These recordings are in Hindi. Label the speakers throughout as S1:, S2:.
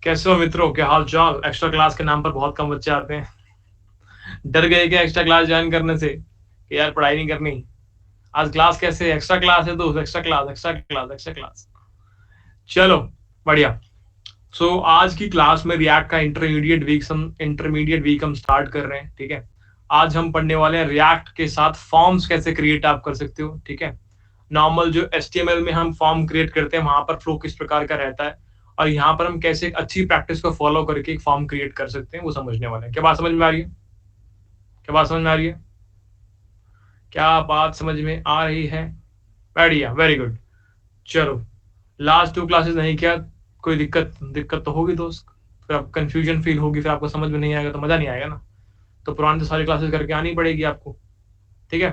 S1: कैसे हो मित्रों, क्या हाल चाल। एक्स्ट्रा क्लास के नाम पर बहुत कम बच्चे आते हैं। डर गए क्या एक्स्ट्रा क्लास ज्वाइन करने से कि यार पढ़ाई नहीं करनी। आज क्लास कैसे, एक्स्ट्रा क्लास है तो extra class extra class extra class. चलो बढ़िया। आज की क्लास में रिएक्ट का इंटरमीडिएट वीक हम स्टार्ट कर रहे हैं। ठीक है, आज हम पढ़ने वाले हैं रिएक्ट के साथ फॉर्म्स कैसे क्रिएट आप कर सकते हो। ठीक है, नॉर्मल जो HTML में हम फॉर्म क्रिएट करते हैं वहां पर फ्लो किस प्रकार का रहता है, और यहाँ पर हम कैसे एक अच्छी प्रैक्टिस को फॉलो करके एक फॉर्म क्रिएट कर सकते हैं, वो समझने वाले हैं। क्या बात समझ में आ रही है? क्या बात समझ में आ रही है? क्या बात समझ में आ रही है? बढ़िया, वेरी गुड। चलो, लास्ट 2 क्लासेस नहीं किया, कोई दिक्कत दिक्कत तो होगी दोस्त। फिर आप कंफ्यूजन फील होगी, फिर आपको समझ में नहीं आएगा तो मजा नहीं आएगा ना। तो पुरानी तो सारी क्लासेस करके आनी पड़ेगी आपको। ठीक है,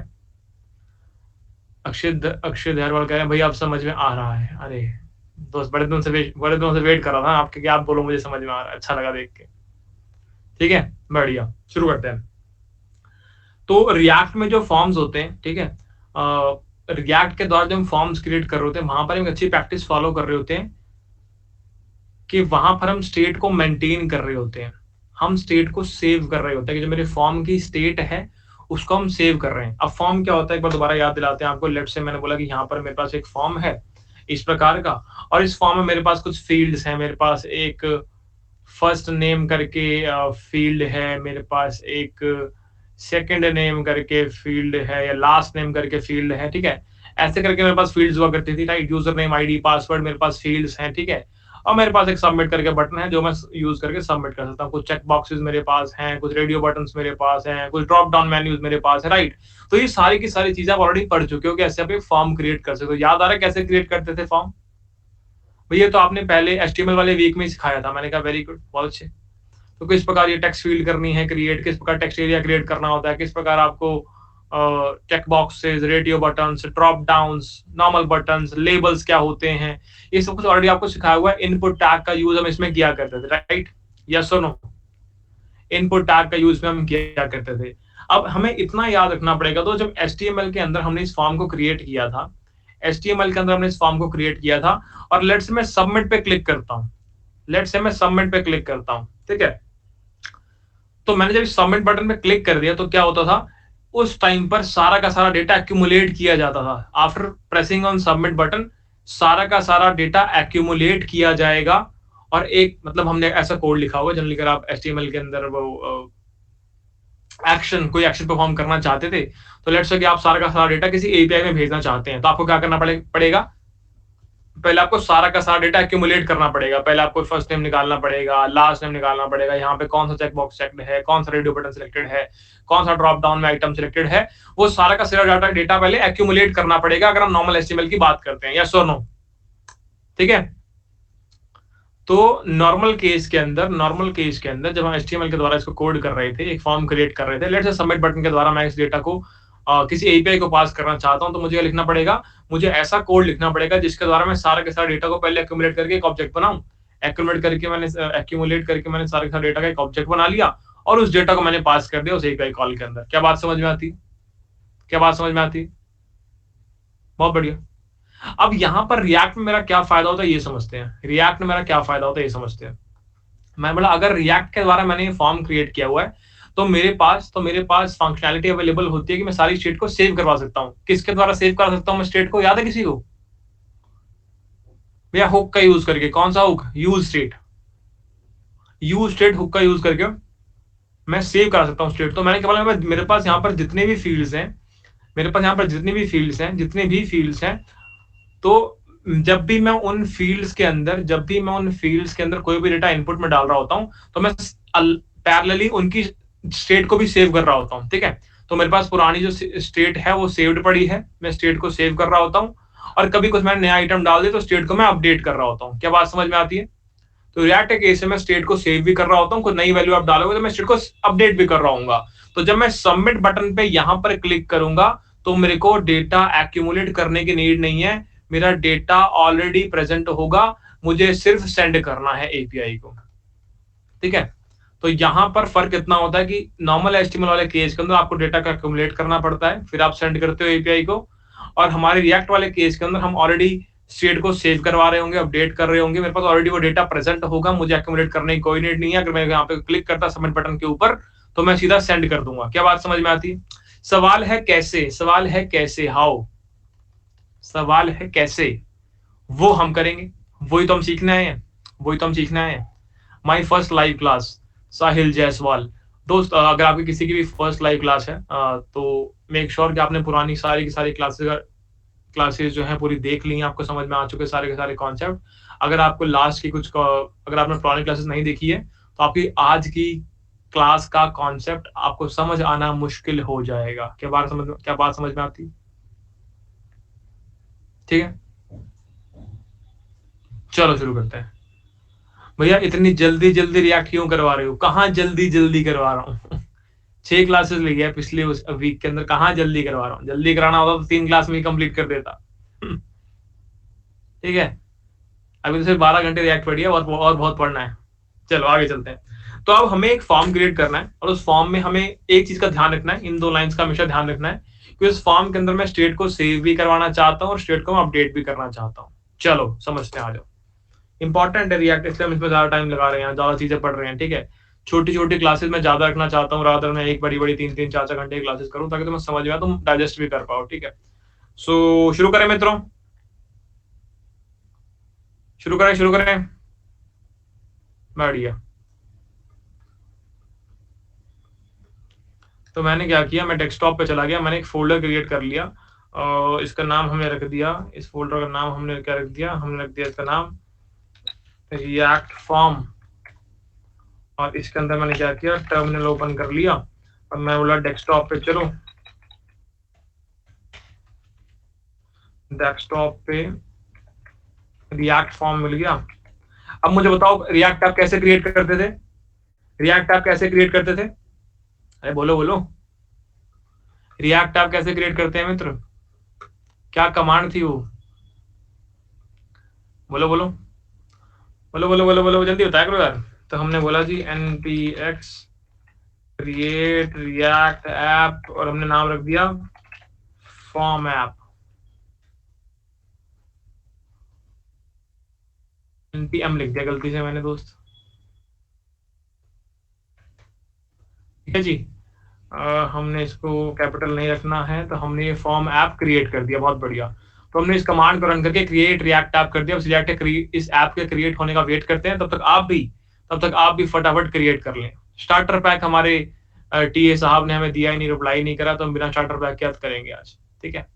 S1: अक्षय धैर्यवाल कह रहे हैं भाई आप समझ में आ रहा है। अरे दोस्त, बड़े दिनों से वेट कर रहा था आपके कि आप बोलो मुझे समझ में आ रहा है, अच्छा लगा देख के। ठीक है, बढ़िया, शुरू करते हैं। तो रिएक्ट में जो फॉर्म्स होते हैं, ठीक है, रिएक्ट के द्वारा जब हम फॉर्म्स क्रिएट कर रहे होते हैं वहां पर हम अच्छी प्रैक्टिस फॉलो कर रहे होते हैं कि वहां पर हम स्टेट को मेंटेन कर रहे होते हैं, हम स्टेट को सेव कर रहे होते हैं कि जो मेरे फॉर्म की स्टेट है उसको हम सेव कर रहे हैं। अब फॉर्म क्या होता है एक बार दोबारा याद दिलाते हैं आपको। लेट्स से मैंने बोला कि यहाँ पर मेरे पास एक फॉर्म है इस प्रकार का, और इस फॉर्म में मेरे पास कुछ फील्ड्स हैं। मेरे पास एक फर्स्ट नेम करके फील्ड है, मेरे पास एक सेकंड नेम करके फील्ड है, या लास्ट नेम करके फील्ड है। ठीक है, ऐसे करके मेरे पास फील्ड्स हुआ करती थी, right. User name, ID, password, मेरे पास फील्ड्स हैं। ठीक है, और मेरे पास एक सबमिट करके बटन है जो मैं यूज करके सबमिट कर सकता हूँ। कुछ चेक बॉक्सेस मेरे पास हैं, कुछ रेडियो बटन्स मेरे पास हैं, कुछ ड्रॉप डाउन मेन्यूज मेरे पास है, राइट। तो ये सारी की सारी चीजें आप ऑलरेडी पढ़ चुके हो कि ऐसे आप एक फॉर्म क्रिएट कर सकते हो। याद आ रहा है कैसे क्रिएट करते थे फॉर्म? भैया तो आपने पहले HTML वाले वीक में ही सिखाया था। मैंने कहा वेरी गुड, बहुत अच्छे। तो किस प्रकार ये टेक्स्ट फील्ड करनी है क्रिएट, किस प्रकार टेक्स्ट एरिया क्रिएट करना होता है, किस प्रकार आपको check boxes, radio buttons, drop downs, normal buttons, labels क्या होते हैं, ये सब कुछ ऑलरेडी आपको सिखाया हुआ है। इनपुट टैग का यूज हम इसमें किया करते थे, राइट। यस और नो? इनपुट टैग का यूज में हम किया करते थे। अब हमें इतना याद रखना पड़ेगा, तो जब HTML के अंदर हमने इस फॉर्म को क्रिएट किया था, HTML के अंदर हमने इस फॉर्म को क्रिएट किया था, और लेट्स मैं सबमिट पे क्लिक करता हूँ, लेट्स से मैं सबमिट पे क्लिक करता हूँ, ठीक है। तो मैंने जब सबमिट बटन पे क्लिक कर दिया तो क्या होता था, उस टाइम पर सारा का सारा डेटा एक्यूमुलेट किया जाता था। After pressing on submit button सारा का सारा डेटा एक्यूमुलेट किया जाएगा, और एक मतलब हमने ऐसा कोड लिखा हुआ, जनरली अगर आप HTML के अंदर वो कोई एक्शन परफॉर्म करना चाहते थे, तो लेट्स से कि आप सारा का सारा डेटा किसी API में भेजना चाहते हैं, तो आपको क्या करना पड़ेगा, पहले आपको सारा का सारा डेटा एक्यूमुलेट करना पड़ेगा। पहले आपको फर्स्ट नेम निकालना पड़ेगा, लास्ट नेम निकालना पड़ेगा, यहाँ पे कौन सा चेक बॉक्स चेक्ड है, कौन सा रेडियो बटन सिलेक्टेड है, कौन सा ड्रॉप डाउन में आइटम सिलेक्टेड है, वो सारा का सारा डेटा पहले एक्यूमुलेट करना पड़ेगा अगर हम नॉर्मल HTML की बात करते हैं। यस और नो? ठीक है, तो नॉर्मल केस के अंदर जब हम HTML के द्वारा इसको कोड कर रहे थे, एक फॉर्म क्रिएट कर रहे थे, लेट्स से सबमिट बटन के द्वारा मैं इस डेटा को किसी API को पास करना चाहता हूं, तो मुझे लिखना पड़ेगा, मुझे ऐसा कोड लिखना पड़ेगा जिसके द्वारा मैं सारा के सारा डेटा को पहले एक्यूमुलेट करके एक ऑब्जेक्ट बनाऊं। एक्यूमुलेट करके मैंने सारे के सारे डेटा का एक ऑब्जेक्ट बना लिया, और उस डेटा को मैंने पास कर दिया उस API कॉल के अंदर। क्या बात समझ में आती? क्या बात समझ में आती? बहुत बढ़िया। अब यहां पर रिएक्ट में मेरा क्या फायदा होता है ये समझते हैं। रिएक्ट में मेरा क्या फायदा होता है ये समझते हैं। मैं बोला अगर रिएक्ट के द्वारा मैंने फॉर्म क्रिएट किया हुआ है, तो मेरे पास फंक्शनैलिटी अवेलेबल होती है कि मैं सारी स्टेट को सेव करवा सकता हूं। किसके द्वारा सेव करा सकता हूं मैं स्टेट को, याद है किसी को? भैया हुक का यूज करके। कौन सा हुक? यूज स्टेट हुक का यूज करके मैं सेव करा सकता हूं स्टेट। तो मैंने क्या बोला, मेरे पास यहाँ पर जितने भी फील्ड्स हैं, तो जब भी मैं उन फील्ड्स के अंदर कोई भी डेटा इनपुट में डाल रहा होता हूं, तो मैं पैरेलली उनकी स्टेट को भी सेव कर रहा होता हूं। ठीक है, तो मेरे पास पुरानी जो स्टेट है वो सेव्ड पड़ी है, मैं स्टेट को सेव कर रहा होता हूं, और कभी कुछ मैंने नया आइटम डाल दिया तो स्टेट को मैं अपडेट कर रहा होता हूं। क्या बात समझ में आती है? तो रिएक्ट के केस में मैं स्टेट को सेव भी कर रहा होता हूं, कोई नई वैल्यू आप डालोगे तो मैं स्टेट को अपडेट भी कर रहा हूँ। तो जब मैं सबमिट बटन पे यहां पर क्लिक करूंगा तो मेरे को डेटा एक्यूमुलेट करने की नीड नहीं है, मेरा डेटा ऑलरेडी प्रेजेंट होगा, मुझे सिर्फ सेंड करना है API को। ठीक है, तो यहां पर फर्क इतना होता है कि नॉर्मल HTML वाले केस के अंदर आपको डेटा का एक्यूमुलेट करना पड़ता है, फिर आप सेंड करते हो API को, और हमारे रिएक्ट वाले केस के अंदर हम ऑलरेडी स्टेट को सेव करवा रहे होंगे, अपडेट कर रहे होंगे, मेरे पास ऑलरेडी वो डेटा प्रेजेंट होगा, मुझे एक्यूमुलेट करने की कोई नीड नहीं है। अगर मैं यहाँ पे क्लिक करता सबमिट बटन के ऊपर तो मैं सीधा सेंड कर दूंगा। क्या बात समझ में आती है? सवाल है कैसे, सवाल है कैसे, हाउ, सवाल है कैसे, वो हम करेंगे, वही तो हम सीखना है, वही तो हम सीखना है। माई फर्स्ट लाइव क्लास, साहिल जायसवाल। दोस्त अगर आपकी किसी की भी फर्स्ट लाइव क्लास है तो मेक श्योर कि आपने पुरानी सारी की सारी क्लासेस जो है पूरी देख ली हैं, आपको समझ में आ चुके सारे के सारे कॉन्सेप्ट। अगर आपको लास्ट की कुछ अगर आपने पुरानी क्लासेस नहीं देखी है तो आपकी आज की क्लास का कॉन्सेप्ट आपको समझ आना मुश्किल हो जाएगा। क्या बात समझ में आती? ठीक है, चलो शुरू करते हैं। भैया इतनी जल्दी जल्दी रिएक्ट क्यों करवा रहे हो? कहाँ जल्दी जल्दी करवा रहा हूँ 6 क्लासेस ली है पिछले उस वीक के अंदर, कहाँ जल्दी करवा रहा हूँ? जल्दी कराना होता तो 3 क्लास में ही कंप्लीट कर देता ठीक है, अभी तो सिर्फ 12 घंटे रिएक्ट पड़ी है और बहुत पढ़ना है। चलो आगे चलते हैं। तो अब हमें एक फॉर्म क्रिएट करना है और उस फॉर्म में हमें एक चीज का ध्यान रखना है, इन 2 लाइंस का हमेशा ध्यान रखना है कि उस फॉर्म के अंदर मैं स्टेट को सेव भी करवाना चाहता हूँ और स्टेट को मैं अपडेट भी करना चाहता हूँ। चलो समझते हैं, आ जाओ। इंपॉर्टेंट है रिएक्ट, इसलिए हम इसमें ज्यादा टाइम लगा रहे हैं, ज्यादा चीजें पढ़ रहे हैं। ठीक है, छोटी छोटी क्लासेस में ज्यादा रखना चाहता हूँ, रादर मैं एक बड़ी बड़ी 3-3 4-4 घंटे की क्लासेस करूँ ताकि तुम्हें समझ में आए, तुम डाइजेस्ट भी कर पाओ। ठीक है, सो शुरू करें मित्रों, शुरू करें बढ़िया। तो मैंने क्या किया, मैं डेस्कटॉप पे चला गया, मैंने एक फोल्डर क्रिएट कर लिया और इसका नाम हमने रख दिया, इस फोल्डर का नाम हमने क्या रख दिया, हमने रख दिया इसका नाम रिएक्ट फॉर्म। और इसके अंदर मैंने क्या किया, टर्मिनल ओपन कर लिया और मैं बोला डेस्कटॉप पे चलो, डेस्कटॉप पे रिएक्ट फॉर्म मिल गया। अब मुझे बताओ रिएक्ट आप कैसे क्रिएट करते थे? रिएक्ट आप कैसे क्रिएट करते थे? अरे बोलो बोलो, रिएक्ट आप कैसे क्रिएट करते हैं मित्र? क्या कमांड थी वो? बोलो बोलो बोलो बोलो बोलो बोलो, जल्दी बताया करो यार। तो हमने बोला जी npx क्रिएट रिएक्ट ऐप और हमने नाम रख दिया फॉर्म ऐप। npm लिख दिया गलती से मैंने दोस्त, ठीक है जी। हमने इसको कैपिटल नहीं रखना है, तो हमने ये फॉर्म ऐप क्रिएट कर दिया, बहुत बढ़िया। तो हमने इस कमांड को रन करके क्रिएट रिएक्ट ऐप कर दिया। इस ऐप के क्रिएट होने का वेट करते हैं, तब तक आप भी फटाफट क्रिएट कर लें। स्टार्टर पैक हमारे टीए साहब ने हमें दिया ही नहीं, रिप्लाई नहीं करा, तो हम बिना स्टार्टर पैक के करेंगे आज। ठीक है,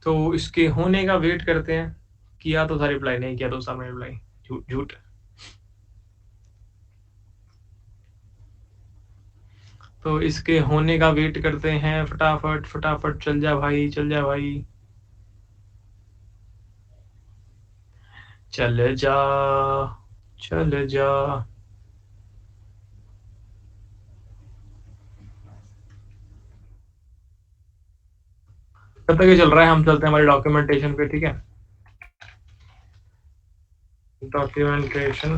S1: तो इसके होने का वेट करते हैं। किया तो था रिप्लाई, नहीं किया तो सामने रिप्लाई, झूठ। तो इसके होने का वेट करते हैं, फटाफट फटाफट, चल जा भाई, चल जा भाई, चल जा चल जा। कब तक ये चल रहा है? हम चलते हैं हमारे डॉक्यूमेंटेशन पे। ठीक है, डॉक्यूमेंटेशन,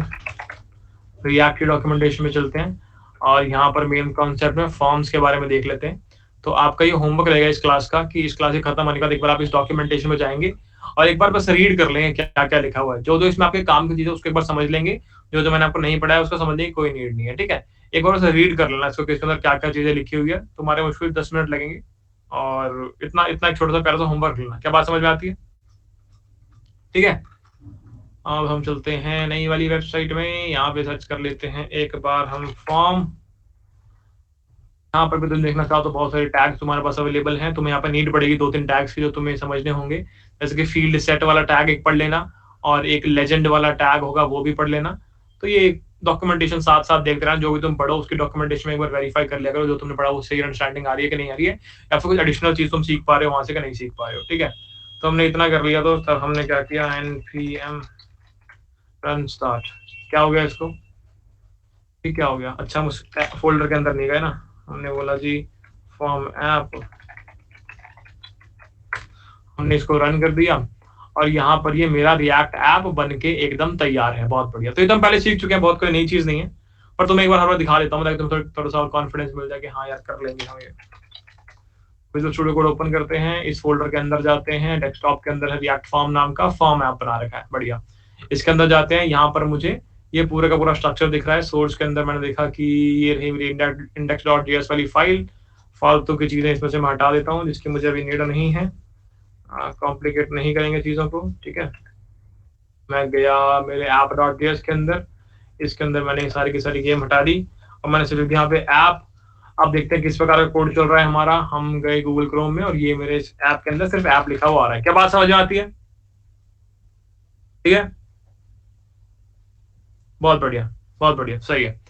S1: रिएक्ट की डॉक्यूमेंटेशन में चलते हैं और यहाँ पर मेन कॉन्सेप्ट में फॉर्म्स के बारे में देख लेते हैं। तो आपका ये होमवर्क रहेगा इस क्लास का कि इस क्लास के खत्म होने के बाद एक बार आप इस डॉक्यूमेंटेशन में जाएंगे और एक बार बस रीड कर लेंगे क्या क्या लिखा हुआ है। जो इसमें आपके काम की चीजें उसको एक बार समझ लेंगे, जो मैंने आपको नहीं पढ़ाया उसको समझने की कोई नीड नहीं है। ठीक है, एक बार उसे रीड कर लेना इसको कि इसके अंदर क्या क्या चीजें लिखी हुई है। तुम्हारे मुश्किल 10 मिनट लगेंगे और इतना एक छोटा सा प्यारा सा होमवर्क लेना। क्या बात समझ में आती है? ठीक है, अब हम चलते हैं नई वाली वेबसाइट में, यहाँ पे सर्च कर लेते हैं एक बार हम फॉर्म। यहाँ पर भी तुम देखना चाहो तो बहुत सारे टैग्स तुम्हारे पास अवेलेबल हैं। तुम्हें यहाँ पर नीड पड़ेगी 2-3 टैग्स की जो तुम्हें समझने होंगे, जैसे कि फील्ड सेट वाला टैग एक पढ़ लेना और एक लेजेंड वाला टैग होगा वो भी पढ़ लेना। तो ये डॉक्यूमेंटेशन साथ साथ देखते रहना, जो भी तुम पढ़ो उसकी डॉक्यूमेंटेशन में एक बार वेरीफाई कर लिया करो जो तुमने पढ़ा वो सही अंडरस्टैंडिंग आ रही है कि नहीं आ रही है, या फिर कुछ एडिशनल चीज तुम सीख पा रहे हो वहां से कि नहीं सीख पा रहे हो। ठीक है, तो हमने इतना कर लिया, तो तब हमने क्या किया, npm रन स्टार्ट। क्या हो गया इसको? ठीक, क्या हो गया? अच्छा फोल्डर के अंदर नहीं गए ना, हमने बोला जी फॉर्म ऐप, हमने इसको रन कर दिया और यहाँ पर ये मेरा रिएक्ट ऐप बन के एकदम तैयार है। बहुत बढ़िया, तो ये तो हम पहले सीख चुके हैं, बहुत कोई नई चीज नहीं है। पर तुम्हें एक बार हर बार दिखा देता हूँ ताकि तुम्हें थोड़ा सा कॉन्फिडेंस मिल जाए कि हाँ यार कर लेंगे हम ये। विजुअल स्टूडियो कोड ओपन करते हैं, इस फोल्डर के अंदर जाते हैं, डेस्कटॉप के अंदर है रिएक्ट फॉर्म नाम का फॉर्म ऐप बना रखा है, बढ़िया। इसके अंदर जाते हैं, यहाँ पर मुझे ये पूरा का पूरा स्ट्रक्चर दिख रहा है। सोर्स के अंदर मैंने देखा कि ये रही मेरी index.js वाली फाइल, फालतू की चीजें इसमें से मैं हटा देता हूँ जिसकी मुझे अभी नीड नहीं है, कॉम्प्लिकेट नहीं करेंगे चीजों को, ठीक है। मैं गया मेरे app.js के अंदर, इसके अंदर मैंने सारी की सारी गेम हटा दी और मैंने सिर्फ यहाँ पे ऐप। अब देखते हैं किस प्रकार का कोड चल रहा है हमारा। हम गए गूगल क्रोम में और ये मेरे इस ऐप के अंदर सिर्फ ऐप लिखा हुआ आ रहा है। क्या बात समझ में आती है? ठीक है, बहुत बढ़िया, बहुत बढ़िया, सही है।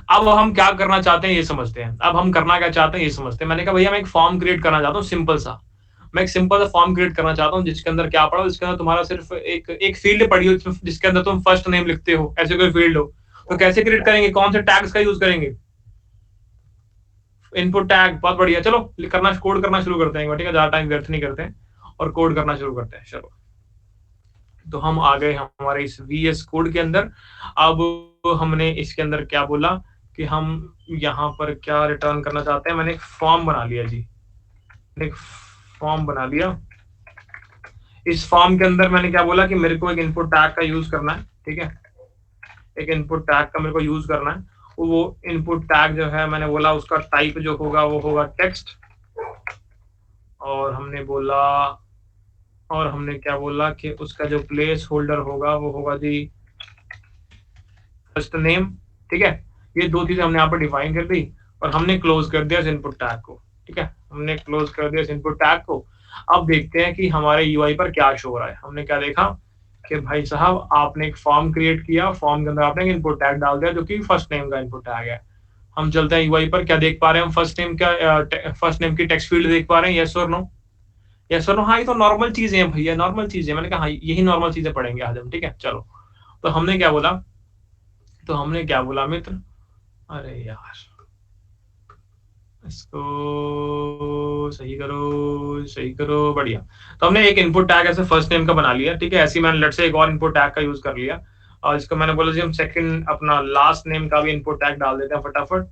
S1: अब हम क्या करना चाहते हैं ये समझते हैं। अब हम करना क्या चाहते हैं ये समझते हैं। मैंने कहा भैया मैं एक फॉर्म क्रिएट करना चाहता हूँ, सिंपल सा। मैं एक सिंपल सा फॉर्म क्रिएट करना चाहता हूँ जिसके अंदर क्या पड़ा हो, जिसके अंदर तुम्हारा सिर्फ एक फील्ड पड़ी हो जिसके अंदर तुम फर्स्ट नेम लिखते हो, ऐसे कोई फील्ड हो। तो कैसे क्रिएट करेंगे, कौन से टैग्स का यूज करेंगे? इनपुट टैग, बहुत बढ़िया। चलो करना, कोड करना शुरू करते हैं, ठीक है, ज्यादा टाइम व्यर्थ नहीं करते हैं और कोड करना शुरू करते हैं। चलो, तो हम आ गए हमारे इस VS कोड के अंदर। अब हमने इसके अंदर क्या बोला कि हम यहाँ पर क्या रिटर्न करना चाहते हैं। मैंने एक फॉर्म बना लिया जी, एक फॉर्म बना लिया। इस फॉर्म के अंदर मैंने क्या बोला कि मेरे को एक इनपुट टैग का यूज करना है, ठीक है। एक इनपुट टैग का मेरे को यूज करना है। वो इनपुट टैग जो है मैंने बोला उसका टाइप जो होगा वो होगा टेक्स्ट। और हमने क्या बोला कि उसका जो प्लेस होल्डर होगा वो होगा जी फर्स्ट नेम, ठीक है। ये दो चीजें हमने यहाँ पर डिफाइन कर दी और हमने क्लोज कर दिया इस इनपुट टैग को, ठीक है। हमने क्लोज कर दिया इस इनपुट टैग को। अब देखते हैं कि हमारे UI पर क्या शो हो रहा है। हमने क्या देखा कि भाई साहब आपने एक फॉर्म क्रिएट किया, फॉर्म के अंदर आपने एक इनपुट टैग डाल दिया जो कि फर्स्ट नेम का इनपुट टैग है। हम चलते हैं UI पर, क्या देख पा रहे हैं हम? फर्स्ट नेम की टेक्स्ट फील्ड देख पा रहे हैं, यस और नो? यस और नो, हाँ ये तो नॉर्मल चीजें हैं भैया, नॉर्मल चीजें। मैंने कहा हाँ यही नॉर्मल चीजें पढ़ेंगे आज हम, ठीक है। चलो, तो हमने क्या बोला मित्र, अरे यार इसको सही करो, बढ़िया। तो हमने एक इनपुट टैग ऐसे फर्स्ट नेम का बना लिया, ठीक है। ऐसे मैंने लेट्स से एक और इनपुट टैग का यूज कर लिया और इसको मैंने बोला जी हम सेकंड अपना लास्ट नेम का भी इनपुट टैग डाल देते हैं फटाफट।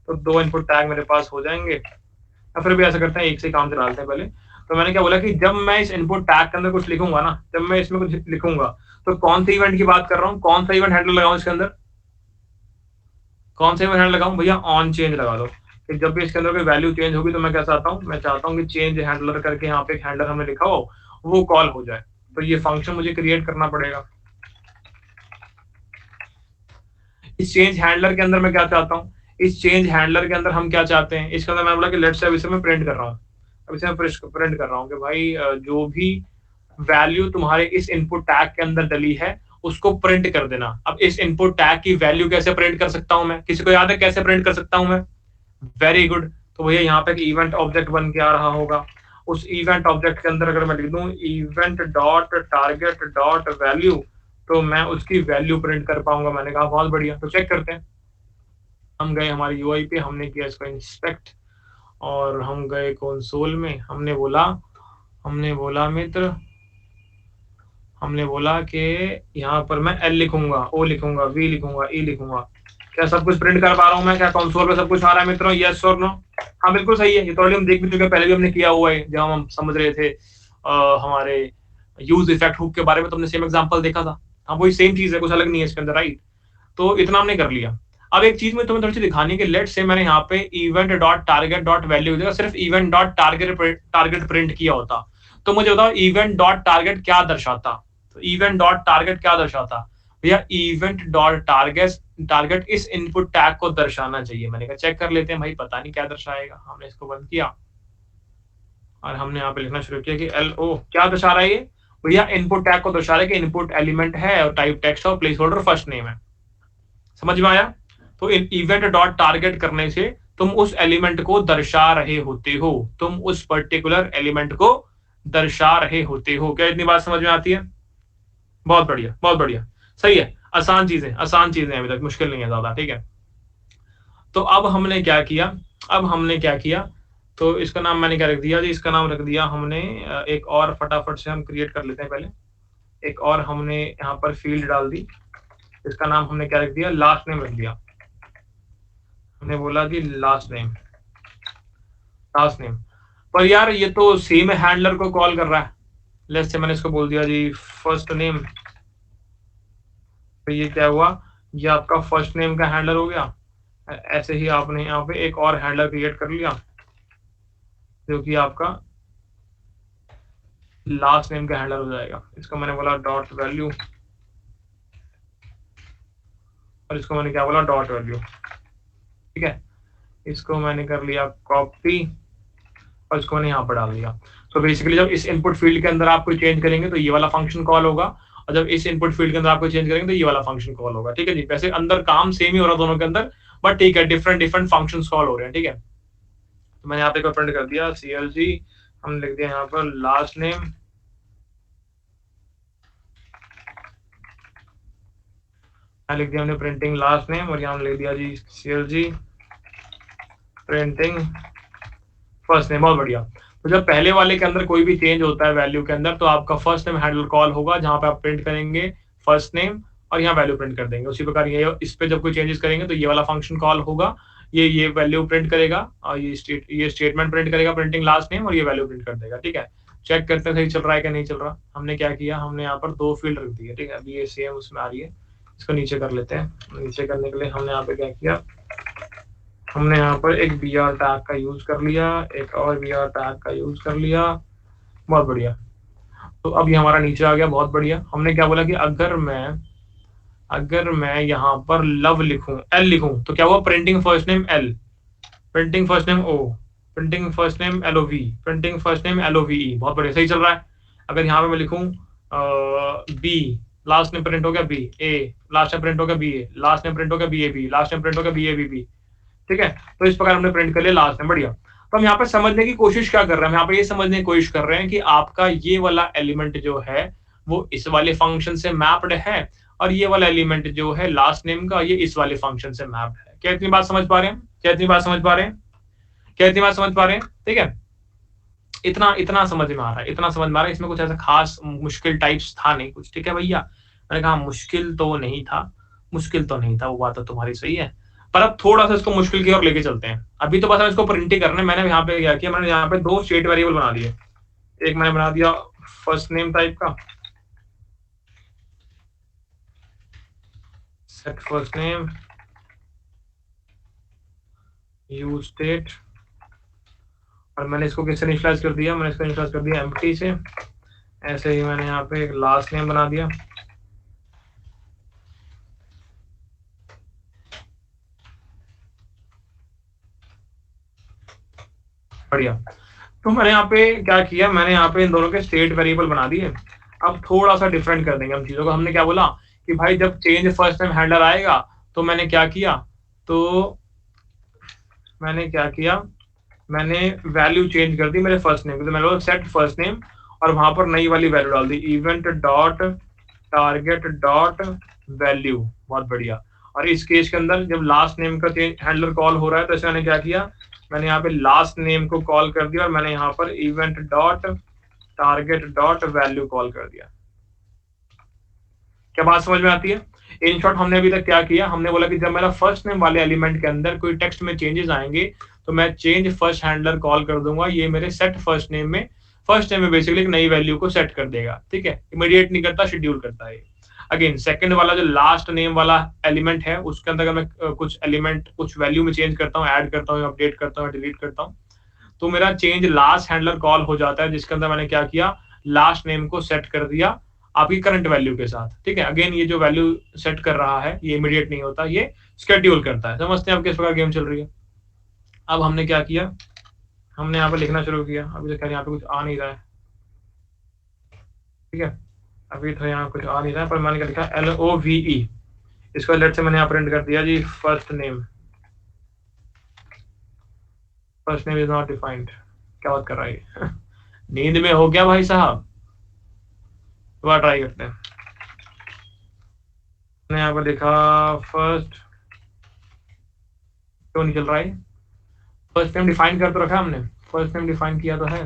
S1: तो 2 इनपुट टैग मेरे पास हो जाएंगे, या फिर भी ऐसा करते हैं एक से काम से डालते हैं पहले। तो मैंने क्या बोला कि जब मैं इस इनपुट टैग के अंदर कुछ लिखूंगा ना, जब मैं इसमें कुछ लिखूंगा तो कौन से इवेंट की बात कर रहा हूँ, कौन सा इवेंट हैंडलर लगाऊं इसके अंदर, कौन सा इवेंट हैंडलर लगाऊं भैया? ऑन चेंज लगा दो कि जब भी इसके अंदर कोई वैल्यू चेंज होगी तो मैं क्या चाहता हूँ, मैं चाहता हूँ कि चेंज हैंडलर करके यहाँ पे एक हैंडलर हमने लिखा हो वो कॉल हो जाए। तो ये फंक्शन मुझे क्रिएट करना पड़ेगा। इस चेंज हैंडलर के अंदर मैं क्या चाहता हूँ, इस चेंज हैंडलर के अंदर हम क्या चाहते हैं, इसके अंदर मैं बोला कि लेट्स से अब इसे मैं प्रिंट कर रहा हूँ, अब इसे मैं प्रिंट कर रहा हूँ कि भाई जो भी वैल्यू तुम्हारे इस इनपुट टैग के अंदर डली है उसको प्रिंट कर देना। अब इस इनपुट टैग की वैल्यू कैसे प्रिंट कर सकता हूं मैं, किसी को याद है कैसे प्रिंट कर सकता हूं मैं? Very good. तो भैया यहाँ पे इवेंट ऑब्जेक्ट बन के आ रहा होगा। उस इवेंट ऑब्जेक्ट के अंदर अगर मैं लिख दूं event dot target dot value तो मैं उसकी वैल्यू प्रिंट कर पाऊंगा। मैंने कहा बहुत बढ़िया। तो चेक करते हैं। हम गए हमारी UI पे, हमने किया इसको इंस्पेक्ट और हम गए कंसोल में। हमने बोला मित्र, हमने बोला कि यहाँ पर मैं L लिखूंगा, O लिखूंगा, V लिखूंगा, E लिखूंगा। क्या सब कुछ प्रिंट कर पा रहा हूँ मैं? क्या कंसोल पे सब कुछ आ रहा है मित्रों? यस और नो? हाँ बिल्कुल सही है। ये तो ऑलरेडी हम देख भी चुके हैं, पहले भी हमने किया हुआ है जब हम समझ रहे थे हमारे यूज इफेक्ट हुक के बारे में। तो हमने सेम एग्जांपल देखा था। हाँ वही सेम चीज है, कुछ अलग नहीं है इसके अंदर, राइट। तो इतना हमने कर लिया। अब एक चीज में तुम्हें थोड़ी सी दिखानी है कि लेट से मैंने यहाँ पे event dot target dot value सिर्फ इवेंट डॉट टारगेट प्रिंट किया होता तो मुझे बताओ इवेंट डॉट टारगेट क्या दर्शाता। तो इवेंट डॉट टारगेट क्या दर्शाता भैया? इवेंट डॉट टारगेट इस इनपुट टैग को दर्शाना चाहिए। मैंने कहा चेक कर लेते हैं भाई, पता नहीं क्या दर्शाएगा। हमने इसको बंद किया और हमने यहाँ पे लिखना शुरू किया कि LO क्या दर्शा रहा है ये भैया? इनपुट टैग को दर्शा रहा है कि इनपुट एलिमेंट है और टाइप टेक्स्ट और प्लेस होल्डर फर्स्ट नेम है। समझ में आया? तो इवेंट डॉट टारगेट करने से तुम उस एलिमेंट को दर्शा रहे होते हो, तुम उस पर्टिकुलर एलिमेंट को दर्शा रहे होते हो। क्या इतनी बात समझ में आती है? बहुत बढ़िया, बहुत बढ़िया, सही है। आसान चीजें अभी तक, मुश्किल नहीं है ज्यादा, ठीक है। तो अब हमने क्या किया, तो इसका नाम मैंने क्या रख दिया जी? इसका नाम रख दिया हमने एक और, फटाफट से हम क्रिएट कर लेते हैं पहले। एक और हमने यहाँ पर फील्ड डाल दी, इसका नाम हमने क्या रख दिया? लास्ट नेम रख दिया। हमने बोला कि लास्ट नेम, लास्ट नेम, पर यार ये तो सेम हैंडलर को कॉल कर रहा है। लेट्स से मैंने इसको बोल दिया जी फर्स्ट नेम, तो ये क्या हुआ, ये आपका फर्स्ट नेम का हैंडलर हो गया। ऐसे ही आपने यहाँ पे एक और हैंडलर क्रिएट कर लिया जो कि आपका लास्ट नेम का हैंडलर हो जाएगा। इसको मैंने बोला डॉट वैल्यू, और इसको मैंने क्या बोला डॉट वैल्यू। ठीक है, इसको मैंने कर लिया कॉपी और इसको मैंने यहाँ पर डाल दिया। तो बेसिकली जब इस इनपुट फील्ड के अंदर आप कोई चेंज करेंगे तो ये वाला फंक्शन कॉल होगा, और जब इस इनपुट फील्ड के अंदर आपको चेंज करेंगे तो ये वाला फंक्शन कॉल होगा। ठीक है जी, वैसे अंदर काम सेम ही हो रहा दोनों के अंदर, बट ठीक है डिफरेंट डिफरेंट फंक्शन कॉल हो रहे हैं। ठीक है, तो मैंने यहाँ पे प्रिंट कर दिया CLG, हमने लिख दिया यहाँ पर लास्ट नेम, लिख दिया हमने प्रिंटिंग लास्ट नेम, और यहाँ लिख दिया जी CLG प्रिंटिंग फर्स्ट नेम। बहुत बढ़िया। तो जब पहले वाले के अंदर कोई भी चेंज होता है वैल्यू के अंदर, तो आपका फर्स्ट नेम हैंडलर कॉल होगा जहां पे आप प्रिंट करेंगे फर्स्ट नेम और यहाँ वैल्यू प्रिंट कर देंगे। उसी प्रकार ये इस पे जब कोई चेंजेस करेंगे तो ये वाला फंक्शन कॉल होगा, ये वैल्यू प्रिंट करेगा और ये स्टेटमेंट प्रिंट करेगा प्रिंटिंग लास्ट नेम, और ये वैल्यू प्रिंट कर देगा। ठीक है, चेक करते हैं सही चल रहा है क्या नहीं चल रहा। हमने क्या किया, हमने यहाँ पर दो फील्ड रख दी है। ठीक है, अभी ये सेम उसमें आ रही है, इसको नीचे कर लेते हैं। नीचे करने के लिए हमने यहाँ पे क्या किया, हमने यहाँ पर एक br टैग का यूज कर लिया, एक और br टैग का यूज कर लिया। बहुत बढ़िया। तो अब ये हमारा नीचे आ गया। बहुत बढ़िया। हमने क्या बोला कि अगर मैं यहाँ पर लव लिखूं, L लिखूं, तो क्या हुआ, printing first name L, printing first name O, printing first name LOV, printing first name LOVE। बहुत बढ़िया, सही चल रहा है। अगर यहाँ पे मैं लिखूं B, लास्ट नेम प्रिंट हो गया B A, last name print हो गया BA, लास्ट नेम प्रिंट हो गया BAB, लास्ट नेम प्रिंट हो गया BABB। ठीक है, तो इस प्रकार हमने प्रिंट कर लिया लास्ट में। बढ़िया। तो हम यहाँ पे समझने की कोशिश क्या कर रहे हैं, हम यहाँ पे ये समझने की कोशिश कर रहे हैं कि आपका ये वाला एलिमेंट जो है वो इस वाले फंक्शन से मैप्ड है, और ये वाला एलिमेंट जो है लास्ट नेम का, ये इस वाले फंक्शन से मैप्ड है। क्या इतनी बात समझ पा रहे हैं, क्या इतनी बात समझ पा रहे हैं, क्या इतनी बात समझ पा रहे हैं। ठीक है, इतना इतना समझ में आ रहा है, इतना समझ में आ रहा है। इसमें कुछ ऐसा खास मुश्किल टाइप्स था नहीं कुछ। ठीक है भैया, मैंने कहा मुश्किल तो नहीं था, मुश्किल तो नहीं था, वो बात तो तुम्हारी सही है, पर अब थोड़ा सा इसको मुश्किल की ओर लेके चलते हैं। अभी तो बस हम इसको प्रिंट ही करना है। मैंने यहाँ पे क्या किया, मैंने यहाँ पे दो स्टेट वेरिएबल बना दिए। एक मैंने बना दिया फर्स्ट नेम टाइप का, set first name use state, और मैंने इसको किससे इनिशियलाइज कर दिया, मैंने इसको इनिशियलाइज कर दिया एम्प्टी से। ऐसे ही मैंने यहाँ पे एक लास्ट नेम बना दिया। बढ़िया। तो मैंने यहाँ पे क्या किया, मैंने यहाँ पे इन दोनों के स्टेट वेरिएबल बना दिए। अब थोड़ा सा डिफरेंट कर देंगे हम चीजों को। हमने क्या बोला कि भाई जब चेंज फर्स्ट नेम हैंडलर आएगा तो मैंने क्या किया, तो मैंने क्या किया, मैंने वैल्यू चेंज कर दी मेरे फर्स्ट नेम की। तो मैंने बोला सेट फर्स्ट नेम, और वहां पर नई वाली वैल्यू डाल दी, event dot target dot value. बहुत बढ़िया। और इस केस के अंदर जब लास्ट नेम का हैंडलर कॉल हो रहा है तो ऐसे मैंने क्या किया, मैंने यहाँ पे लास्ट नेम को कॉल कर दिया और मैंने यहाँ पर event dot target dot value call कर दिया। क्या बात समझ में आती है। इन शॉर्ट हमने अभी तक क्या किया, हमने बोला कि जब मेरा फर्स्ट नेम वाले एलिमेंट के अंदर कोई टेक्स्ट में चेंजेस आएंगे तो मैं चेंज फर्स्ट हैंडलर कॉल कर दूंगा, ये मेरे सेट फर्स्ट नेम में बेसिकली एक नई वैल्यू को सेट कर देगा। ठीक है, इमीडिएट नहीं करता, शेड्यूल करता है। अगेन सेकंड वाला जो लास्ट नेम वाला एलिमेंट है उसके अंदर अगर मैं कुछ एलिमेंट कुछ वैल्यू में चेंज करता हूँ, ऐड करता हूँ, अपडेट करता हूँ, डिलीट करता हूँ, तो मेरा चेंज लास्ट हैंडलर कॉल हो जाता है, जिसके अंदर मैंने क्या किया, लास्ट नेम को सेट कर दिया आपकी करंट वैल्यू के साथ। ठीक है, अगेन ये जो वैल्यू सेट कर रहा है ये इमीडिएट नहीं होता, ये शेड्यूल करता है। समझते हैं आप किस प्रकार गेम चल रही है। अब हमने क्या किया, हमने यहाँ पे लिखना शुरू किया। अभी तो यहाँ पे कुछ आ नहीं रहा है। ठीक है, अभी तो यहाँ कुछ आ नहीं रहा है, पर मैंने क्या लिखा LOVE, इसको लेट से मैंने यहाँ प्रिंट कर दिया जी first name, first name is not defined. क्या बात कर रहा है नींद में हो गया भाई साहब। दोबारा ट्राई करते हैं। मैंने यहाँ पर लिखा फर्स्ट, क्यों नहीं चल रहा है, फर्स्ट नेम डिफाइन कर तो रखा हमने, फर्स्ट नेम डिफाइन किया तो है,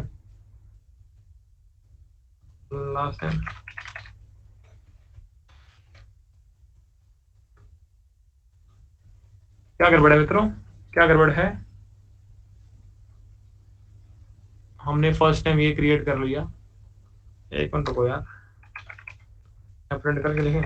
S1: लास्ट नेम क्या कर बड़े मित्रों, क्या गड़बड़ है? हमने फर्स्ट टाइम ये क्रिएट कर लिया। एक मिनट रुको यार, प्रिंट करके लिखें।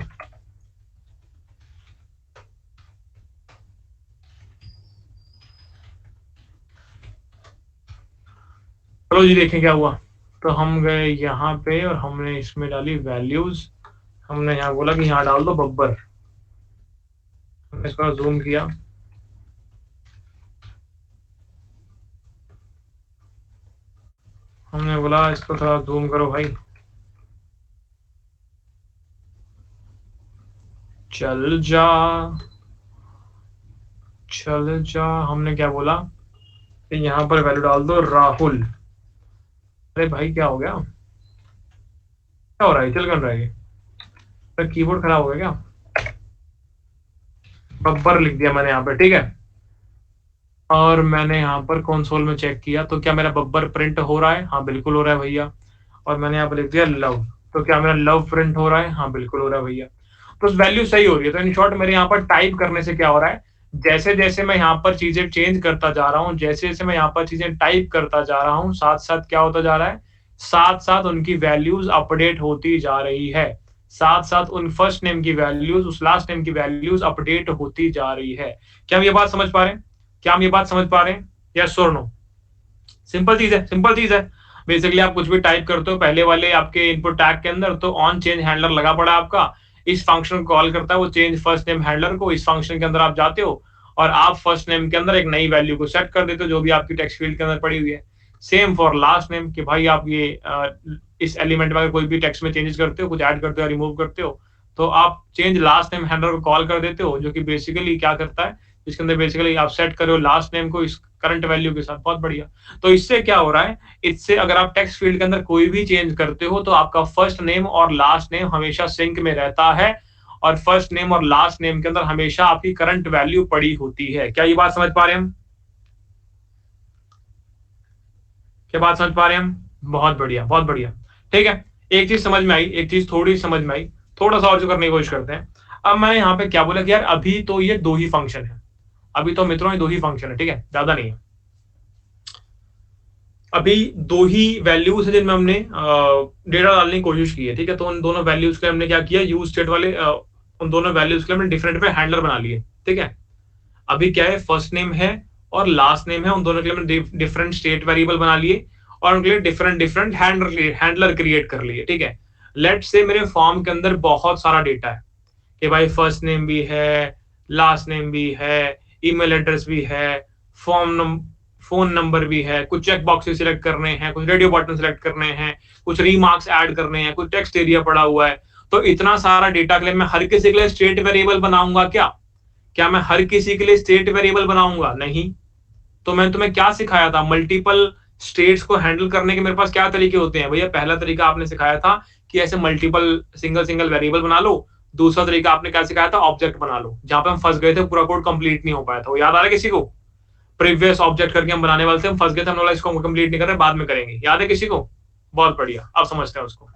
S1: चलो जी देखें क्या हुआ। तो हम गए यहाँ पे और हमने इसमें डाली वैल्यूज। हमने यहाँ बोला कि यहाँ डाल दो बब्बर। हमने इसको जूम किया, हमने बोला इसको थोड़ा जूम करो भाई। चल जा चल जा। हमने क्या बोला कि यहाँ पर वैल्यू डाल दो राहुल। अरे भाई क्या हो गया? क्या हो रहा है? चल कर रहा है ये? तो कीबोर्ड खराब हो गया क्या? बब्बर लिख दिया मैंने यहाँ पे, ठीक है। और मैंने यहाँ पर कंसोल में चेक किया तो क्या मेरा बब्बर प्रिंट हो रहा है? हाँ बिल्कुल हो रहा है भैया। और मैंने यहाँ पर लिख दिया लव, तो क्या मेरा लव प्रिंट हो रहा है? हाँ बिल्कुल हो रहा है भैया। तो वैल्यू सही हो रही है। तो इन शॉर्ट मेरे यहाँ पर टाइप करने से क्या हो रहा है, जैसे जैसे मैं यहाँ पर चीजें चेंज करता जा रहा हूँ, जैसे जैसे मैं यहाँ पर चीजें टाइप करता जा रहा हूँ, साथ साथ क्या होता जा रहा है, साथ साथ उनकी वैल्यूज अपडेट होती जा रही है। साथ साथ उन फर्स्ट नेम की वैल्यूज उस लास्ट नेम की वैल्यूज अपडेट होती जा रही है। क्या हम ये बात समझ पा रहे हैं? क्या हम ये बात समझ पा रहे हैं? यस और नो? सिंपल चीज है, सिंपल चीज है। बेसिकली आप कुछ भी टाइप करते हो पहले वाले आपके इनपुट टैग के अंदर, तो ऑन चेंज हैंडलर लगा पड़ा आपका, इस फंक्शन को कॉल करता है वो चेंज फर्स्ट नेम हैंडलर को। इस फंक्शन के अंदर आप जाते हो और आप फर्स्ट नेम के अंदर एक नई वैल्यू को सेट कर देते हो जो भी आपकी टेक्स्ट फील्ड के अंदर पड़ी हुई है। सेम फॉर लास्ट नेम कि भाई आप ये इस एलिमेंट में अगर कोई भी टेक्स्ट में चेंजेस करते हो, कुछ ऐड करते हो, रिमूव करते हो, तो आप चेंज लास्ट नेम हैंडलर को कॉल कर देते हो, जो कि बेसिकली क्या करता है, इसके अंदर बेसिकली आप सेट करो लास्ट नेम को इस करंट वैल्यू के साथ। बहुत बढ़िया। तो इससे क्या हो रहा है, इससे अगर आप टेक्स्ट फील्ड के अंदर कोई भी चेंज करते हो तो आपका फर्स्ट नेम और लास्ट नेम हमेशा सिंक में रहता है, और फर्स्ट नेम और लास्ट नेम के अंदर हमेशा आपकी करंट वैल्यू पड़ी होती है। क्या ये बात समझ पा रहे हैं हम? क्या बात समझ पा रहे हैं हम? बहुत बढ़िया, बहुत बढ़िया। ठीक है, एक चीज समझ में आई, एक चीज थोड़ी समझ में आई। थोड़ा सा और जो करने की कोशिश करते हैं। अब मैं यहाँ पे क्या बोला कि यार अभी तो ये दो ही फंक्शन है, अभी तो मित्रों ये दो ही फंक्शन है, ठीक है, ज्यादा नहीं है। अभी दो ही वैल्यूज है जिनमें हमने डेटा डालने की कोशिश की है, ठीक है। तो उन दोनों वैल्यूज के हमने क्या किया, यूज स्टेट वाले उन दोनों वैल्यूज के हमने डिफरेंट पे हैंडलर बना लिए, ठीक है। अभी क्या है, फर्स्ट नेम है और लास्ट नेम है, उन दोनों के लिए हमने डिफरेंट स्टेट वेरिएबल बना लिए और उनके लिए डिफरेंट डिफरेंट हैंडलर क्रिएट कर लिए, ठीक है। लेट्स से मेरे फॉर्म के अंदर बहुत सारा डेटा है कि भाई फर्स्ट नेम भी है, लास्ट नेम भी है, ईमेल एड्रेस भी है, फोन नंबर भी है, कुछ चेक बॉक्सेस सिलेक्ट करने हैं, कुछ रेडियो बटन सिलेक्ट करने हैं, कुछ रीमार्क्स ऐड करने हैं, कुछ टेक्स्ट एरिया पड़ा हुआ है। तो इतना सारा डेटा के लिए मैं हर किसी के लिए स्टेट वेरिएबल बनाऊंगा क्या? क्या मैं हर किसी के लिए स्टेट वेरिएबल बनाऊंगा? नहीं। तो मैंने तुम्हें क्या सिखाया था, मल्टीपल स्टेट्स को हैंडल करने के मेरे पास क्या तरीके होते हैं भैया? पहला तरीका आपने सिखाया था कि ऐसे मल्टीपल सिंगल सिंगल वेरिएबल बना लो। दूसरा तरीका आपने क्या सिखाया था, ऑब्जेक्ट बना लो। जहां पे हम फंस गए थे, पूरा कोड कंप्लीट नहीं हो पाया था, वो याद आ रहा है किसी को? प्रीवियस ऑब्जेक्ट करके हम बनाने वाले थे, हम फंस गए थे, हम लोग इसको कंप्लीट नहीं कर रहे, बाद में करेंगे। याद है किसी को? बहुत बढ़िया, अब समझते हैं उसको।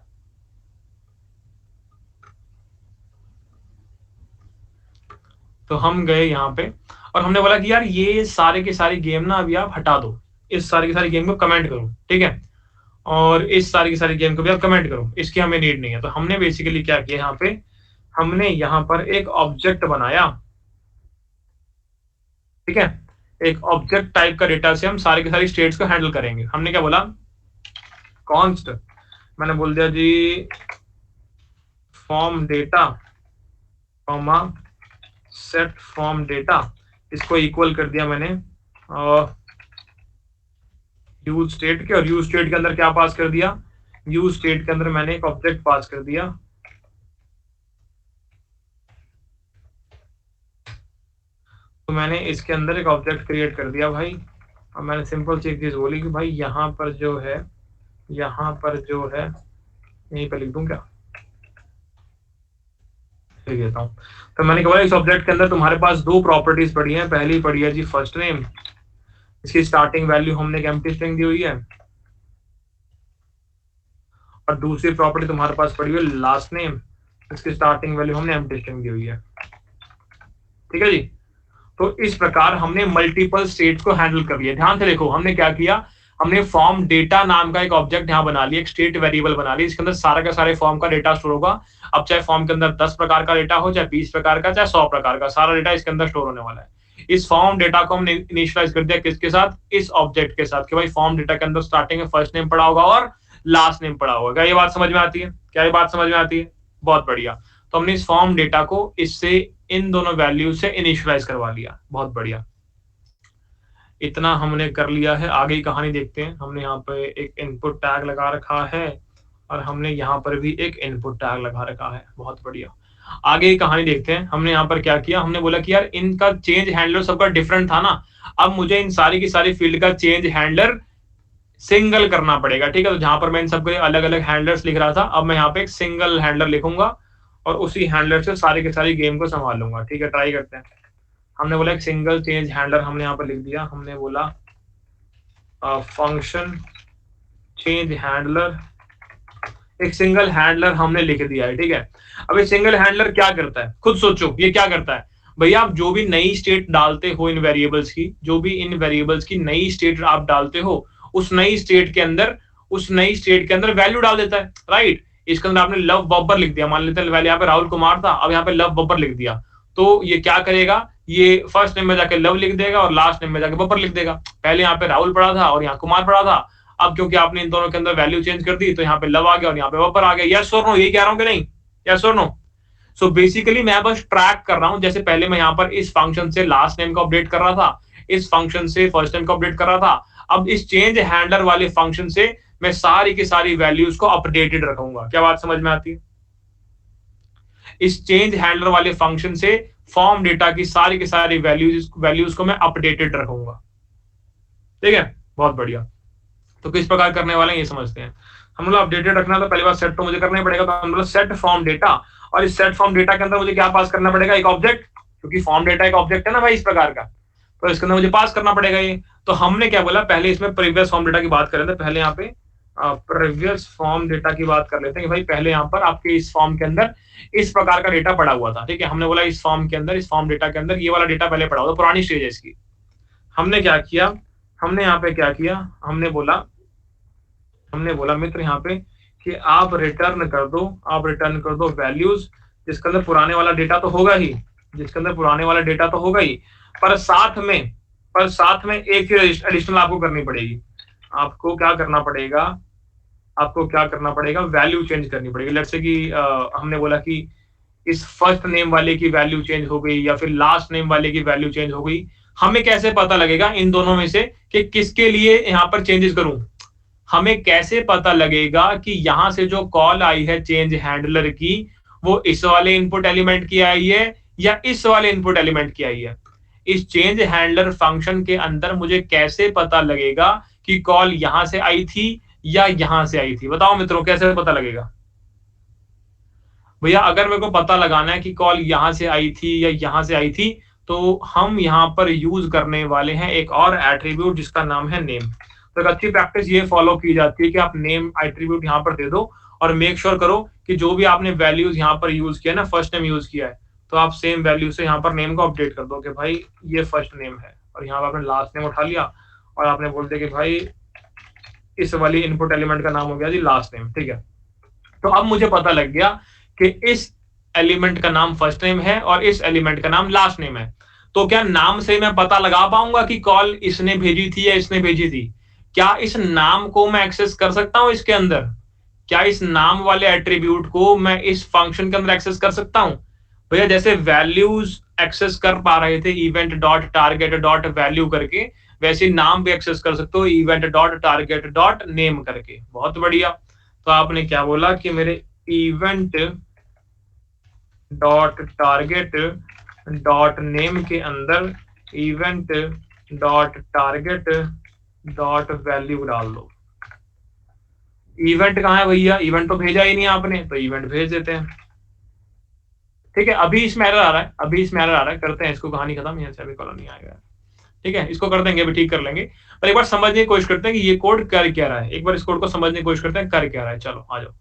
S1: तो हम गए यहाँ पे और हमने बोला कि यार ये सारे के सारी गेम ना अभी आप हटा दो, इस सारी की सारी गेम को कमेंट करो, ठीक है। और इस सारी की सारी गेम को भी आप कमेंट करो, इसकी हमें नीड नहीं है। तो हमने बेसिकली क्या किया, यहाँ पे हमने यहाँ पर एक ऑब्जेक्ट बनाया, ठीक है। एक ऑब्जेक्ट टाइप का डेटा से हम सारी की सारी स्टेट्स को हैंडल करेंगे। हमने क्या बोला, कॉन्स्ट, मैंने बोल दिया जी form data comma set form data, इसको इक्वल कर दिया मैंने यूज स्टेट के, और यूज स्टेट के अंदर क्या पास कर दिया, यूज स्टेट के अंदर मैंने एक ऑब्जेक्ट पास कर दिया। तो मैंने इसके अंदर एक ऑब्जेक्ट क्रिएट कर दिया भाई, और मैंने सिंपल सी एक चीज बोली कि भाई यहाँ पर जो है, यहाँ पर जो है, यहीं पर लिख दूं क्या, लिख देता हूँ। तो मैंने कहा इस ऑब्जेक्ट के अंदर तुम्हारे पास दो प्रॉपर्टीज पड़ी हैं। पहली पड़ी है जी फर्स्ट नेम, इसकी स्टार्टिंग वैल्यू हमने एम्प्टी स्ट्रिंग दी हुई है, और दूसरी प्रॉपर्टी तुम्हारे पास पड़ी हुई है लास्ट नेम, इसकी स्टार्टिंग वैल्यू हमने एम्प्टी स्ट्रिंग दी हुई है, ठीक है जी। तो इस प्रकार हमने मल्टीपल स्टेट को हैंडल कर लिया। ध्यान से देखो, हमने क्या किया, हमने फॉर्म डेटा नाम का एक ऑब्जेक्ट यहाँ बना लिया, एक स्टेट वेरिएबल बना लिया, इसके अंदर सारा का सारे फॉर्म का डेटा स्टोर होगा। अब चाहे फॉर्म के अंदर 10 प्रकार का डेटा हो, चाहे 20 प्रकार का, चाहे 100 प्रकार का, सारा डेटा इसके अंदर स्टोर होने वाला है। इस फॉर्म डेटा को हमने इनिशियलाइज कर दिया किसके साथ, इस ऑब्जेक्ट के साथ, कि भाई फॉर्म डेटा के अंदर स्टार्टिंग में फर्स्ट नेम पड़ा होगा और लास्ट नेम पड़ा होगा। क्या ये बात समझ में आती है? क्या ये बात समझ में आती है? बहुत बढ़िया। तो हमने इस फॉर्म डेटा को इससे इन दोनों वैल्यू से इनिशियलाइज करवा लिया। बहुत बढ़िया, इतना हमने कर लिया है। आगे की कहानी देखते हैं। हमने यहाँ पे एक इनपुट टैग लगा रखा है और हमने यहाँ पर भी एक इनपुट टैग लगा रखा है। बहुत बढ़िया, आगे की कहानी देखते हैं। हमने यहाँ पर क्या किया, हमने बोला कि यार इनका चेंज हैंडलर सबका डिफरेंट था ना, अब मुझे इन सारी की सारी फील्ड का चेंज हैंडलर सिंगल करना पड़ेगा। ठीक है, तो जहां पर मैं इन सबके अलग अलग हैंडलर्स लिख रहा था, अब मैं यहाँ पे एक सिंगल हैंडलर लिखूंगा और उसी हैंडलर से सारी की सारी गेम को संभाल लूंगा। ठीक है, ट्राई करते हैं। हमने बोला एक सिंगल चेंज हैंडलर हमने यहाँ पर लिख दिया। हमने बोला फंक्शन चेंज हैंडलर, एक सिंगल हैंडलर हमने लिख दिया है। ठीक है, अब ये सिंगल हैंडलर क्या करता है, खुद सोचो ये क्या करता है। भैया आप जो भी नई स्टेट डालते हो इन वेरिएबल्स की, जो भी इन वेरिएबल्स की नई स्टेट आप डालते हो, उस नई स्टेट के अंदर वैल्यू डाल देता है। राइट, इसके अंदर आपने लव बब्बर लिख दिया, मान लेते हैं यहाँ पे राहुल कुमार था, अब यहाँ पे लव बब्बर लिख दिया, तो ये क्या करेगा, ये फर्स्ट नेम में जाके लव लिख देगा और लास्ट नेम में जाके बब्बर लिख देगा। पहले यहाँ पे राहुल पड़ा था और यहाँ कुमार पड़ा था, अब क्योंकि आपने इन दोनों के अंदर वैल्यू चेंज कर दी तो यहाँ पे लव आ गया और यहाँ पे बब्बर आ गया। यस और नो, यही कह रहा हूँ कि नहीं? यस और नो? सो बेसिकली मैं बस ट्रैक कर रहा हूं, जैसे पहले मैं यहाँ पर इस फंक्शन से लास्ट नेम को अपडेट कर रहा था, इस फंक्शन से फर्स्ट नेम को अपडेट कर रहा था, अब इस चेंज हैंडलर वाले फंक्शन से मैं सारी की सारी वैल्यूज को अपडेटेड रखूंगा। क्या बात समझ में आती है? इस चेंज हैंडलर वाले फंक्शन से फॉर्म डेटा की सारी वैल्यूज को मैं अपडेटेड रखूंगा। ठीक है, बहुत बढ़िया। तो किस प्रकार करने वाले हैं ये समझते हैं। हम लोग अपडेटेड रखना, तो पहली बार सेट तो मुझे करना ही पड़ेगा, तो हम लोग सेट फॉर्म डेटा, और इस सेट फॉर्म डेटा के अंदर मुझे क्या पास करना पड़ेगा, एक ऑब्जेक्ट, क्योंकि फॉर्म डेटा एक ऑब्जेक्ट है ना भाई इस प्रकार का, तो इसके अंदर मुझे पास करना पड़ेगा ये। तो हमने क्या बोला, पहले इसमें प्रीवियस फॉर्म डेटा की बात कर रहे थे, पहले यहाँ पे प्रीवियस फॉर्म डेटा की बात कर लेते हैं कि भाई पहले यहाँ पर आपके इस फॉर्म के अंदर इस प्रकार का डेटा पड़ा हुआ था। ठीक है, हमने बोला इस फॉर्म के अंदर, इस फॉर्म डेटा के अंदर ये वाला डेटा पहले पड़ा हुआ था, पुरानी स्टेज है इसकी। हमने क्या किया, हमने यहाँ पे क्या किया, हमने बोला मित्र यहाँ पे कि आप रिटर्न कर दो वैल्यूज जिसके अंदर पुराने वाला डेटा तो होगा ही, पर साथ में एक चीज एडिशनल आपको करनी पड़ेगी। आपको क्या करना पड़ेगा, वैल्यू चेंज करनी पड़ेगी। लेट्स से कि हमने बोला कि इस फर्स्ट नेम वाले की वैल्यू चेंज हो गई या फिर लास्ट नेम वाले की वैल्यू चेंज हो गई। हमें कैसे पता लगेगा इन दोनों में से कि किसके लिए यहाँ पर चेंजेस करूं? हमें कैसे पता लगेगा कि यहां से जो कॉल आई है चेंज हैंडलर की, वो इस वाले इनपुट एलिमेंट की आई है या इस वाले इनपुट एलिमेंट की आई है? इस चेंज हैंडलर फंक्शन के अंदर मुझे कैसे पता लगेगा कि कॉल यहां से आई थी या यहां से आई थी? बताओ मित्रों, कैसे पता लगेगा? भैया अगर मेरे को पता लगाना है कि कॉल यहां से आई थी या यहां से आई थी, तो हम यहां पर यूज करने वाले हैं एक और एट्रीब्यूट जिसका नाम है नेम। तो एक अच्छी प्रैक्टिस ये फॉलो की जाती है कि आप नेम एट्रीब्यूट यहाँ पर दे दो और मेक श्योर करो कि जो भी आपने वैल्यूज यहाँ पर यूज किया ना, फर्स्ट नेम यूज किया है, तो आप सेम वैल्यू से यहाँ पर नेम को अपडेट कर दो कि भाई ये फर्स्ट नेम है, और यहाँ पर आपने लास्ट नेम उठा लिया और आपने बोल दिया कि भाई इस वाली इनपुट एलिमेंट का नाम हो गया जी लास्ट नेम। ठीक है, तो अब मुझे पता लग गया कि इस एलिमेंट का नाम फर्स्ट नेम है और इस एलिमेंट का नाम लास्ट नेम है। तो क्या नाम से मैं पता लगा पाऊंगा कि कॉल इसने भेजी थी या इसने भेजी थी? क्या इस नाम को मैं एक्सेस कर सकता हूं इसके अंदर? क्या इस नाम वाले एट्रीब्यूट को मैं इस फंक्शन के अंदर एक्सेस कर सकता हूं? भैया जैसे वैल्यूज एक्सेस कर पा रहे थे event dot target dot value करके, वैसे नाम भी एक्सेस कर सकते हो event dot target dot name करके। बहुत बढ़िया। तो आपने क्या बोला कि मेरे event dot target dot name के अंदर event dot target dot value डाल दो। इवेंट कहाँ है भैया? इवेंट तो भेजा ही नहीं आपने, तो इवेंट भेज देते हैं। ठीक है, अभी इसमें एरर आ रहा है, करते हैं इसको, कहानी खत्म, यहाँ से अभी कॉलोनी आएगा। ठीक है, इसको कर देंगे, अभी ठीक कर लेंगे, पर एक बार समझने की कोशिश करते हैं कि ये कोड कर क्या रहा है। एक बार इस कोड को समझने की कोशिश करते हैं कर क्या रहा है। चलो आ जाओ।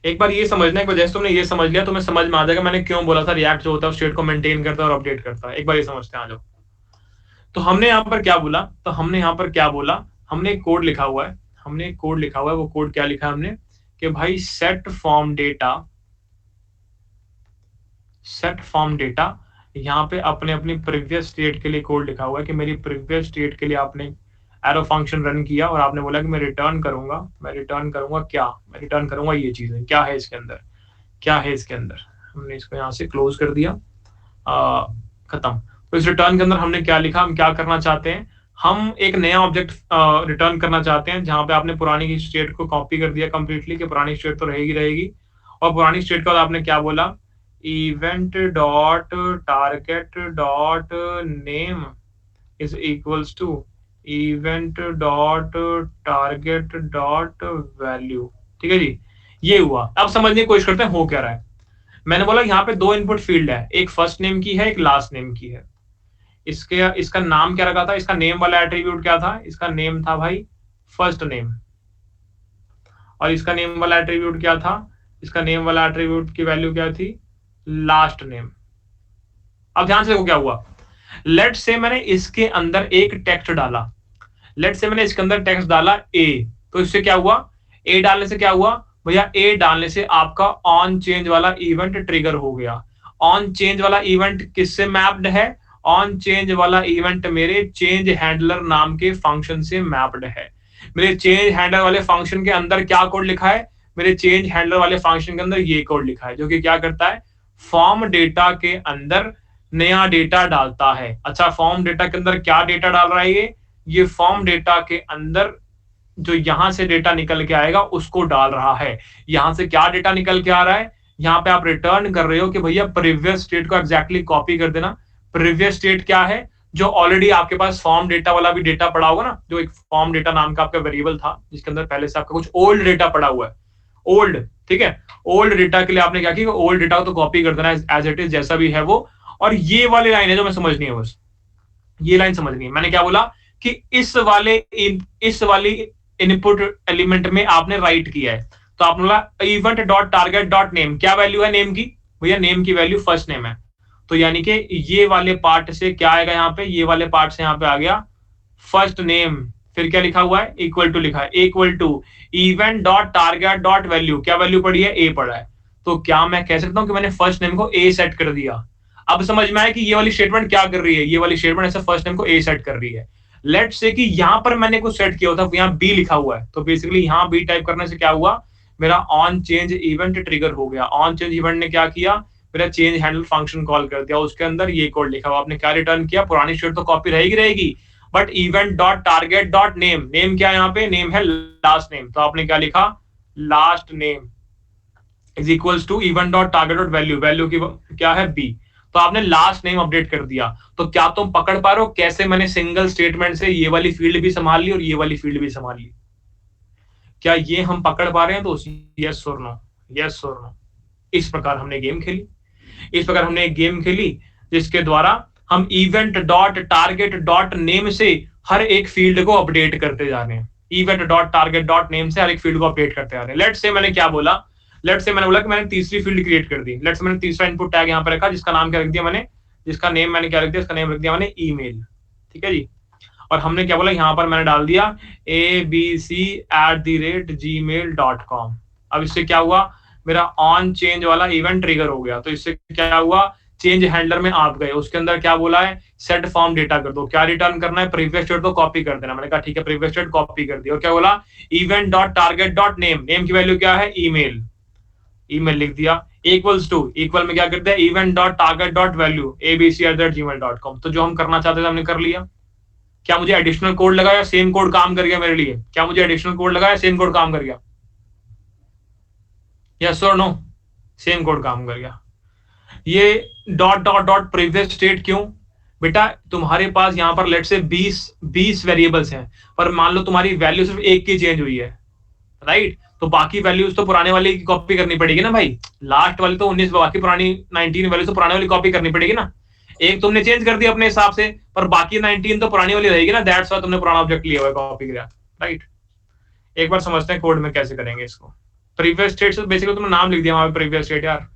S1: एक बार ये समझना, एक बार जैसे तुमने ये समझ लिया तुम्हें समझ में आ जाएगा मैंने क्यों बोला था रिएक्ट जो होता है स्टेट को मेंटेन करता है और अपडेट करता है। एक बार ये समझते हैं आ जाओ। तो हमने यहाँ पर क्या बोला, हमने एक कोड लिखा हुआ है, वो कोड क्या लिखा है हमने कि भाई सेट फॉर्म डेटा यहाँ पे अपने अपनी प्रीवियस स्टेट के लिए कोड लिखा हुआ है कि मेरी प्रीवियस स्टेट के लिए आपने एरो फंक्शन रन किया और आपने बोला कि मैं रिटर्न करूंगा क्या, मैं रिटर्न करूंगा ये चीजें, क्या है इसके अंदर। हमने इसको यहाँ से क्लोज कर दिया, खत्म। तो इस रिटर्न के अंदर हमने क्या लिखा, हम क्या करना चाहते हैं, हम एक नया ऑब्जेक्ट रिटर्न करना चाहते हैं जहां पे आपने पुरानी की स्टेट को कॉपी कर दिया कंप्लीटली कि पुरानी स्टेट तो रहेगी और पुरानी स्टेट के बाद आपने क्या बोला, event dot target dot name is equals to event dot target dot value. ठीक है जी, ये हुआ। अब समझने की कोशिश करते हैं हो क्या रहा है। मैंने बोला यहाँ पे दो इनपुट फील्ड है, एक फर्स्ट नेम की है, एक लास्ट नेम की है। इसका नाम क्या रखा था, इसका नेम वाला एट्रीब्यूट क्या था, इसका नेम था भाई फर्स्ट नेम, और इसका नेम वाला एट्रीब्यूट क्या था, इसका नेम वाला एट्रीब्यूट की वैल्यू क्या थी, लास्ट नेम। अब ध्यान से देखो क्या हुआ, लेट से मैंने इसके अंदर एक टेक्स्ट डाला, ए, तो इससे क्या हुआ, ए डालने से क्या हुआ भैया, ए डालने से आपका ऑन चेंज वाला इवेंट ट्रिगर हो गया। ऑन चेंज वाला इवेंट किससे मैप्ड है, ऑन चेंज वाला इवेंट मेरे चेंज हैंडलर नाम के फंक्शन से मैप्ड है। मेरे चेंज हैंडलर वाले फंक्शन के अंदर क्या कोड लिखा है, मेरे चेंज हैंडलर वाले फंक्शन के अंदर ये कोड लिखा है जो कि क्या करता है, फॉर्म डेटा के अंदर नया डेटा डालता है। अच्छा, फॉर्म डेटा के अंदर क्या डेटा डाल रहा है, ये फॉर्म डेटा के अंदर जो यहां से डेटा निकल के आएगा उसको डाल रहा है। यहां से क्या डेटा निकल के आ रहा है, यहाँ पे आप रिटर्न कर रहे हो कि भैया प्रीवियस स्टेट को एग्जैक्टली कॉपी कर देना। प्रीवियस स्टेट क्या है, जो ऑलरेडी आपके पास फॉर्म डेटा वाला भी डेटा पड़ा होगा ना, जो एक फॉर्म डेटा नाम का आपका वेरिएबल था जिसके अंदर पहले से आपका कुछ ओल्ड डेटा पड़ा हुआ है, ओल्ड, ठीक है। ओल्ड डेटा के लिए आपने क्या किया, ओल्ड डेटा को तो कॉपी कर देना एज इट इज जैसा भी है वो। और ये वाली लाइन है जो मैं समझनी है, बस ये लाइन समझनी है। मैंने क्या बोला कि इस वाली इनपुट एलिमेंट में आपने राइट किया है, तो आपने बोला event dot target dot name, क्या वैल्यू है नेम की, भैया नेम की वैल्यू फर्स्ट नेम है। तो यानी कि ये वाले पार्ट से क्या आएगा यहाँ पे, ये वाले पार्ट से यहाँ पे आ गया फर्स्ट नेम, फिर क्या लिखा हुआ है, इक्वल टू लिखा है, equal to event dot target dot value, क्या वैल्यू पड़ी है, ए पड़ा है। तो क्या मैं कह सकता हूं कि मैंने फर्स्ट नेम को ए सेट कर दिया। अब समझ में आया कि ये वाली स्टेटमेंट क्या कर रही है, ये वाली स्टेटमेंट ऐसे फर्स्ट नेम को ए सेट कर रही है। लेट्स से कि यहां पर मैंने कुछ सेट किया होता, यहाँ बी लिखा हुआ है, तो बेसिकली यहाँ बी टाइप करने से क्या हुआ, मेरा ऑन चेंज इवेंट ट्रिगर हो गया। ऑन चेंज इवेंट ने क्या किया, मेरा चेंज हैंडल फंक्शन कॉल कर दिया, उसके अंदर ये कोड लिखा हुआ। आपने क्या रिटर्न किया, पुरानी स्टेट तो कॉपी रहेगी, but event dot target dot name, name क्या है यहाँ पे, नेम है लास्ट नेम, तो आपने क्या लिखा, last name is equals to event dot target dot value, value की क्या है बी, तो आपने लास्ट नेम अपडेट कर दिया। तो क्या तुम पकड़ पा रहे हो कैसे मैंने सिंगल स्टेटमेंट से ये वाली फील्ड भी संभाल ली और ये वाली फील्ड भी संभाल ली, क्या ये हम पकड़ पा रहे हैं दोस्त, यस और नो, यस और नो। इस प्रकार हमने गेम खेली, जिसके द्वारा हम event dot target dot name से हर एक फील्ड को अपडेट करते जा रहे हैं, event dot target dot name से हर एक फील्ड को अपडेट करते जा रहे हैं। लेट्स से मैंने क्या बोला, लेट्स से मैंने बोला कि मैंने तीसरी फील्ड क्रिएट कर दी। लेट्स से मैंने तीसरा इनपुट टैग यहाँ पे रखा, जिसका नाम क्या रख दिया मैंने, जिसका नेम मैंने क्या रख दिया, इसका नेम रख दिया मैंने ईमेल, ठीक है जी। और हमने क्या बोला, यहाँ पर मैंने डाल दिया abc@gmail.com। अब इससे क्या हुआ, मेरा ऑन चेंज वाला इवेंट ट्रिगर हो गया। तो इससे क्या हुआ, चेंज हैंडलर में आप गए, उसके अंदर क्या बोला है, सेट फॉर्म डेटा कर दो, क्या रिटर्न करना है, प्रीवियस स्टेट तो कॉपी कर देना। मैंने कहा ठीक है, प्रीवियस स्टेट कॉपी कर दी। और क्या बोला, event dot target dot name, name की वैल्यू क्या है, ईमेल, ईमेल लिख दिया, इक्वल्स टू, इक्वल में क्या कर दिया, event dot target dot value abc@gmail.com। तो जो हम करना चाहते थे हमने कर लिया। क्या मुझे एडिशनल कोड लगाया, सेम कोड काम कर गया मेरे लिए, क्या मुझे एडिशनल कोड लगाया, सेम कोड काम कर गया, यस और नो, सेम कोड काम कर गया। ये dot dot dot previous state क्यों, बेटा तुम्हारे पास यहाँ पर लेट से 20 वेरिएबल्स हैं, पर मान लो तुम्हारी वैल्यू सिर्फ एक की चेंज हुई है, राइट, तो बाकी वैल्यूज तो पुराने वाले की कॉपी करनी पड़ेगी ना भाई, लास्ट वाली तो 19, बाकी पुरानी 19 वैल्यूज तो पुराने वाली कॉपी करनी पड़ेगी ना। एक तुमने चेंज कर दिया अपने हिसाब से, पर बाकी 19 तो पुरानी वाली रहेगी ना, दैट्स व्हाई तुमने पुराना ऑब्जेक्ट लिया हुआ है, कॉपी किया, राइट। एक बार समझते हैं कोड में कैसे करेंगे इसको। प्रीवियस स्टेट से बेसिकली तुमने नाम लिख दिया वहां पे प्रीवियस स्टेट यार,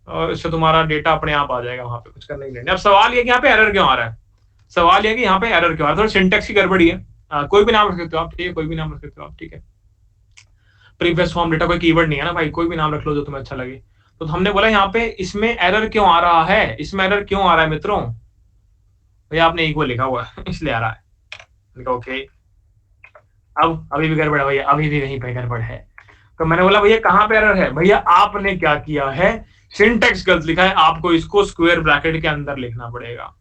S1: और इससे तुम्हारा डेटा अपने आप आ जाएगा, वहां पे कुछ करने की नहीं। अब सवाल ये कि यहाँ पे एरर क्यों आ रहा है, सवाल ये कि यहाँ पे एरर क्यों आ रहा है, थोड़ी सिंटेक्स की गड़बड़ी है। कोई भी नाम रख सकते हो आप, ठीक है, कोई भी नाम रख सकते हो आप, ठीक है। प्रीवियस फॉर्म डेटा कोई कीवर्ड नहीं है ना भाई, कोई भी नाम रख लो जो तुम्हें अच्छा लगे। तो हमने बोला यहाँ पे इसमें एरर क्यों आ रहा है, इसमें एरर क्यों आ रहा है मित्रों, भैया आपने इक्वल लिखा हुआ है इसलिए आ रहा है। ओके, अब अभी भी गड़बड़ है भैया, अभी भी कहीं पे गड़बड़ है। तो मैंने बोला भैया कहां पे एरर है, भैया आपने क्या किया है, सिंटेक्स गलत लिखा है, आपको इसको स्क्वायर ब्रैकेट के अंदर लिखना पड़ेगा,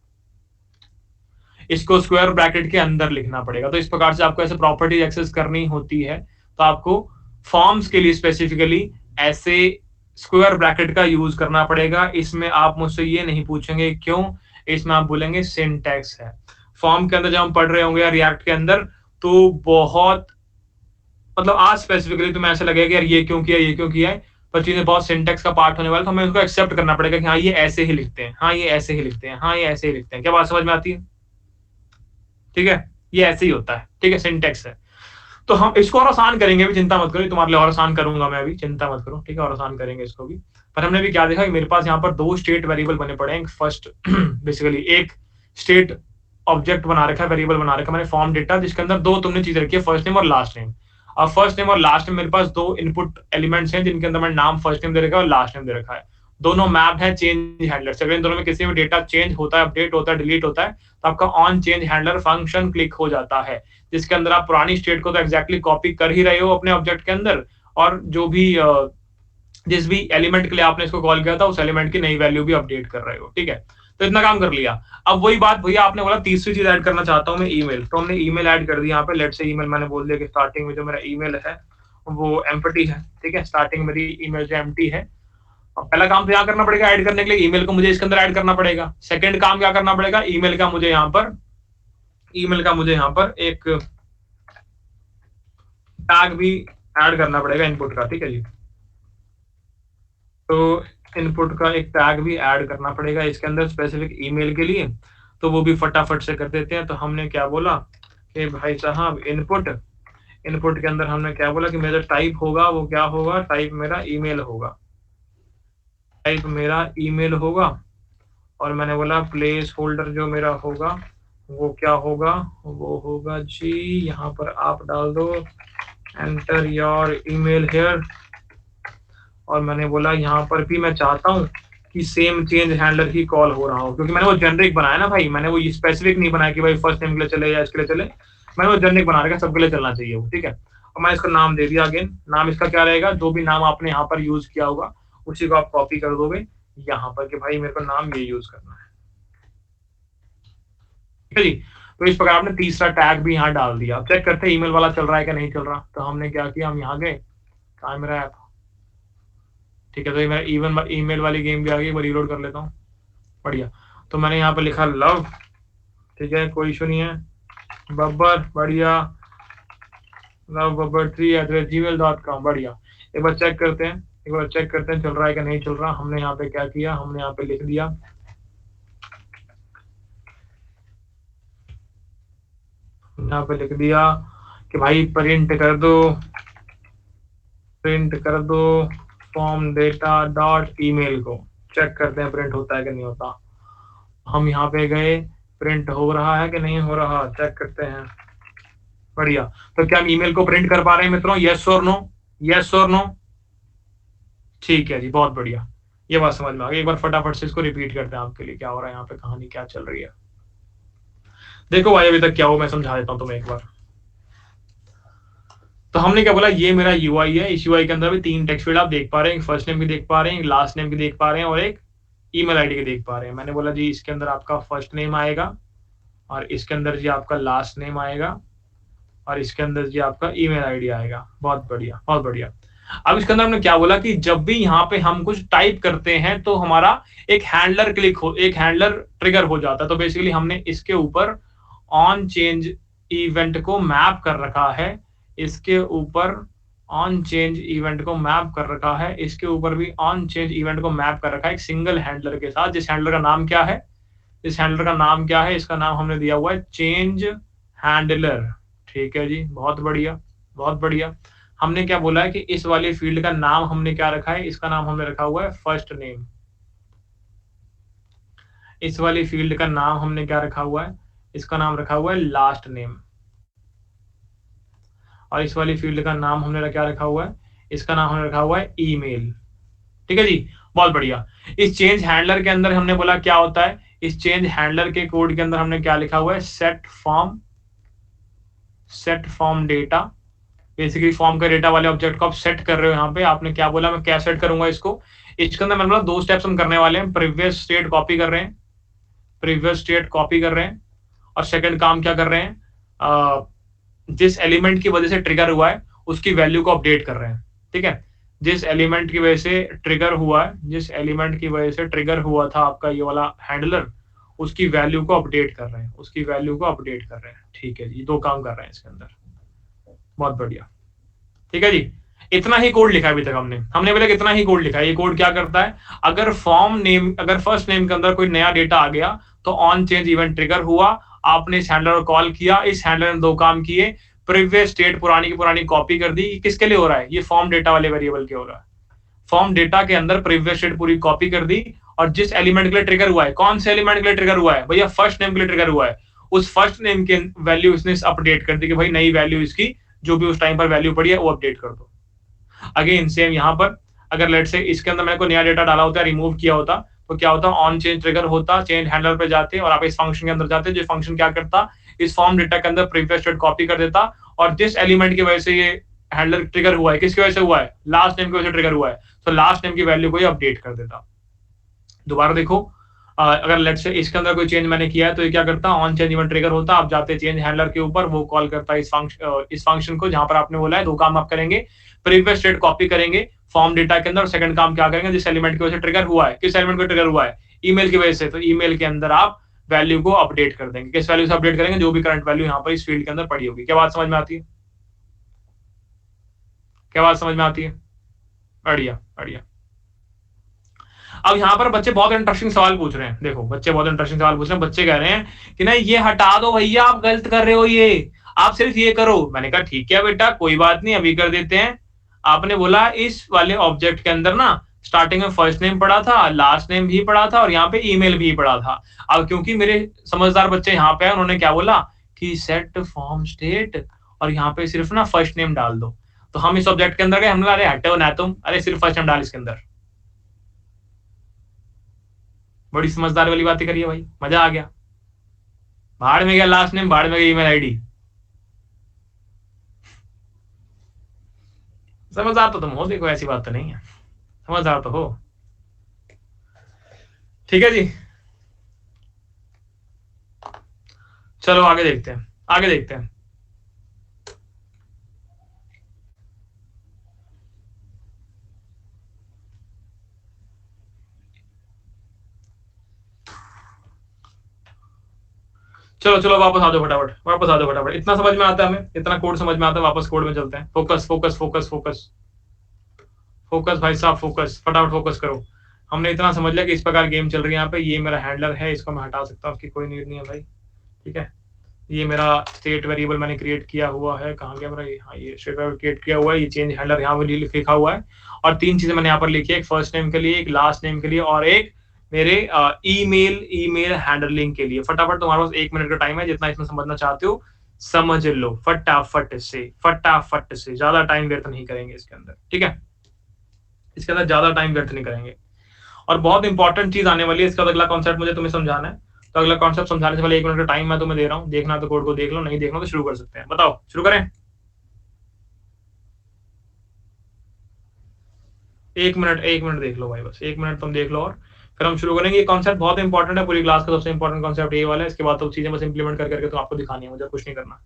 S1: इसको स्क्वायर ब्रैकेट के अंदर लिखना पड़ेगा। तो इस प्रकार से आपको ऐसे प्रॉपर्टीज एक्सेस करनी होती है, तो आपको फॉर्म्स के लिए स्पेसिफिकली ऐसे स्क्वायर ब्रैकेट का यूज करना पड़ेगा। इसमें आप मुझसे ये नहीं पूछेंगे क्यों, इसमें आप बोलेंगे सिंटेक्स है। फॉर्म के अंदर जब हम पढ़ रहे होंगे यार रिएक्ट के अंदर, तो बहुत मतलब आज स्पेसिफिकली तुम्हें ऐसा लगेगा यार ये क्यों किया, ये क्यों किया है, पर चीजें बहुत सिंटेक्स का पार्ट होने वाला, तो हमें उसको एक्सेप्ट करना पड़ेगा कि हाँ ये ऐसे ही लिखते हैं, हाँ ये ऐसे ही लिखते हैं, हाँ ये ऐसे ही लिखते हैं। क्या बात समझ में आती है, ठीक है, ये ऐसे ही होता है, ठीक है, सिंटेक्स है। तो हम इसको और आसान करेंगे भी, चिंता मत करो, तुम्हारे लिए और आसान करूंगा मैं अभी, चिंता मत करो, ठीक है, और आसान करेंगे इसको भी। पर हमने भी क्या देखा कि मेरे पास यहाँ पर दो स्टेट वेरिएबल बने पड़े हैं। फर्स्ट बेसिकली एक स्टेट ऑब्जेक्ट बना रखा है, वेरिएबल बना रखा है मैंने फॉर्म डेटा, जिसके अंदर दो तुमने चीज रखी है, फर्स्ट नेम और लास्ट नेम। अब फर्स्ट नेम और लास्ट नेम मेरे पास दो इनपुट एलिमेंट्स हैं, जिनके अंदर मैंने नाम फर्स्ट नेम दे रखा है और लास्ट नेम दे रखा है। दोनों मैप है चेंज हैंडलर से। अगर इन दोनों में किसी भी डेटा चेंज होता है, अपडेट होता है, डिलीट होता है, तो आपका on change handler function click हो जाता है, जिसके अंदर आप पुरानी स्टेट को तो एग्जैक्टली कॉपी कर ही रहे हो अपने ऑब्जेक्ट के अंदर, और जो भी जिस भी एलिमेंट के लिए आपने इसको कॉल किया था उस एलिमेंट की नई वैल्यू भी अपडेट कर रहे हो, ठीक है। तो इतना काम कर लिया। अब वही बात भैया आपने बोला तीसरी चीज ऐड करना चाहता हूं मैं, ईमेल। तो हमने ईमेल ऐड कर दिया यहाँ पे। लेट से ईमेल मैंने बोल दिया कि स्टार्टिंग में जो मेरा ईमेल है वो एम्प्टी है, ठीक है, स्टार्टिंग मेरी ईमेल जो एम्प्टी है। अब पहला काम तो यहाँ करना पड़ेगा ऐड करने के लिए, ईमेल को मुझे इसके अंदर ऐड करना पड़ेगा। सेकंड काम क्या करना पड़ेगा, ईमेल का मुझे यहाँ पर एक टैग भी ऐड करना पड़ेगा इनपुट का, ठीक है जी। तो इनपुट का एक टैग भी ऐड करना पड़ेगा इसके अंदर स्पेसिफिक ईमेल के लिए, तो वो भी फटाफट से कर देते हैं। तो हमने क्या बोला कि भाई साहब इनपुट के अंदर हमने क्या बोला कि मेरा टाइप होगा वो क्या होगा, टाइप मेरा ईमेल होगा, और मैंने बोला प्लेस होल्डर जो मेरा होगा वो क्या होगा, वो होगा जी, यहाँ पर आप डाल दो एंटर योर ईमेल हियर। और मैंने बोला यहाँ पर भी मैं चाहता हूँ कि सेम चेंज हैंडलर ही कॉल हो रहा हो, क्योंकि मैंने वो जेनरिक बनाया ना भाई, मैंने वो स्पेसिफिक नहीं बनाया कि भाई फर्स्ट नेम के लिए चले या इसके लिए चले, मैंने वो जेनरिक बना रखा, सबके लिए चलना चाहिए वो, ठीक है। और मैं इसको नाम दे दिया। अगेन नाम इसका क्या रहेगा, जो भी नाम आपने यहाँ पर यूज किया होगा उसी को आप कॉपी कर दोगे यहाँ पर कि भाई मेरे को नाम ये यूज करना है, ठीक है जी। तो इस प्रकार आपने तीसरा टैग भी यहाँ डाल दिया। अब चेक करते हैं ईमेल वाला चल रहा है कि नहीं चल रहा। तो हमने क्या किया, हम यहाँ गए, कहाँ मेरा ऐप, ठीक है। तो मेरा ईमेल वाली गेम भी आ गई, वो रीलोड कर लेता हूँ, बढ़िया। तो मैंने यहाँ पे लिखा लव, ठीक है, कोई इशू नहीं है, बब्बर, बढ़िया, लव बब्बर 3@gmail.com, बढ़िया। एक बार चेक करते हैं, चल रहा है कि नहीं चल रहा। हमने यहाँ पे क्या किया, हमने यहाँ पे लिख दिया, यहाँ पे लिख दिया कि भाई प्रिंट कर दो फॉर्म डेटा डॉट ईमेल को। चेक करते हैं प्रिंट होता है कि नहीं होता। हम यहाँ पे गए, प्रिंट हो रहा है कि नहीं हो रहा, चेक करते हैं, बढ़िया। तो क्या हम ईमेल को प्रिंट कर पा रहे हैं मित्रों, यस और नो, यस और नो, ठीक है जी, बहुत बढ़िया, ये बात समझ में आ गई। एक बार फटाफट से इसको रिपीट करते हैं आपके लिए, क्या हो रहा है यहाँ पे, कहानी क्या चल रही है। देखो भाई अभी तक क्या हो, मैं समझा देता हूँ तुम्हें एक बार। तो हमने क्या बोला, ये मेरा यूआई है, इस यूआई के अंदर भी तीन टेक्स्ट फील्ड आप देख पा रहे हैं, फर्स्ट नेम भी देख पा रहे हैं, लास्ट नेम भी देख पा रहे हैं, और एक ईमेल आईडी के देख पा रहे हैं। मैंने बोला जी इसके अंदर आपका फर्स्ट नेम आएगा, और इसके अंदर जी आपका लास्ट नेम आएगा, और इसके अंदर जी आपका ईमेल आईडी आएगा। बहुत बढ़िया, बहुत बढ़िया। अब इसके अंदर हमने क्या बोला कि जब भी यहाँ पे हम कुछ टाइप करते हैं तो हमारा एक हैंडलर ट्रिगर हो जाता है। तो बेसिकली हमने इसके ऊपर ऑन चेंज इवेंट को मैप कर रखा है, इसके ऊपर ऑन चेंज इवेंट को मैप कर रखा है, इसके ऊपर भी ऑन चेंज इवेंट को मैप कर रखा है एक सिंगल हैंडलर के साथ। जिस हैंडलर का नाम क्या है, इस हैंडलर का नाम क्या है, इसका नाम हमने दिया हुआ है चेंज हैंडलर, ठीक है जी, बहुत बढ़िया, बहुत बढ़िया। हमने क्या बोला है कि इस वाली फील्ड का नाम हमने क्या रखा है, इसका नाम हमने रखा हुआ है फर्स्ट नेम। इस वाली फील्ड का नाम हमने क्या रखा हुआ है, इसका नाम रखा हुआ है लास्ट नेम। और इस वाली फील्ड का नाम हमने क्या रखा हुआ है, इसका नाम हमने रखा हुआ है ईमेल। ठीक है जी, बहुत बढ़िया। इस चेंज हैंडलर के अंदर हमने बोला क्या होता है, इस चेंज हैंडलर के कोड के अंदर हमने क्या लिखा हुआ है, set form data. Basically form का डेटा वाले ऑब्जेक्ट को आप सेट कर रहे हो। यहाँ पे आपने क्या बोला, मैं क्या सेट करूंगा इसको, इसके अंदर मतलब 2 स्टेप्स हम करने वाले हैं। प्रीवियस स्टेट कॉपी कर रहे हैं, प्रीवियस स्टेट कॉपी कर रहे हैं, और सेकंड काम क्या कर रहे हैं, जिस एलिमेंट की वजह से ट्रिगर हुआ है उसकी वैल्यू को अपडेट कर रहे हैं। ठीक है, जिस एलिमेंट की वजह से ट्रिगर हुआ है, जिस एलिमेंट की वजह से ट्रिगर हुआ था आपका ये वाला हैंडलर, उसकी वैल्यू को अपडेट कर रहे हैं, उसकी वैल्यू को अपडेट कर रहे हैं। ठीक है जी, ये 2 काम कर रहे हैं इसके अंदर। बहुत बढ़िया। ठीक है जी, इतना ही कोड लिखा है अभी तक हमने बोला इतना ही कोड लिखा है। ये कोड क्या करता है, अगर फॉर्म नेम, अगर फर्स्ट नेम के अंदर कोई नया डेटा आ गया तो ऑन चेंज इवेंट ट्रिगर हुआ, आपने इस हैंडलर को कॉल किया, इस हैंडलर ने 2 काम किए, प्रीवियस स्टेट पुरानी की पुरानी कॉपी कर दी। किसके लिए हो रहा है, ये फॉर्म डेटा वाले वेरिएबल के हो रहा है। फॉर्म डेटा के अंदर प्रीवियस स्टेट पूरी कॉपी कर दी, और जिस एलिमेंट के लिए ट्रिगर हुआ है, कौन से एलिमेंट के लिए ट्रिगर हुआ है भैया, फर्स्ट नेम के लिए ट्रिगर हुआ है, उस फर्स्ट नेम के वैल्यू इसने अपडेट कर दी कि भाई नई वैल्यू इसकी जो भी उस टाइम पर वैल्यू पड़ी है वो अपडेट कर दो। अगेन सेम यहाँ पर, अगर लेट से इसके अंदर मैंने कोई नया डेटा डाला होता, रिमूव किया होता, तो क्या होता, ऑन चेंज ट्रिगर होता, चेंज हैंडलर पे जाते और आप इस फंक्शन के अंदर जाते, जो फंक्शन क्या करता, इस फॉर्म डेटा के अंदर प्रीवियस स्टेट कॉपी कर देता, और जिस एलिमेंट की वजह से ये हैंडलर ट्रिगर हुआ है, किसकी वजह से हुआ है, लास्ट नेम की वजह से ट्रिगर हुआ है, तो लास्ट नेम की वैल्यू को ये अपडेट कर देता। दोबारा देखो, अगर लेट से इसके अंदर कोई चेंज मैंने किया है तो ये क्या करता, ऑन चेंज इवेंट ट्रिगर होता, आप जाते चेंज हैंडलर के ऊपर, वो कॉल करता है इस फंक्शन को जहां पर आपने बोला है। 2 काम आप करेंगे, प्रीवियस स्टेट कॉपी करेंगे फॉर्म डेटा के अंदर, और सेकंड काम क्या करेंगे, जिस एलिमेंट की वजह से ट्रिगर हुआ है, किस एलिमेंट को ट्रिगर हुआ है, ईमेल की वजह से, तो ईमेल के अंदर आप वैल्यू को अपडेट कर देंगे। किस वैल्यू से अपडेट करेंगे, जो भी करंट वैल्यू यहाँ पर इस फील्ड के अंदर पड़ी होगी। क्या बात समझ में आती है, क्या बात समझ में आती है, बढ़िया बढ़िया। अब यहाँ पर बच्चे बहुत इंटरेस्टिंग सवाल पूछ रहे हैं, देखो बच्चे बहुत इंटरेस्टिंग सवाल पूछ रहे हैं। बच्चे कह रहे हैं कि नहीं ये हटा दो भैया, आप गलत कर रहे हो, ये आप सिर्फ ये करो। मैंने कहा ठीक है बेटा, कोई बात नहीं, अभी कर देते हैं। आपने बोला इस वाले ऑब्जेक्ट के अंदर ना स्टार्टिंग में फर्स्ट नेम पड़ा था, लास्ट नेम भी पड़ा था, और यहाँ पे ईमेल भी पड़ा था। अब क्योंकि मेरे समझदार बच्चे यहाँ पे हैं, उन्होंने क्या बोला कि सेट फॉर्म स्टेट, और यहाँ पे सिर्फ ना फर्स्ट नेम डाल दो। तो हम इस ऑब्जेक्ट के अंदर गए, हमने अरे हटो ना तुम, अरे सिर्फ फर्स्ट नेम डाल इसके अंदर। बड़ी समझदार वाली बातें करिए भाई, मजा आ गया। भाड़ में गया लास्ट नेम, भाड़ में गई ईमेल आईडी। समझदार तो तुम हो, देखो ऐसी बात तो नहीं है, समझदार तो हो। ठीक है जी, चलो आगे देखते हैं, आगे देखते हैं। चलो चलो वापस आ जाओ फटाफट, वापस आ जाओ फटाफट। इतना समझ में आता है हमें, इतना कोड समझ में आता है, वापस कोड में चलते हैं। Focus focus focus focus focus भाई साहब, फोकस, फटाफट फोकस करो। हमने इतना समझ लिया कि इस प्रकार गेम चल रही है यहाँ पे। ये मेरा हैंडलर है, इसको मैं हटा सकता हूँ, उसकी कोई नीड नहीं है भाई। ठीक है, ये मेरा स्टेट वेरिएबल मैंने क्रिएट किया हुआ है, कहाँ गया मेरा, हाँ ये स्टेट वेरिएबल क्रिएट किया हुआ है। ये चेंज हैंडलर यहाँ पे लिखा हुआ है, और 3 चीजें मैंने यहाँ पर लिखी है, एक फर्स्ट नेम के लिए, एक लास्ट नेम के लिए, और एक मेरे ईमेल हैंडलिंग के लिए। फटाफट तुम्हारे पास 1 मिनट का टाइम है, जितना इसमें समझना चाहते हो समझ लो, फटाफट से, फटाफट से, ज्यादा टाइम व्यर्थ नहीं करेंगे इसके अंदर। ठीक है, इसके अंदर ज्यादा टाइम व्यर्थ नहीं करेंगे। और बहुत इंपॉर्टेंट चीज आने वाली है, इसका अगला कॉन्सेप्ट मुझे तुम्हें समझाना है। तो अगला कॉन्सेप्ट समझाने से पहले 1 मिनट का टाइम मैं तुम्हें दे रहा हूँ, देखना तो कोड को देख लो, नहीं देखना तो शुरू कर सकते हैं। बताओ शुरू करें। 1 मिनट देख लो भाई, बस 1 मिनट तुम देख लो, और फिर हम शुरू करेंगे। ये कॉन्सेप्ट बहुत इंपॉर्टेंट है, पूरी क्लास का सबसे इंपॉर्टेंट कॉन्सेप्ट ये वाला है। इसके बाद तो चीजें बस इंप्लीमेंट कर करके तो आपको दिखानी है, मुझे कुछ नहीं करना।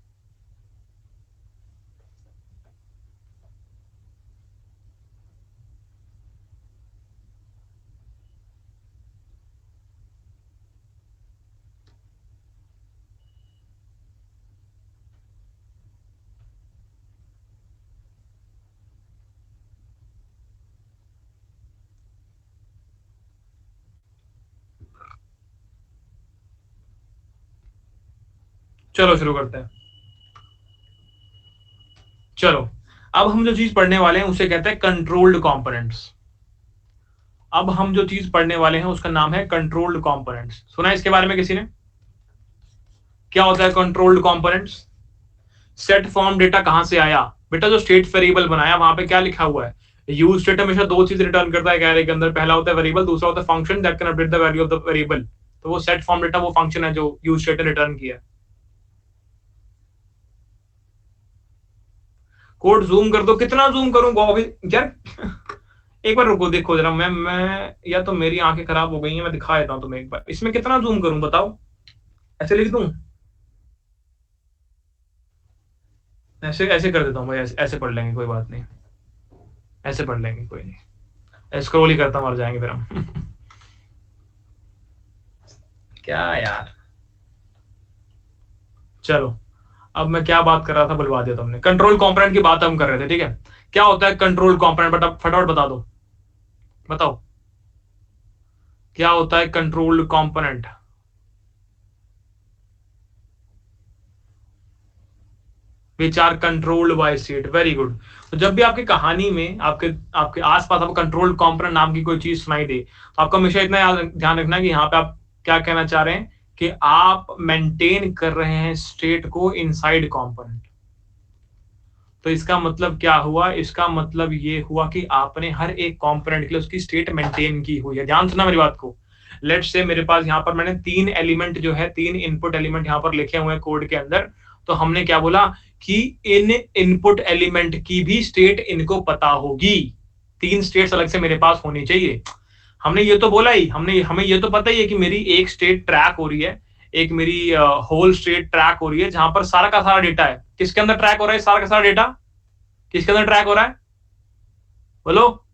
S1: चलो शुरू करते हैं। चलो अब हम जो चीज पढ़ने वाले हैं उसे कहते हैं कंट्रोल्ड कंपोनेंट्स। अब हम जो चीज पढ़ने वाले हैं उसका नाम है कंट्रोल्ड कंपोनेंट्स। सुना है इसके बारे में किसी ने? क्या होता है controlled components? Set form data कहां से आया बेटा? जो स्टेट वेरिएबल बनाया वहां पे क्या लिखा हुआ है? यूज स्टेट हमेशा दो चीज रिटर्न करता है कैरे के अंदर, पहला होता है वेरिएबल, दूसरा होता है function that can update the value of the variable. तो वो सेट फॉर्म डेटा वो फंक्शन है जो यूज स्टेट ने रिटर्न किया। कोड जूम कर दो, कितना जूम करूं अभी यार? एक बार रुको, देखो जरा, मैं या तो मेरी आंखें खराब हो गई हैं, मैं दिखा देता हूं तुम्हें एक बार। इसमें कितना जूम करूं बताओ? ऐसे लिख दूं? ऐसे ऐसे कर देता हूं भाई, ऐसे पढ़ लेंगे, कोई बात नहीं, ऐसे पढ़ लेंगे, कोई नहीं, स्क्रॉल ही करता मर जाएंगे फिर हम। क्या यार, चलो अब मैं क्या बात कर रहा था बुलवा दिया तुमने। कंट्रोल कंपोनेंट की बात हम कर रहे थे, ठीक है? क्या होता है कंट्रोल कंपोनेंट? फटाफट बता दो, बताओ क्या होता है control component? Which are controlled by state. Very good. तो जब भी आपकी कहानी में आपके आपके आसपास आपको कंट्रोल कंपोनेंट नाम की कोई चीज सुनाई दे, तो आपको हमेशा इतना ध्यान रखना कि यहाँ पे आप क्या कहना चाह रहे हैं कि आप मेंटेन कर रहे हैं स्टेट को इनसाइड कंपोनेंट। तो इसका मतलब क्या हुआ? इसका मतलब ये हुआ कि आपने हर एक कंपोनेंट के लिए उसकी स्टेट मेंटेन की हुई है। ध्यान सुना मेरी बात को। लेट्स से मेरे पास यहाँ पर मैंने तीन एलिमेंट जो है, तीन इनपुट एलिमेंट यहाँ पर लिखे हुए हैं कोड के अंदर। तो हमने क्या बोला कि इन इनपुट एलिमेंट की भी स्टेट इनको पता होगी। तीन स्टेट्स अलग से मेरे पास होनी चाहिए। हमने ये तो बोला ही, हमें ये तो पता ही है कि मेरी एक स्टेट ट्रैक हो रही है, एक मेरी होल स्टेट ट्रैक हो रही है, जहां पर सारा का सारा डेटा है। किसके अंदर ट्रैक हो रहा है सारा का सारा डेटा? किसके अंदर ट्रैक हो रहा है बोलो?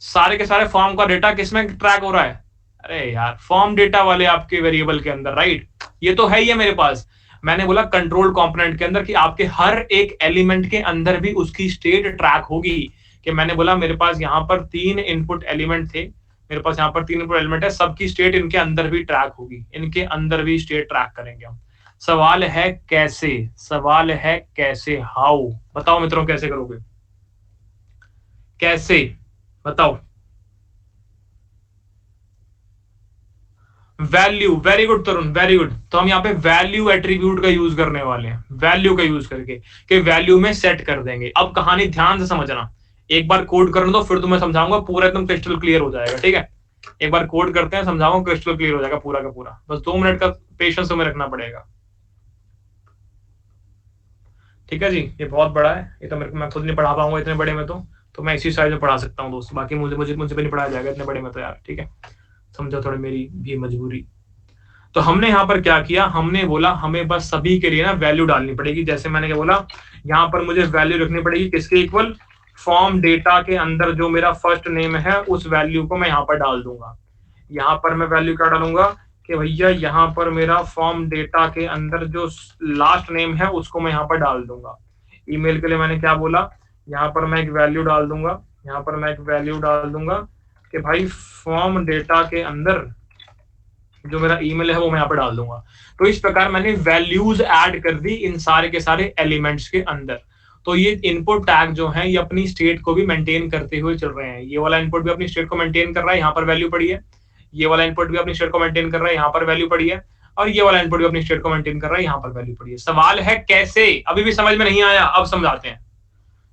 S1: सारे के सारे फॉर्म का डेटा किसमें ट्रैक हो रहा है? अरे यार, फॉर्म डेटा वाले आपके वेरिएबल के अंदर, राइट? ये तो है ही है मेरे पास। मैंने बोला कंट्रोल कंपोनेंट के अंदर कि आपके हर एक एलिमेंट के अंदर भी उसकी स्टेट ट्रैक होगी। कि मैंने बोला मेरे पास यहाँ पर तीन इनपुट एलिमेंट थे, मेरे पास यहाँ पर तीन इनपुट एलिमेंट है, सबकी स्टेट इनके अंदर भी ट्रैक होगी, इनके अंदर भी स्टेट ट्रैक करेंगे हम। सवाल है कैसे? सवाल है कैसे? हाउ? बताओ मित्रों, कैसे करोगे? कैसे बताओ? वैल्यू। वेरी गुड तरुण, वेरी गुड। तो हम यहाँ पे वैल्यू एट्रीब्यूट का यूज करने वाले हैं, वैल्यू का यूज करके कि वैल्यू में सेट कर देंगे। अब कहानी ध्यान से समझना, एक बार कोड करने दो, फिर तुम्हें समझाऊंगा, पूरा एकदम क्रिस्टल क्लियर हो जाएगा, ठीक है? एक बार कोड करते हैं, समझाऊंगा, क्रिस्टल क्लियर हो जाएगा पूरा का पूरा। बस 2 मिनट का पेशेंस तुम्हें रखना पड़ेगा, ठीक है जी? ये बहुत बड़ा है, ये तो मैं खुद नहीं पढ़ा पाऊंगा इतने बड़े में, तो मैं इसी साइज में पढ़ा सकता हूँ दोस्त, बाकी मुझे भी नहीं पढ़ाया जाएगा इतने बड़े में तो यार, ठीक है? समझो थोड़ी मेरी भी मजबूरी। तो हमने यहाँ पर क्या किया, हमने बोला हमें बस सभी के लिए ना वैल्यू डालनी पड़ेगी। जैसे मैंने क्या बोला, यहाँ पर मुझे वैल्यू रखनी पड़ेगी किसके इक्वल? फॉर्म डेटा के अंदर जो मेरा फर्स्ट नेम है उस वैल्यू को मैं यहाँ पर डाल दूंगा। यहाँ पर मैं वैल्यू क्या डालूंगा कि भैया यहाँ पर मेरा फॉर्म डेटा के अंदर जो लास्ट नेम है उसको मैं यहाँ पर डाल दूंगा। ईमेल के लिए मैंने क्या बोला, यहाँ पर मैं एक वैल्यू डाल दूंगा, यहाँ पर मैं एक वैल्यू डाल दूंगा कि भाई फॉर्म डेटा के अंदर जो मेरा ईमेल है वो मैं यहाँ पे डाल दूंगा। तो इस प्रकार मैंने वैल्यूज ऐड कर दी इन सारे के सारे एलिमेंट्स के अंदर। तो ये इनपुट टैग जो है ये अपनी स्टेट को भी मेंटेन करते हुए चल रहे हैं। ये वाला इनपुट भी अपनी स्टेट को मेंटेन कर रहा है, यहाँ पर वैल्यू पड़ी है। ये वाला इनपुट भी अपनी स्टेट को मेंटेन कर रहा है, यहाँ पर वैल्यू पड़ी है। और ये वाला इनपुट भी अपनी स्टेट को मेंटेन कर रहा है, यहाँ पर वैल्यू पड़ी है। सवाल है कैसे? अभी भी समझ में नहीं आया? अब समझाते हैं,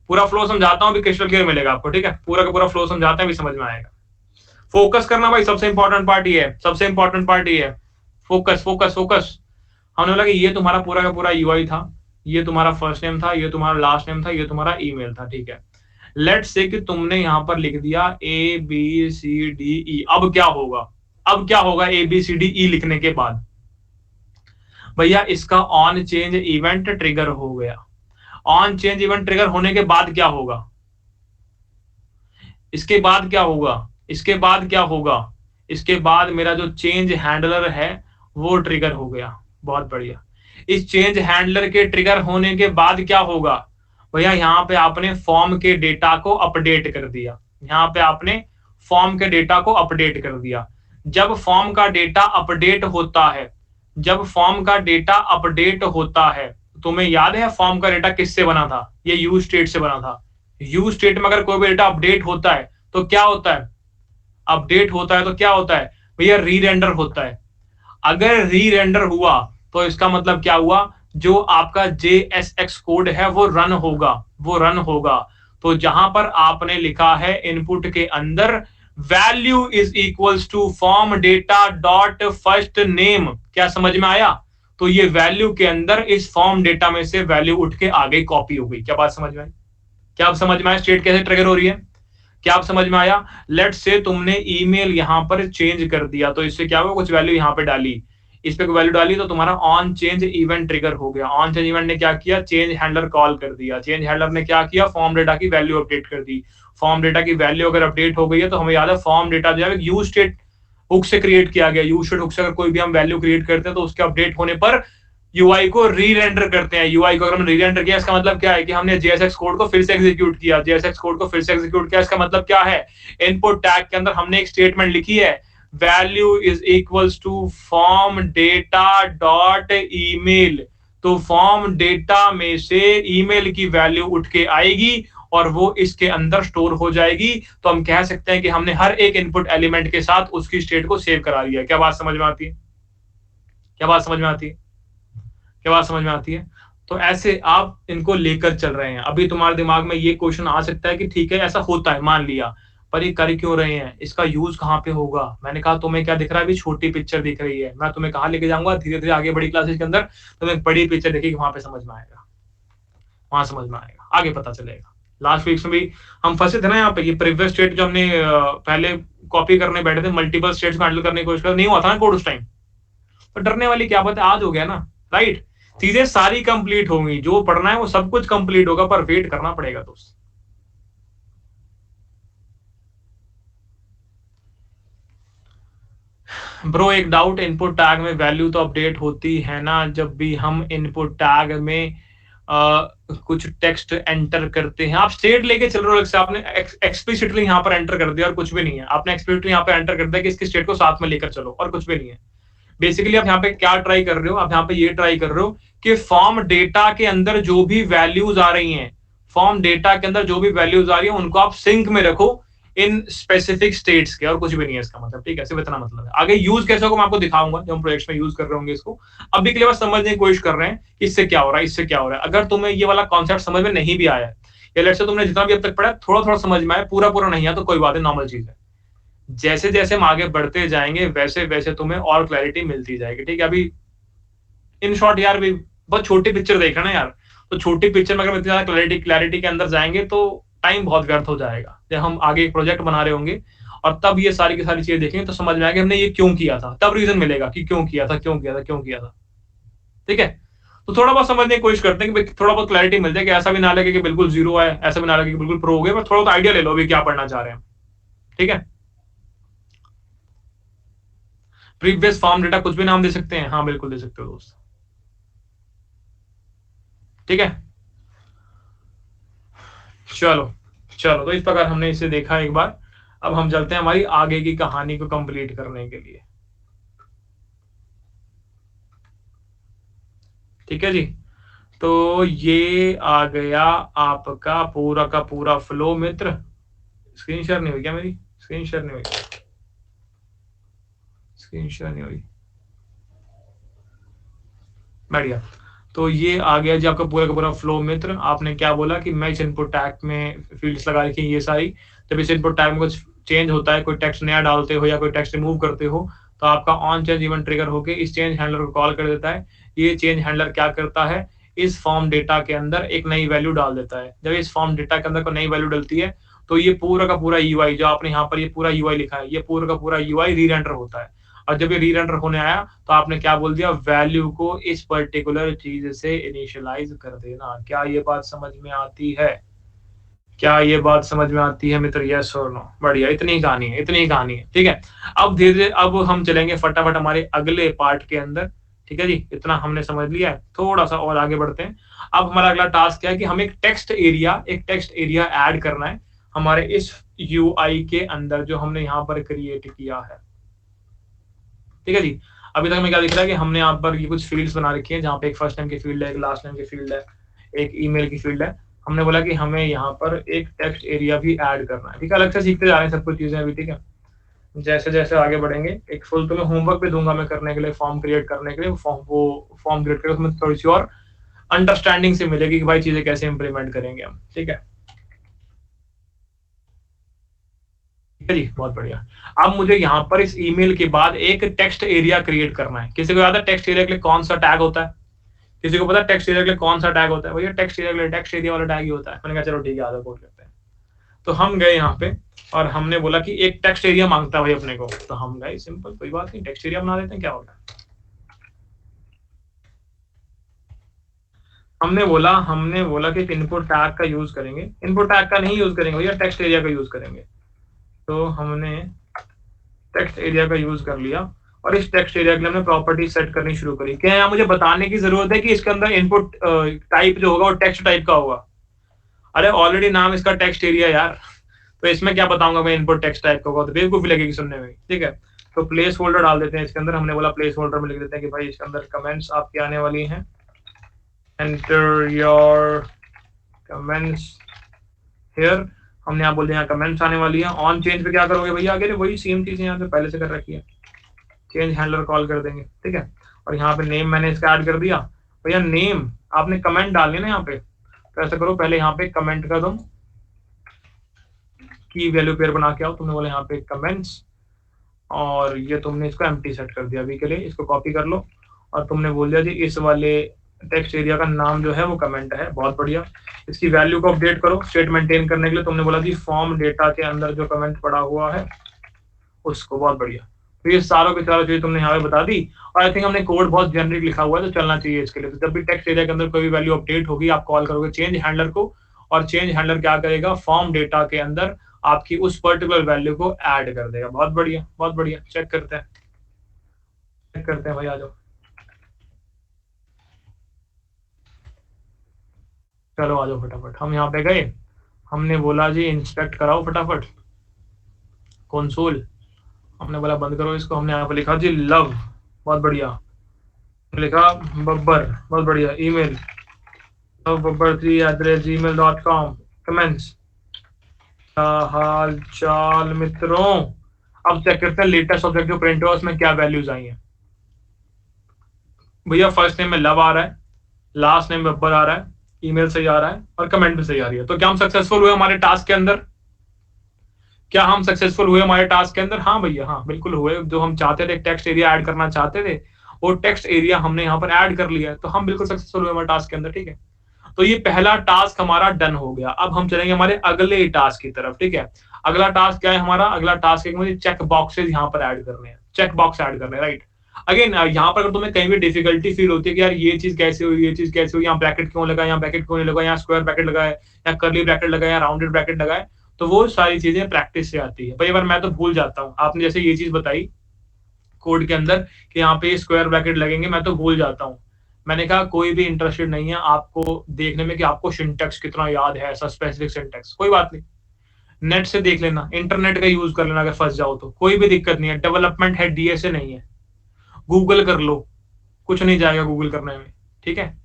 S1: पूरा फ्लो समझाता हूँ, अभी क्रिस्टल क्लियर मिलेगा आपको, ठीक है? पूरा का पूरा फ्लो समझाते हैं, अभी समझ में आएगा। फोकस करना भाई, सबसे इंपॉर्टेंट पार्ट ये है, सबसे इंपॉर्टेंट पार्ट ये है। Focus focus focus. हमने बोला कि ये तुम्हारा पूरा का पूरा यूआई था, ये तुम्हारा फर्स्ट नेम था, ये तुम्हारा लास्ट नेम था, ये तुम्हारा ईमेल था, ठीक है? लेट्स से कि तुमने यहां पर लिख दिया ABCDE। अब क्या होगा? अब क्या होगा ABCDE लिखने के बाद? भैया इसका ऑन चेंज इवेंट ट्रिगर हो गया। ऑन चेंज इवेंट ट्रिगर होने के बाद क्या होगा? इसके बाद क्या होगा? इसके बाद क्या होगा? इसके बाद मेरा जो चेंज हैंडलर है वो ट्रिगर हो गया। बहुत बढ़िया। इस चेंज हैंडलर के ट्रिगर होने के बाद क्या होगा? भैया यहाँ पे आपने फॉर्म के डेटा को अपडेट कर दिया, यहाँ पे आपने फॉर्म के डेटा को अपडेट कर दिया। जब फॉर्म का डेटा अपडेट होता है, जब फॉर्म का डेटा अपडेट होता है तुम्हें याद है फॉर्म का डेटा किससे बना था? ये यूज स्टेट से बना था। यूज स्टेट में अगर कोई भी डेटा अपडेट होता है तो क्या होता है? अपडेट होता है तो क्या होता है भैया? री रेंडर होता है। अगर री रेंडर हुआ तो इसका मतलब क्या हुआ? जो आपका JSX कोड है वो रन होगा, वो रन होगा। तो जहां पर आपने लिखा है इनपुट के अंदर value is equals to form data dot first name, क्या समझ में आया? तो ये वैल्यू के अंदर इस फॉर्म डेटा में से वैल्यू उठ के आगे कॉपी हो गई। क्या बात समझ में आई? क्या आप समझ में आया स्टेट कैसे ट्रिगर हो रही है? क्या आप समझ में आया? लेट से तुमने ईमेल यहां पर चेंज कर दिया तो इससे क्या हुआ? कुछ वैल्यू यहां पे डाली, इस पे कोई वैल्यू डाली तो तुम्हारा ऑन चेंज इवेंट ट्रिगर हो गया। ऑन चेंज इवेंट ने क्या किया? चेंज हैंडलर कॉल कर दिया। चेंज हैंडलर ने क्या किया? फॉर्म डेटा की वैल्यू अपडेट कर दी। फॉर्म डेटा की वैल्यू अगर अपडेट हो गई है तो हमें याद है फॉर्म डेटा जो है यूज स्टेट हुक से क्रिएट किया गया। यूज स्टेट हुक से अगर कोई भी हम वैल्यू क्रिएट करते हैं तो उसके अपडेट होने पर यूआई को री रेंडर करते हैं। यूआई को अगर हमने री रेंडर किया इसका मतलब क्या है? कि हमने JSX कोड को फिर से एग्जीक्यूट किया। JSX कोड को फिर से एग्जीक्यूट किया इसका मतलब क्या है? इनपुट टैग के अंदर हमने एक स्टेटमेंट लिखी है, value is equals to form data dot email. तो फॉर्म डेटा में से ईमेल की वैल्यू उठ के आएगी और वो इसके अंदर स्टोर हो जाएगी। तो हम कह सकते हैं कि हमने हर एक इनपुट एलिमेंट के साथ उसकी स्टेट को सेव करा लिया। क्या बात समझ में आती है? क्या बात समझ में आती है? क्या बात समझ में आती है? तो ऐसे आप इनको लेकर चल रहे हैं। अभी तुम्हारे दिमाग में ये क्वेश्चन आ सकता है कि ठीक है ऐसा होता है, मान लिया, पर ये कर क्यों रहे हैं? इसका यूज कहाँ पे होगा? मैंने कहा तुम्हें क्या दिख रहा है? अभी छोटी पिक्चर दिख रही है। मैं तुम्हें कहाँ लेके जाऊंगा धीरे धीरे आगे बड़ी क्लासेस के अंदर, तुम्हें बड़ी पिक्चर देखिए वहां पे समझ में आएगा, वहां समझ में आएगा, आगे पता चलेगा। लास्ट वीक्स में भी हम फंसे थे ना यहाँ पे। ये प्रीवियस स्टेट जो हमने पहले कॉपी करने बैठे थे, मल्टीपल स्टेट्स को हैंडल करने की कोशिश कर, नहीं हुआ था ना कोड उस टाइम। तो डरने वाली क्या बात है? आज हो गया ना, राइट? चीजें सारी कंप्लीट होंगी, जो पढ़ना है वो सब कुछ कंप्लीट होगा, पर वेट करना पड़ेगा दोस्त। ब्रो एक डाउट, इनपुट टैग में वैल्यू तो अपडेट होती है ना जब भी हम इनपुट टैग में कुछ टेक्स्ट एंटर करते हैं? आप स्टेट लेके चल रहे हो, से आपने एक्सप्लिसिटली यहाँ पर एंटर कर दिया और कुछ भी नहीं है। आपने एक्सप्लिसिटली यहाँ पर एंटर कर दिया कि इसकी स्टेट को साथ में लेकर चलो और कुछ भी नहीं है। बेसिकली आप यहाँ पे क्या ट्राई कर रहे हो? आप यहाँ पे ये ट्राई कर रहे हो कि फॉर्म डेटा के अंदर जो भी वैल्यूज आ रही हैं, फॉर्म डेटा के अंदर जो भी वैल्यूज आ रही है उनको आप सिंक में रखो इन स्पेसिफिक स्टेट्स के, और कुछ भी नहीं है इसका मतलब। ठीक है, सिर्फ इतना मतलब है। आगे यूज कैसे होगा मैं आपको दिखाऊंगा जब हम प्रोजेक्ट्स में यूज कर रहे होंगे इसको। अभी के लिए बस समझने की कोशिश कर रहे हैं कि इससे क्या हो रहा है, इससे क्या हो रहा है। अगर तुम्हें ये वाला कॉन्सेप्ट समझ में नहीं भी आया है, या लेट्स से तुमने जितना भी अब तक पढ़ा थोड़ा थोड़ा समझ में आया, पूरा पूरा नहीं आया तो कोई बात है, नॉर्मल चीज है। जैसे जैसे हम आगे बढ़ते जाएंगे वैसे वैसे तुम्हें और क्लैरिटी मिलती जाएगी। ठीक है, अभी इन शॉर्ट यार भी बहुत छोटी पिक्चर देख रहे ना यार, तो छोटी पिक्चर में अगर इतनी ज्यादा क्लैरिटी के अंदर जाएंगे तो टाइम बहुत व्यर्थ हो जाएगा। जब हम आगे एक प्रोजेक्ट बना रहे होंगे और तब ये सारी की सारी चीजें देखेंगे तो समझ में आएगा हमने ये क्यों किया था, तब रीजन मिलेगा कि क्यों किया था, क्यों किया था, क्यों किया था। ठीक है, तो थोड़ा बहुत समझने की कोशिश करते हैं कि थोड़ा बहुत क्लैरिटी मिल जाए, कि ऐसा भी ना लगे कि बिल्कुल जीरो है, ऐसा भी ना लगे कि बिल्कुल प्रो हो गए, पर थोड़ा बहुत आइडिया ले लो अभी क्या पढ़ना चाह रहे हैं। ठीक है, प्रीवियस फॉर्म डेटा कुछ भी नाम दे सकते हैं, हाँ बिल्कुल दे सकते हो दोस्त। ठीक है, चलो चलो, तो इस प्रकार हमने इसे देखा एक बार। अब हम चलते हैं हमारी आगे की कहानी को कंप्लीट करने के लिए। ठीक है जी, तो ये आ गया आपका पूरा का पूरा फ्लो मित्र। स्क्रीन शेयर नहीं हुई क्या मेरी? स्क्रीन शेयर नहीं हुई, स्क्रीन शेयर नहीं हुई, बढ़िया। तो ये आ गया जी आपका पूरा का पूरा फ्लो मित्र। आपने क्या बोला कि मैं इस इनपुट टैग में फील्ड्स लगा रखी ये सारी, जब इस इनपुट टैग में कुछ चेंज होता है, कोई टेक्स्ट नया डालते हो या कोई टेक्स्ट रिमूव करते हो, तो आपका ऑन चेंज इवेंट ट्रिगर होके इस चेंज हैंडलर को कॉल कर देता है। ये चेंज हैंडलर क्या करता है? इस फॉर्म डेटा के अंदर एक नई वैल्यू डाल देता है। जब इस फॉर्म डेटा के अंदर कोई नई वैल्यू डलती है तो ये पूरा का पूरा यूआई जो आपने यहाँ पर ये पूरा यूआई लिखा है, ये पूरा का पूरा यूआई री रेंडर होता है। और जब ये री रेंडर होने आया तो आपने क्या बोल दिया? वैल्यू को इस पर्टिकुलर चीज से इनिशियलाइज कर देना। क्या ये बात समझ में आती है? क्या ये बात समझ में आती है मित्र? यस और नो? बढ़िया, इतनी ही कहानी है, इतनी ही कहानी है। ठीक है, अब धीरे धीरे अब हम चलेंगे फटाफट हमारे अगले पार्ट के अंदर। ठीक है जी, इतना हमने समझ लिया है, थोड़ा सा और आगे बढ़ते हैं। अब हमारा अगला टास्क क्या है कि हमें एक टेक्स्ट एरिया ऐड करना है हमारे इस यूआई के अंदर जो हमने यहाँ पर क्रिएट किया है। ठीक है जी, अभी तक हमें क्या दिख रहा है कि हमने यहाँ पर ये कुछ फील्ड्स बना रखी है, जहाँ पे एक फर्स्ट नेम की फील्ड है, एक लास्ट नेम की फील्ड है, एक ईमेल की फील्ड है। हमने बोला कि हमें यहाँ पर एक टेक्स्ट एरिया भी ऐड करना है, ठीक है। अलग से सीखते जा रहे हैं सब कुछ चीजें अभी, ठीक है। जैसे जैसे आगे बढ़ेंगे, एक फुल तुम्हें होमवर्क भी दूंगा मैं करने के लिए, फॉर्म क्रिएट करने के लिए। फॉर्म क्रिएट करके उसमें थोड़ी सी और अंडरस्टैंडिंग से मिलेगी कि भाई चीजें कैसे इंप्लीमेंट करेंगे हम, ठीक है। जी बहुत बढ़िया। अब मुझे यहाँ पर इस ईमेल के बाद एक टेक्स्ट एरिया क्रिएट करना है। किसी को याद है टेक्स्ट एरिया के लिए कौन सा टैग होता है? किसी को पता है टेक्स्ट एरिया के लिए कौन सा टैग होता है? भैया टेक्स्ट एरिया के लिए टेक्स्ट एरिया वाला टैग ही होता है। मैंने कहा चलो ठीक है, आधा कोड करते हैं। तो हम गए यहाँ पे और हमने बोला कि एक टेक्स्ट एरिया मांगता है भाई अपने को, तो हम गए सिंपल, कोई बात नहीं, टेक्स्ट एरिया बना देते हैं, क्या होगा। हमने बोला कि इनपुट टैग का यूज करेंगे। इनपुट टैग का नहीं यूज करेंगे भैया, टेक्स्ट एरिया का यूज करेंगे। तो हमने टेक्स्ट एरिया का यूज कर लिया और इस टेक्स्ट एरिया के लिए हमने प्रॉपर्टी सेट करनी शुरू करी। क्या यहाँ मुझे बताने की जरूरत है कि इसके अंदर इनपुट टाइप जो होगा वो टेक्स्ट टाइप का होगा? अरे ऑलरेडी नाम इसका टेक्स्ट एरिया यार, तो इसमें क्या बताऊंगा मैं इनपुट टेक्स्ट टाइप का होगा, तो बेवकूफी लगेगी सुनने में, ठीक है। तो प्लेस होल्डर डाल देते हैं इसके अंदर। हमने बोला प्लेस होल्डर में लिख देते हैं कि भाई इसके अंदर कमेंट्स आपकी आने वाली हैं, एंटर योर कमेंट्स हियर। हमने यहाँ बोल दिया कमेंट्स आने वाली है। ऑन चेंज पे क्या करोगे भैया? आगे वही सेम चीज यहाँ पे पहले से कर रखी है, चेंज हैंडलर कॉल कर देंगे, ठीक है। और यहाँ पे नेम मैंने इसका ऐड कर दिया। भैया नेम आपने कमेंट डालनी ना यहाँ पे, तो ऐसा करो पहले यहाँ पे कमेंट का तुम की वैल्यू पेयर बना के आओ। तुमने बोला यहाँ पे कमेंट्स और ये तुमने इसको एम्प्टी सेट कर दिया अभी के लिए, इसको कॉपी कर लो और तुमने बोल दिया जी इस वाले टेक्स्ट एरिया का नाम जो है वो कमेंट है। बहुत बढ़िया। इसकी वैल्यू को अपडेट करो स्टेट मेंटेन करने के लिए। तुमने बोला जी फॉर्म डेटा के अंदर जो कमेंट पड़ा हुआ है उसको। बहुत बढ़िया। तो ये सारों के सारों चीजें तुमने यहाँ पे बता दी और आई थिंक हमने कोड बहुत जेनरिक लिखा हुआ है तो चलना चाहिए इसके लिए। तो जब भी टेक्स्ट एरिया के अंदर कोई भी वैल्यू अपडेट होगी आप कॉल करोगे चेंज हैंडलर को और चेंज हैंडलर क्या करेगा? फॉर्म डेटा के अंदर आपकी उस पर्टिकुलर वैल्यू को ऐड कर देगा। बहुत बढ़िया, बहुत बढ़िया। चेक करते हैं भाई, आ जाओ। चलो आ जाओ फटाफट। हम यहाँ पे गए, हमने बोला जी इंस्पेक्ट कराओ फटाफट कंसोल। हमने बोला बंद करो इसको। हमने यहाँ पे लिखा जी लव। बहुत बढ़िया। लिखा बब्बर। बहुत बढ़िया। Email bubber3@gmail.com। कमेंट्स, क्या हाल चाल मित्रों। अब चेक करते हैं लेटेस्ट ऑब्जेक्ट जो प्रिंट हुआ उसमें क्या वैल्यूज आई हैं। भैया फर्स्ट नेम में लव आ रहा है, लास्ट नेम में बब्बर आ रहा है, ईमेल सही आ रहा है और कमेंट भी सही आ रही है। तो क्या हम सक्सेसफुल हुए हमारे टास्क के अंदर? क्या हम सक्सेसफुल हुए हमारे टास्क के अंदर? हाँ भैया, हाँ बिल्कुल हुए। जो हम चाहते थे टेक्स्ट एरिया ऐड करना चाहते थे वो टेक्स्ट एरिया हमने यहाँ पर ऐड कर लिया है, तो हम बिल्कुल सक्सेसफुल हुए हमारे टास्क के अंदर, ठीक है। तो ये पहला टास्क हमारा डन हो गया। अब हम चलेंगे हमारे अगले टास्क की तरफ, ठीक है। अगला टास्क क्या है हमारा? अगला टास्क है मुझे चेक बॉक्सेस यहाँ पर ऐड करने हैं, चेक बॉक्स ऐड करने हैं, राइट। अगेन यहाँ पर अगर तुम्हें कहीं भी डिफिकल्टी फील होती है कि यार ये चीज कैसे हुई, ये चीज कैसे हुई, यहाँ ब्रैकेट क्यों लगा, यहाँ ब्रैकेट क्यों नहीं लगा, यहाँ स्क्वायर ब्रैकेट लगा है, यहाँ कर्ली ब्रैकेट लगा है, यहाँ राउंडेड ब्रैकेट लगा है, तो वो सारी चीजें प्रैक्टिस से आती है। भाई अगर मैं तो भूल जाता हूँ, आपने जैसे ये चीज बताई कोड के अंदर कि यहाँ पे स्क्वायर ब्रैकेट लगेंगे, मैं तो भूल जाता हूँ। मैंने कहा कोई भी इंटरेस्टेड नहीं है आपको देखने में कि आपको सिंटैक्स कितना याद है, ऐसा स्पेसिफिक सिंटैक्स, कोई बात नहीं, नेट से देख लेना, इंटरनेट का यूज कर लेना। अगर फंस जाओ तो कोई भी दिक्कत नहीं है, डेवलपमेंट है, डीएसए नहीं है। गूगल कर लो, कुछ नहीं जाएगा गूगल करने में, ठीक है।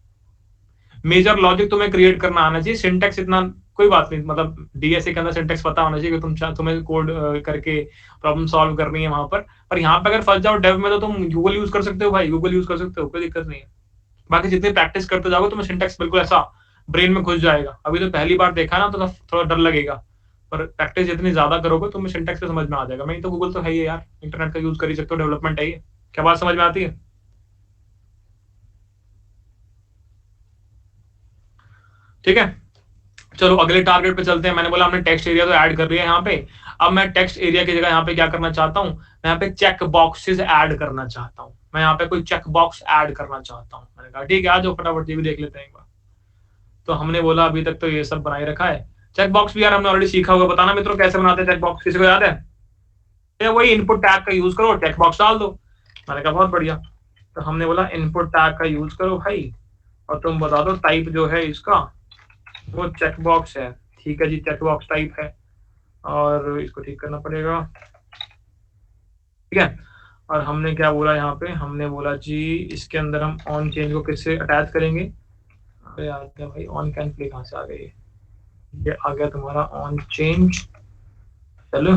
S1: मेजर लॉजिक तुम्हें क्रिएट करना आना चाहिए, सिंटैक्स इतना कोई बात नहीं, मतलब डीएसए के अंदर सिंटैक्स पता होना चाहिए कि तुम्हें कोड करके प्रॉब्लम सॉल्व करनी है वहां पर यहाँ पे अगर फंस जाओ डेव में तो तुम गूगल यूज कर सकते हो भाई, गूगल यूज कर सकते हो, कोई दिक्कत नहीं है। बाकी जितनी प्रैक्टिस करते जाओगे तुम्हें सिंटैक्स बिल्कुल ऐसा ब्रेन में घुस जाएगा। अभी तो पहली बार देखा ना तो थोड़ा डर लगेगा, पर प्रैक्टिस जितनी ज्यादा करोगे तुम्हें सिंटैक्स से समझ में आ जाएगा। नहीं तो गूगल तो है ही यार, इंटरनेट का यूज कर ही सकते हो, डेवलपमेंट है ही। क्या बात समझ में आती है? ठीक है, चलो अगले टारगेट पे चलते हैं। मैंने बोला हमने टेक्स्ट एरिया तो ऐड कर लिया है यहाँ पे। अब मैं टेक्स्ट एरिया की जगह यहाँ पे क्या करना चाहता हूँ? मैं यहाँ पे चेक बॉक्सेस ऐड करना चाहता हूँ। मैं यहाँ पे कोई चेक बॉक्स ऐड करना चाहता हूँ। मैंने कहा ठीक है, आज फटाफट ये भी देख लेते हैं एक बार। तो हमने बोला अभी तक तो ये सब बनाई रखा है। चेक बॉक्स भी यार हमने ऑलरेडी सीखा होगा। बताना मित्रों कैसे बनाते हैं चेक बॉक्स, किसी को याद है? वही इनपुट टैग का यूज करो, टेक्स्ट बॉक्स डाल दो। मैंने कहा बहुत बढ़िया। तो हमने बोला इनपुट टैग का यूज करो भाई और तुम बता दो टाइप जो है इसका वो चेक बॉक्स है। ठीक है जी, चेक बॉक्स टाइप है और इसको ठीक करना पड़ेगा, ठीक है। और हमने क्या बोला यहाँ पे, हमने बोला जी इसके अंदर हम ऑन चेंज को किससे अटैच करेंगे। अरे आ गया भाई, ऑन कैन प्ले कहाँ से आ गई, ये आ गया तुम्हारा ऑन चेंज। चलो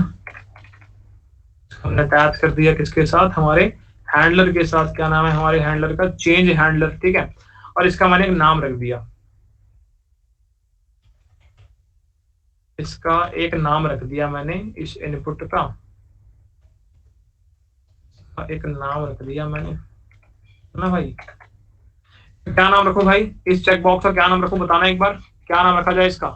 S1: हमने अटैच कर दिया किसके साथ, हमारे हैंडलर के साथ। क्या नाम है हमारे हैंडलर का, चेंज हैंडलर, ठीक है। और इसका मैंने एक नाम रख दिया, इसका एक नाम रख दिया मैंने, इस इनपुट का एक नाम रख दिया मैंने ना भाई। क्या नाम रखो भाई, इस चेक बॉक्स का क्या नाम रखो, बताना एक बार क्या नाम रखा जाए इसका।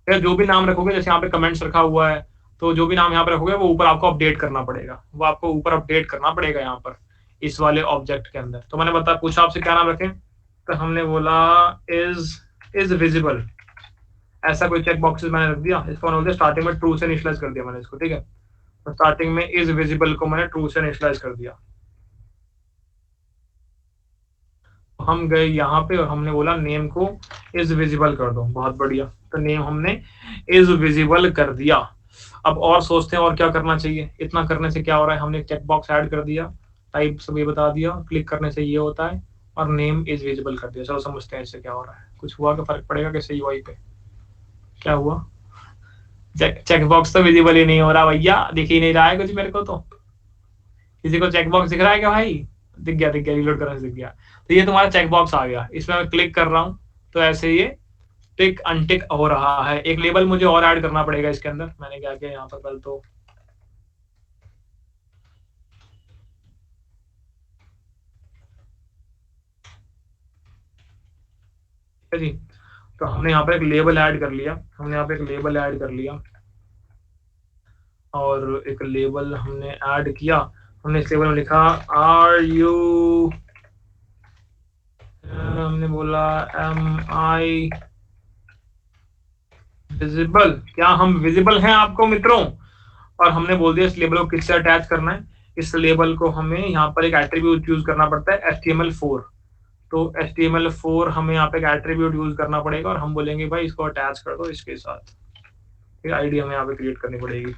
S1: या जो भी नाम रखोगे, जैसे यहाँ पे कमेंट्स रखा हुआ है, तो जो भी नाम यहाँ पे रखोगे वो ऊपर आपको अपडेट करना पड़ेगा, वो आपको ऊपर अपडेट करना पड़ेगा यहाँ पर इस वाले ऑब्जेक्ट के अंदर। तो मैंने पूछा आपसे क्या नाम रखें, तो हमने बोला इज विजिबल, ऐसा कोई चेक बॉक्सेस मैंने रख दिया। इसको मैंने बोलते स्टार्टिंग में ट्रू से इनिशियलाइज कर दिया मैंने इसको, ठीक है। तो स्टार्टिंग में इज विजिबल को मैंने ट्रू से इनिशियलाइज कर दिया। हम गए यहाँ पे और हमने बोला नेम को इज विजिबल कर दो, बहुत बढ़िया। तो नेम हमने इज विजिबल कर दिया। अब और सोचते हैं और क्या करना चाहिए। इतना करने से क्या हो रहा है, हमने चेक बॉक्स ऐड कर दिया, टाइप सब ये बता दिया, क्लिक करने से ये होता है, और नेम इज विजिबल कर दिया। चलो समझते हैं इससे क्या हो रहा है, कुछ हुआ क्या, फर्क पड़ेगा कैसे यूआई पे, क्या हुआ। चेक बॉक्स तो विजिबल ही नहीं हो रहा भैया, दिख ही नहीं रहा है कुछ मेरे को। तो किसी को चेक बॉक्स दिख रहा है क्या भाई, दिख गया रिलोड करने से दिख गया। तो ये तुम्हारा चेक बॉक्स आ गया, इसमें मैं क्लिक कर रहा हूँ तो ऐसे ये टिक अनटिक हो रहा है। एक लेबल मुझे और ऐड करना पड़ेगा इसके अंदर। मैंने क्या किया यहाँ पर कल, तो जी, तो हमने यहाँ पर एक लेबल ऐड कर लिया, हमने यहाँ पे एक लेबल ऐड कर लिया, और एक लेबल हमने ऐड किया। हमने इस लेबल में लिखा आर यू, हमने बोला एम आई विजिबल, क्या हम विजिबल हैं आपको मित्रों। और हमने बोल दिया इस लेबल को किससे अटैच करना है। इस लेबल को हमें यहाँ पर एक एट्रीब्यूट यूज करना पड़ता है HTML4। तो HTML4 हमें यहाँ पे एक एट्रीब्यूट यूज करना पड़ेगा, और हम बोलेंगे भाई इसको अटैच कर दो इसके साथ। फिर आईडी हमें यहाँ पे क्रिएट करनी पड़ेगी,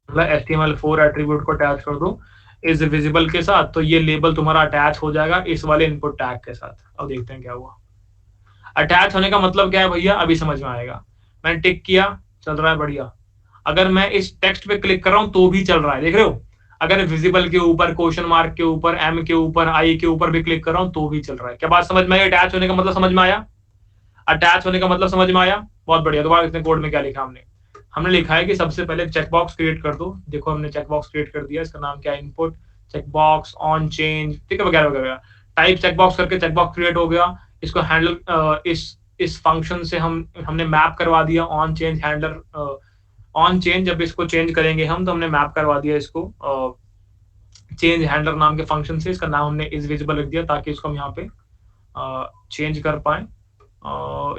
S1: मतलब HTML4 एट्रीब्यूट को अटैच कर दो इज विजिबल के साथ। तो ये लेबल तुम्हारा अटैच हो जाएगा इस वाले इनपुट टैग के साथ। अब देखते हैं क्या हुआ। अटैच होने का मतलब क्या है भैया, अभी समझ में आएगा। मैंने टिक किया, चल रहा है बढ़िया। अगर मैं इस टेक्स्ट पे क्लिक कर रहा हूं तो भी चल रहा है, देख रहे हो। अगर विजिबल के ऊपर, क्वेश्चन मार्क के ऊपर, एम के ऊपर, आई के ऊपर भी क्लिक कर रहा हूं तो भी चल रहा है। क्या बात समझ में आई, अटैच होने का मतलब समझ में आया, अटैच होने का मतलब समझ में आया, बहुत बढ़िया। दोबारा इतने कोड में क्या लिखा हमने, हमने लिखा है कि सबसे पहले चेक बॉक्स क्रिएट कर दो। देखो हमने चेक बॉक्स क्रिएट कर दिया, इसका नाम क्या है, input check box on change, ठीक है, वगैरह वगैरह। टाइप चेक बॉक्स करके चेक बॉक्स क्रिएट हो गया। इसको हैंडल इस फंक्शन से हमने मैप करवा दिया on change handler, on change. जब इसको चेंज करेंगे हम तो हमने मैप करवा दिया इसको चेंज हैंडलर नाम के फंक्शन से। इसका नाम हमने इज विजिबल रख दिया ताकि इसको हम यहाँ पे चेंज कर पाए।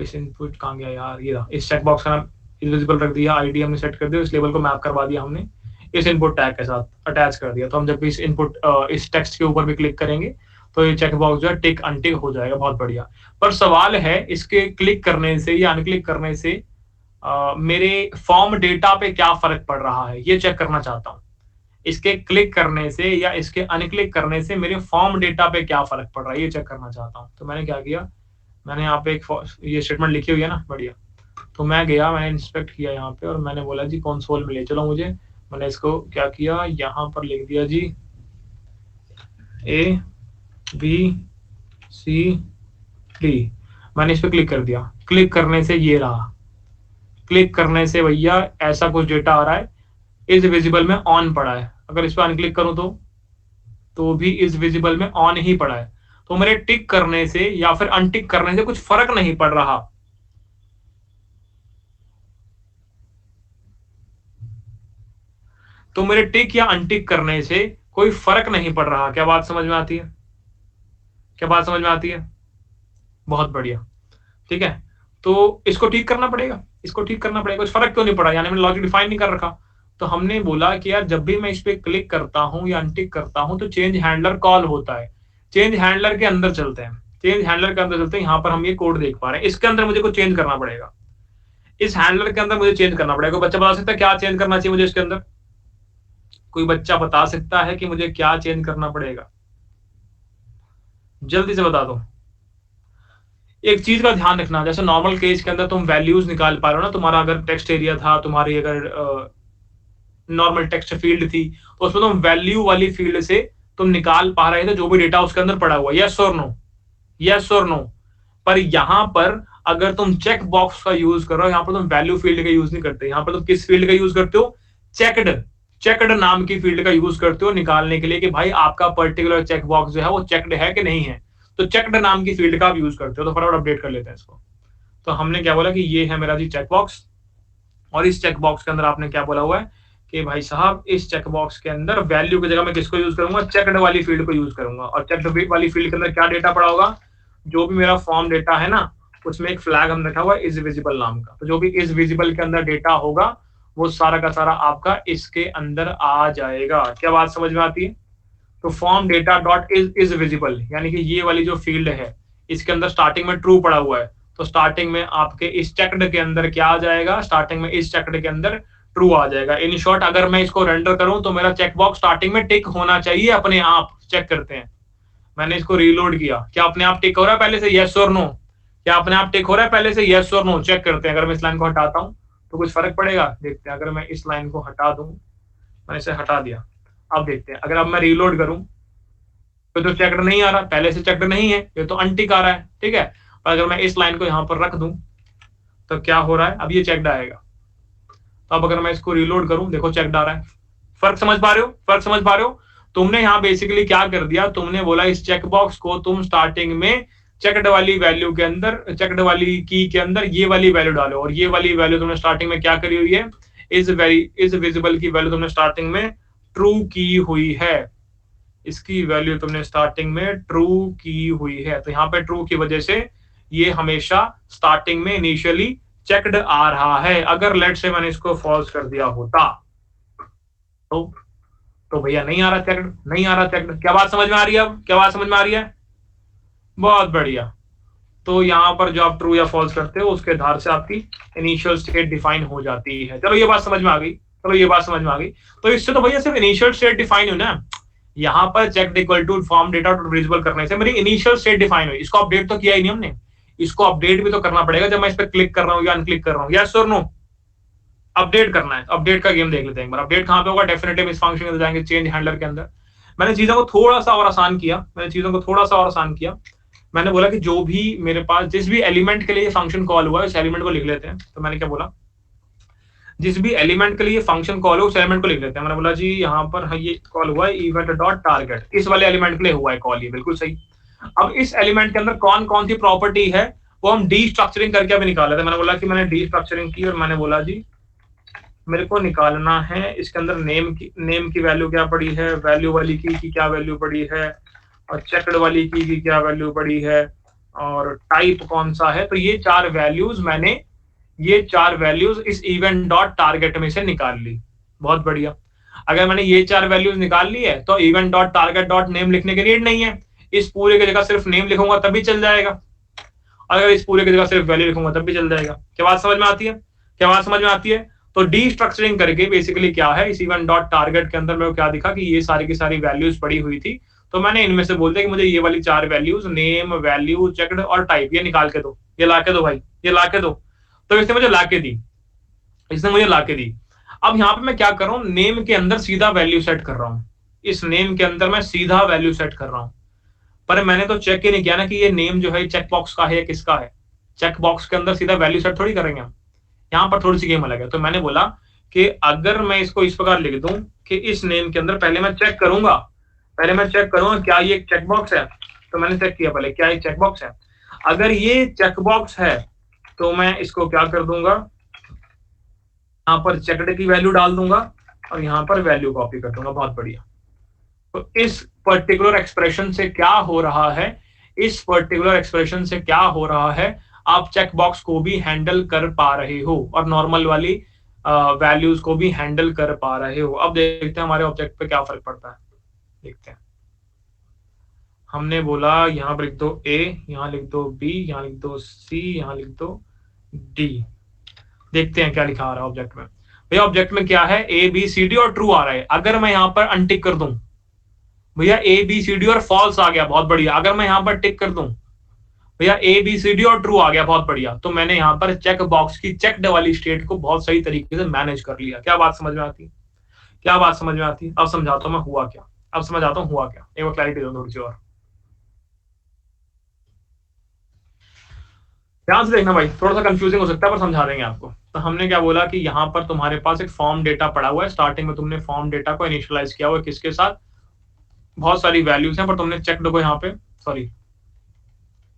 S1: इस इनपुट कहाँ गया यार, ये रहा, इस चेक बॉक्स का नाम इनविजिबल रख दिया, आईडी हमने सेट कर दिया, इस लेवल को मैप करवा दिया हमने, इस इनपुट टैग के साथ अटैच कर दिया। तो हम जब भी इस टेक्स्ट के ऊपर भी क्लिक करेंगे तो ये चेक बॉक्स जो है टिक अनटिक हो जाएगा, बहुत बढ़िया। पर सवाल है इसके क्लिक करने से या अनक्लिक करने से मेरे फॉर्म डेटा पे क्या फर्क पड़ रहा है, ये चेक करना चाहता हूँ। इसके क्लिक करने से या इसके अनक्लिक करने से मेरे फॉर्म डेटा पे क्या फर्क पड़ रहा है, ये चेक करना चाहता हूँ। तो मैंने क्या किया, मैंने यहाँ पे एक ये स्टेटमेंट लिखी हुई है ना, बढ़िया। तो मैं गया, मैंने इंस्पेक्ट किया यहाँ पे, और मैंने बोला जी कंसोल में ले चलो मुझे। मैंने इसको क्या किया, यहाँ पर लिख दिया जी ABCD। मैंने इस पर क्लिक कर दिया, क्लिक करने से ये रहा, क्लिक करने से भैया ऐसा कुछ डेटा आ रहा है, इज विजिबल में ऑन पड़ा है। अगर इस पर अनक्लिक करूं तो भी इज विजिबल में ऑन ही पड़ा है। तो मेरे टिक करने से या फिर अनटिक करने से कुछ फर्क नहीं पड़ रहा। तो मेरे टिक या अनटिक करने से कोई फर्क नहीं पड़ रहा। क्या बात समझ में आती है, क्या बात समझ में आती है, बहुत बढ़िया, ठीक है। तो इसको ठीक करना पड़ेगा, इसको ठीक करना पड़ेगा, कुछ फर्क क्यों नहीं पड़ा, यानी मैंने लॉजिक डिफाइन नहीं कर रखा। तो हमने बोला कि यार जब भी मैं इस पे क्लिक करता हूं या अनटिक करता हूं तो चेंज हैंडलर कॉल होता है। चेंज हैंडलर के अंदर चलते हैं, चेंज हैंडलर के अंदर चलते हैं। यहाँ पर हम ये कोड देख पा रहे हैं, इसके अंदर मुझे कुछ चेंज करना पड़ेगा, इस हैंडलर के अंदर मुझे चेंज करना पड़ेगा। बच्चा बता सकता है क्या चेंज करना चाहिए मुझे इसके अंदर, कोई बच्चा बता सकता है कि मुझे क्या चेंज करना पड़ेगा? जल्दी से बता दो। एक चीज का ध्यान रखना, जैसे नॉर्मल केस के अंदर तुम वैल्यूज निकाल पा रहे हो ना, तुम्हारा अगर टेक्स्ट एरिया था, तुम्हारी अगर नॉर्मल टेक्स्ट फील्ड थी, तो उसमें तुम वैल्यू वाली फील्ड से तुम निकाल पा रहे थे जो भी डेटा उसके अंदर पड़ा हुआ, यस और नो, यस और नो। पर यहां पर अगर तुम चेक बॉक्स का यूज कर रहे हो, यहां पर तुम वैल्यू फील्ड का यूज नहीं करते, यहां पर तुम किस फील्ड का यूज करते हो? चेकड, चेकड नाम की फील्ड का यूज करते हो निकालने के लिए कि भाई आपका पर्टिकुलर चेक बॉक्स जो है वो चेकड है कि नहीं है। तो चेकड नाम की फील्ड का आप यूज करते हो। तो फटाफट अपडेट कर लेते हैं इसको। तो हमने क्या बोला कि ये है मेरा जी चेक बॉक्स, और इस चेक बॉक्स के अंदर आपने क्या बोला हुआ है कि भाई साहब इस चेक बॉक्स के अंदर वैल्यू की जगह मैं किसको यूज करूंगा? चेकड वाली फील्ड को यूज करूंगा। और चेकड वाली फील्ड के अंदर क्या डेटा पड़ा होगा? जो भी मेरा फॉर्म डेटा है ना, उसमें एक फ्लैग हम रखा हुआ है इज विजिबल नाम का। तो जो भी इज विजिबल के अंदर डेटा होगा वो सारा का सारा आपका इसके अंदर आ जाएगा। क्या बात समझ में आती है? तो form data dot is visible, यानी कि ये वाली जो फील्ड है इसके अंदर स्टार्टिंग में ट्रू पड़ा हुआ है, तो स्टार्टिंग में आपके इस चेक्ड के अंदर क्या आ जाएगा? स्टार्टिंग में इस चेक्ड के अंदर ट्रू आ जाएगा। इन शॉर्ट अगर मैं इसको रेंडर करूं तो मेरा चेकबॉक्स स्टार्टिंग में टिक होना चाहिए अपने आप। चेक करते हैं, मैंने इसको रीलोड किया, क्या अपने आप टिक हो रहा है पहले से? यस और नो। क्या अपने आप टिक हो रहा है पहले से? यस और नो। चेक करते हैं। अगर मैं इस लाइन को हटाता हूं तो कुछ फर्क पड़ेगा? देखते हैं। अगर मैं इस लाइन को हटा दूं, मैंने इसे हटा दिया, अब देखते हैं। अगर अब मैं रीलोड करूं तो चेक्ड नहीं आ रहा, पहले से चेक्ड नहीं है, ये तो अनटिक आ रहा है, ठीक है। और अगर मैं इस लाइन को यहां पर रख दूं तो क्या हो रहा है? अब ये चेक्ड आएगा। तो अब अगर मैं इसको रीलोड करूं, देखो चेक्ड आ रहा है। फर्क समझ पा रहे हो? फर्क समझ पा रहे हो? तुमने यहां बेसिकली क्या कर दिया, तुमने बोला इस चेक बॉक्स को तुम स्टार्टिंग में चेक्ड वाली वैल्यू के अंदर, चेक्ड वाली की के अंदर ये वाली वैल्यू डालो, और ये वाली वैल्यू तुमने स्टार्टिंग में क्या करी हुई है? इज विजिबल की वैल्यू तुमने स्टार्टिंग में ट्रू की हुई है। इसकी वैल्यू तुमने स्टार्टिंग में ट्रू की हुई है। तो यहाँ पे ट्रू की वजह से ये हमेशा स्टार्टिंग में इनिशियली चेक्ड आ रहा है। अगर लेट से मैंने इसको फॉल्स कर दिया होता तो भैया नहीं आ रहा चेक्ड, नहीं आ रहा चेक्ड। क्या बात समझ में आ रही है? अब क्या बात समझ में आ रही है? बहुत बढ़िया। तो यहाँ पर जो आप ट्रू या फॉल्स करते हो उसके आधार से आपकी इनिशियल स्टेट डिफाइन हो जाती है। चलो ये बात समझ में आ गई, चलो ये बात समझ में आ गई। तो इससे तो भैया सिर्फ इनिशियल स्टेट डिफाइन हुई ना। यहाँ पर check equal to form data to visible करने से मेरी इनिशियल स्टेट डिफाइन हुई। इसको अपडेट तो किया ही नहीं हमने, इसको अपडेट भी तो करना पड़ेगा जब मैं इस पर क्लिक कर रहा हूँ या अनक्लिक कर रहा हूँ। यस और नो? अपडेट करना है। अपडेट का गेम देख लेते हैं एक बार। अपडेट कहां पे होगा? डेफिनेटली इस फंक्शन के अंदर जाएंगे, चेंज हैंडलर के अंदर। मैंने चीजों को थोड़ा सा और आसान किया, मैंने बोला कि जो भी मेरे पास जिस भी एलिमेंट के लिए फंक्शन कॉल हुआ है उस एलिमेंट को लिख लेते हैं। तो मैंने क्या बोला, जिस भी एलिमेंट के लिए फंक्शन कॉल हो उस एलिमेंट को लिख लेते हैं। मैंने बोला जी यहाँ पर ये कॉल हुआ है इवेंट डॉट टारगेट, इस वाले एलिमेंट के लिए हुआ है कॉल, ये बिल्कुल सही। अब इस एलिमेंट के अंदर कौन कौन सी प्रॉपर्टी है वो हम डी स्ट्रक्चरिंग करके अभी निकाले थे। मैंने बोला कि मैंने डी स्ट्रक्चरिंग की और मैंने बोला जी मेरे को निकालना है इसके अंदर नेम की वैल्यू क्या पड़ी है, वैल्यू वाली की क्या वैल्यू पड़ी है, और चेक्ड वाली की क्या वैल्यू पड़ी है, और टाइप कौन सा है। तो ये चार वैल्यूज इस इवेंट डॉट टारगेट में से निकाल ली। बहुत बढ़िया। अगर मैंने ये चार वैल्यूज निकाल ली है तो event dot target dot name लिखने की नीड नहीं है। इस पूरे की जगह सिर्फ नेम लिखूंगा तब भी चल जाएगा, अगर इस पूरे की जगह सिर्फ वैल्यू लिखूंगा तब भी चल जाएगा। क्या बात समझ में आती है? क्या बात समझ में आती है? तो डी स्ट्रक्चरिंग करके बेसिकली क्या है, इस इवेंट डॉट टारगेट के अंदर मेरे को क्या दिखा कि ये सारी की सारी वैल्यूज पड़ी हुई थी। तो मैंने इनमें से बोल दिया कि मुझे ये वाली चार वैल्यूज नेम, वैल्यू, चेक्ड और टाइप ये निकाल के दो, ये ला के दो भाई, ये ला के दो। तो इसने मुझे ला के दी, इसने मुझे ला के दी। अब यहाँ पे मैं क्या कर रहा हूँ, नेम के अंदर सीधा वैल्यू सेट कर रहा हूँ। इस नेम के अंदर मैं सीधा वैल्यू सेट कर रहा हूँ। पर मैंने तो चेक ही नहीं किया ना कि ये नेम जो है चेक बॉक्स का है या किसका है। चेक बॉक्स के अंदर सीधा वैल्यू सेट थोड़ी करेंगे हम, यहाँ पर थोड़ी सी गेम अलग है। तो मैंने बोला कि अगर मैं इसको इस प्रकार लिख दूं कि इस नेम के अंदर पहले मैं चेक करूंगा क्या ये चेक बॉक्स है। तो मैंने चेक किया पहले क्या ये चेक बॉक्स है। अगर ये चेक बॉक्स है तो मैं इसको क्या कर दूंगा, यहाँ पर चेक्ड की वैल्यू डाल दूंगा और यहाँ पर वैल्यू कॉपी कर दूंगा। बहुत बढ़िया। तो इस पर्टिकुलर एक्सप्रेशन से क्या हो रहा है, आप चेक बॉक्स को भी हैंडल कर पा रहे हो और नॉर्मल वाली वैल्यूज को भी हैंडल कर पा रहे हो। अब देखते हैं हमारे ऑब्जेक्ट पे क्या फर्क पड़ता है। देखते हैं। हमने बोला यहाँ पर लिख दो A, यहाँ लिख दो B, यहाँ लिख दो C, यहाँ लिख दो D। देखते हैं क्या लिखा आ रहा है ऑब्जेक्ट में। भैया ऑब्जेक्ट में क्या है, ए बी सी डी और ट्रू आ रहा है। अगर मैं यहाँ पर अनटिक कर दूं भैया ए बी सी डी और फॉल्स आ गया, बहुत बढ़िया। अगर मैं यहाँ पर टिक कर दूं भैया ए बी सी डी और ट्रू आ गया, बहुत बढ़िया। तो मैंने यहाँ पर चेक बॉक्स की चेक्ड वाली स्टेट को बहुत सही तरीके से मैनेज कर लिया। क्या बात समझ में आती, क्या बात समझ में आती? अब समझाता हूं मैं हुआ क्या, अब समझ आता हूं हुआ क्या, एक बार क्लैरिटी दो थोड़ी सी और ध्यान से देखना भाई, थोड़ा सा कंफ्यूजिंग हो सकता है पर समझा देंगे आपको। तो हमने क्या बोला कि यहाँ पर तुम्हारे पास एक फॉर्म डेटा पड़ा हुआ है, स्टार्टिंग में तुमने फॉर्म डेटा को इनिशियलाइज किया हुआ है किसके साथ, बहुत सारी वैल्यूज हैं, पर तुमने चेक्ड को यहाँ पे, सॉरी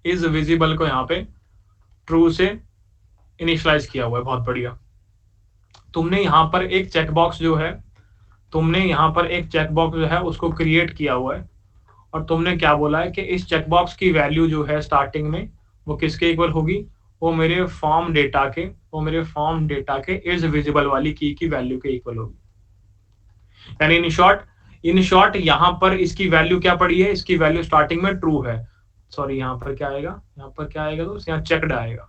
S1: इज विजिबल को यहाँ पे ट्रू से इनिशियलाइज किया हुआ है, बहुत बढ़िया। तुमने यहाँ पर एक चेकबॉक्स जो है, तुमने यहाँ पर एक चेकबॉक्स जो है उसको क्रिएट किया हुआ है, और तुमने क्या बोला है कि इस चेकबॉक्स की वैल्यू जो है स्टार्टिंग में वो किसके इक्वल होगी, वो मेरे फॉर्म डेटा के, वो मेरे फॉर्म डेटा के इज विजिबल वाली की वैल्यू के इक्वल होगी। यानी इन शॉर्ट यहाँ पर इसकी वैल्यू क्या पड़ी है, इसकी वैल्यू स्टार्टिंग में ट्रू है, सॉरी यहाँ पर क्या आएगा, यहाँ पर क्या आएगा, तो यहाँ चेक्ड आएगा।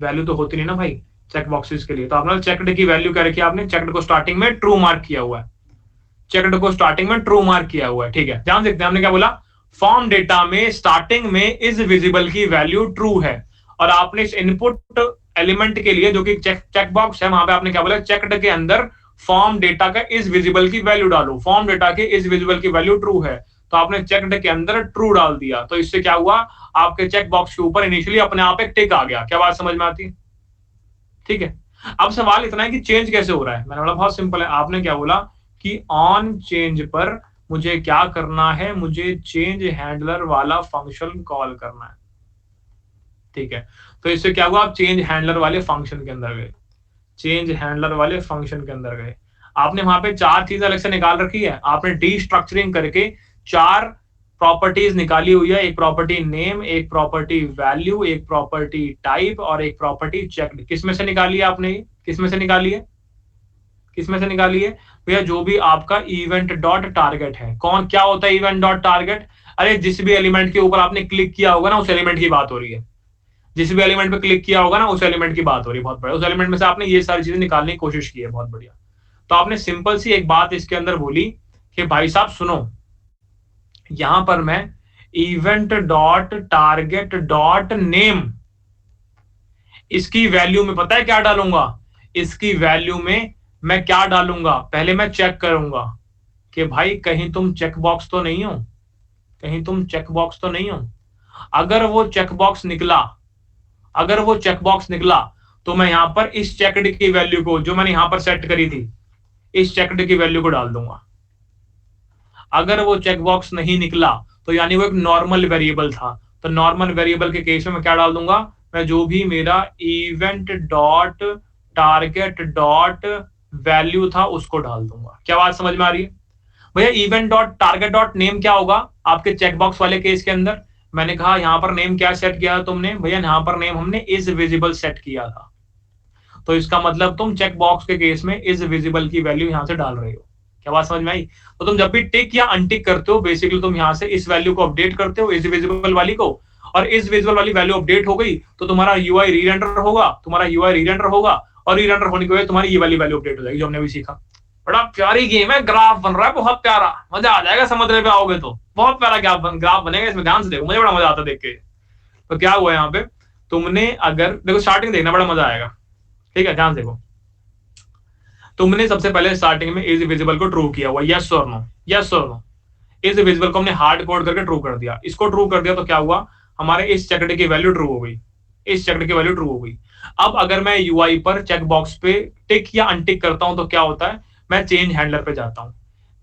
S1: वैल्यू तो होती नहीं ना भाई चेक बॉक्सेस के लिए, तो आपने चेक्ड की वैल्यू क्या रखी, आपने चेक्ड को स्टार्टिंग में ट्रू मार्क किया हुआ है, चेक्ड को स्टार्टिंग में ट्रू मार्क किया हुआ है, ठीक है। ध्यान देखते हैं हमने क्या बोला, फॉर्म डेटा में स्टार्टिंग में इज विजिबल की वैल्यू ट्रू है, और आपने इस इनपुट एलिमेंट के लिए जो कि चेक बॉक्स है वहां पे आपने क्या बोला, चेक्ड के अंदर फॉर्म डेटा का इज विजिबल की वैल्यू डालो, फॉर्म डेटा के इज विजिबल की वैल्यू ट्रू है, तो आपने चेक्ड के अंदर ट्रू डाल दिया। तो इससे क्या हुआ, आपके चेक बॉक्स के ऊपर इनिशियली अपने आप एक टिक आ गया। क्या बात समझ में आती है? ठीक है। अब सवाल इतना है कि चेंज कैसे हो रहा है, मैंने बोला बहुत सिंपल है। आपने क्या बोला कि ऑन चेंज पर मुझे क्या करना है, मुझे चेंज हैंडलर वाला फंक्शन कॉल करना है, ठीक है। तो इससे क्या हुआ, आप चेंज हैंडलर वाले फंक्शन के अंदर गए, चेंज हैंडलर वाले फंक्शन के अंदर गए, आपने वहां पे चार चीजें अलग से निकाल रखी है, आपने डीस्ट्रक्चरिंग करके चार प्रॉपर्टीज निकाली हुई है, एक प्रॉपर्टी नेम, एक प्रॉपर्टी वैल्यू, एक प्रॉपर्टी टाइप और एक प्रॉपर्टी चेक्ड। किसमें से निकाली है आपने, किसमें से निकाली है, किसमें से निकाली है भैया, जो भी आपका इवेंट डॉट टारगेट है। कौन, क्या होता है इवेंट डॉट टारगेट, अरे जिस भी एलिमेंट के ऊपर आपने क्लिक किया होगा ना उस एलिमेंट की बात हो रही है, जिस भी एलिमेंट पे क्लिक किया होगा ना उस एलिमेंट की बात हो रही है, बहुत बढ़िया। उस एलिमेंट में से आपने ये सारी चीजें निकालने की कोशिश की है, बहुत बढ़िया। तो आपने सिंपल सी एक बात इसके अंदर बोली कि भाई साहब सुनो, यहां पर मैं event dot target dot name, इसकी वैल्यू में पता है क्या डालूंगा, इसकी वैल्यू में मैं क्या डालूंगा, पहले मैं चेक करूंगा कि भाई कहीं तुम चेकबॉक्स तो नहीं हो, कहीं तुम चेकबॉक्स तो नहीं हो। अगर वो चेकबॉक्स निकला, अगर वो चेकबॉक्स निकला तो मैं यहां पर इस चेक्ड की वैल्यू को जो मैंने यहां पर सेट करी थी, इस चेक्ड की वैल्यू को डाल दूंगा। अगर वो चेकबॉक्स नहीं निकला तो यानी वो एक नॉर्मल वेरिएबल था, तो नॉर्मल वेरिएबल के केस में मैं क्या डाल दूंगा, मैं जो भी मेरा event dot target dot value था उसको डाल दूंगा। क्या बात समझ में आ रही है भैया? Event dot target dot name क्या होगा आपके चेकबॉक्स वाले केस के अंदर, मैंने कहा यहां पर नेम क्या सेट किया तुमने भैया, यहां पर नेम हमने इज विजिबल सेट किया था, तो इसका मतलब तुम चेक बॉक्स के केस में इज विजिबल की वैल्यू यहां से डाल रहे हो। क्या बात समझ में आई? तो तुम जब भी टिक या अनटिक करते हो बेसिकली तुम यहां से इस वैल्यू को अपडेट करते हो, इज विजिबल वाली को, और इस विजिबल वाली वैल्यू अपडेट हो गई तो तुम्हारा यूआई री-रेंडर होगा, तुम्हारा यूआई री-रेंडर होगा, और री-रेंडर होने की वजह तुम्हारी ये वाली वैल्यू अपडेट हो जाएगी, जो हमने भी सीखा। बड़ा प्यारी गेम है, ग्राफ बन रहा है बहुत प्यारा, मजा आ जाएगा समझने पे आओगे तो, बहुत प्यारा ग्राफ बनेगा इसमें, ध्यान से देखो, मुझे बड़ा मजा आता है देख के। तो क्या हुआ यहाँ पे, तुमने अगर देखो स्टार्टिंग देखना बड़ा मजा आएगा, ठीक है, ध्यान देखो। तुमने सबसे पहले स्टार्टिंग में इज विजिबल को ट्रू किया हुआ, यस और नो, यस और नो, इज विजिबल को हमने हार्ड कोड करके ट्रू कर दिया, इसको ट्रू कर दिया तो क्या हुआ, हमारे इस चेक्ड की वैल्यू ट्रू हो गई, इस चेक्ड की वैल्यू ट्रू हो गई। अब अगर मैं यूआई पर चेक बॉक्स पे टिक या अनटिक करता हूं तो क्या होता है, मैं चेंज हैंडलर पे जाता हूं,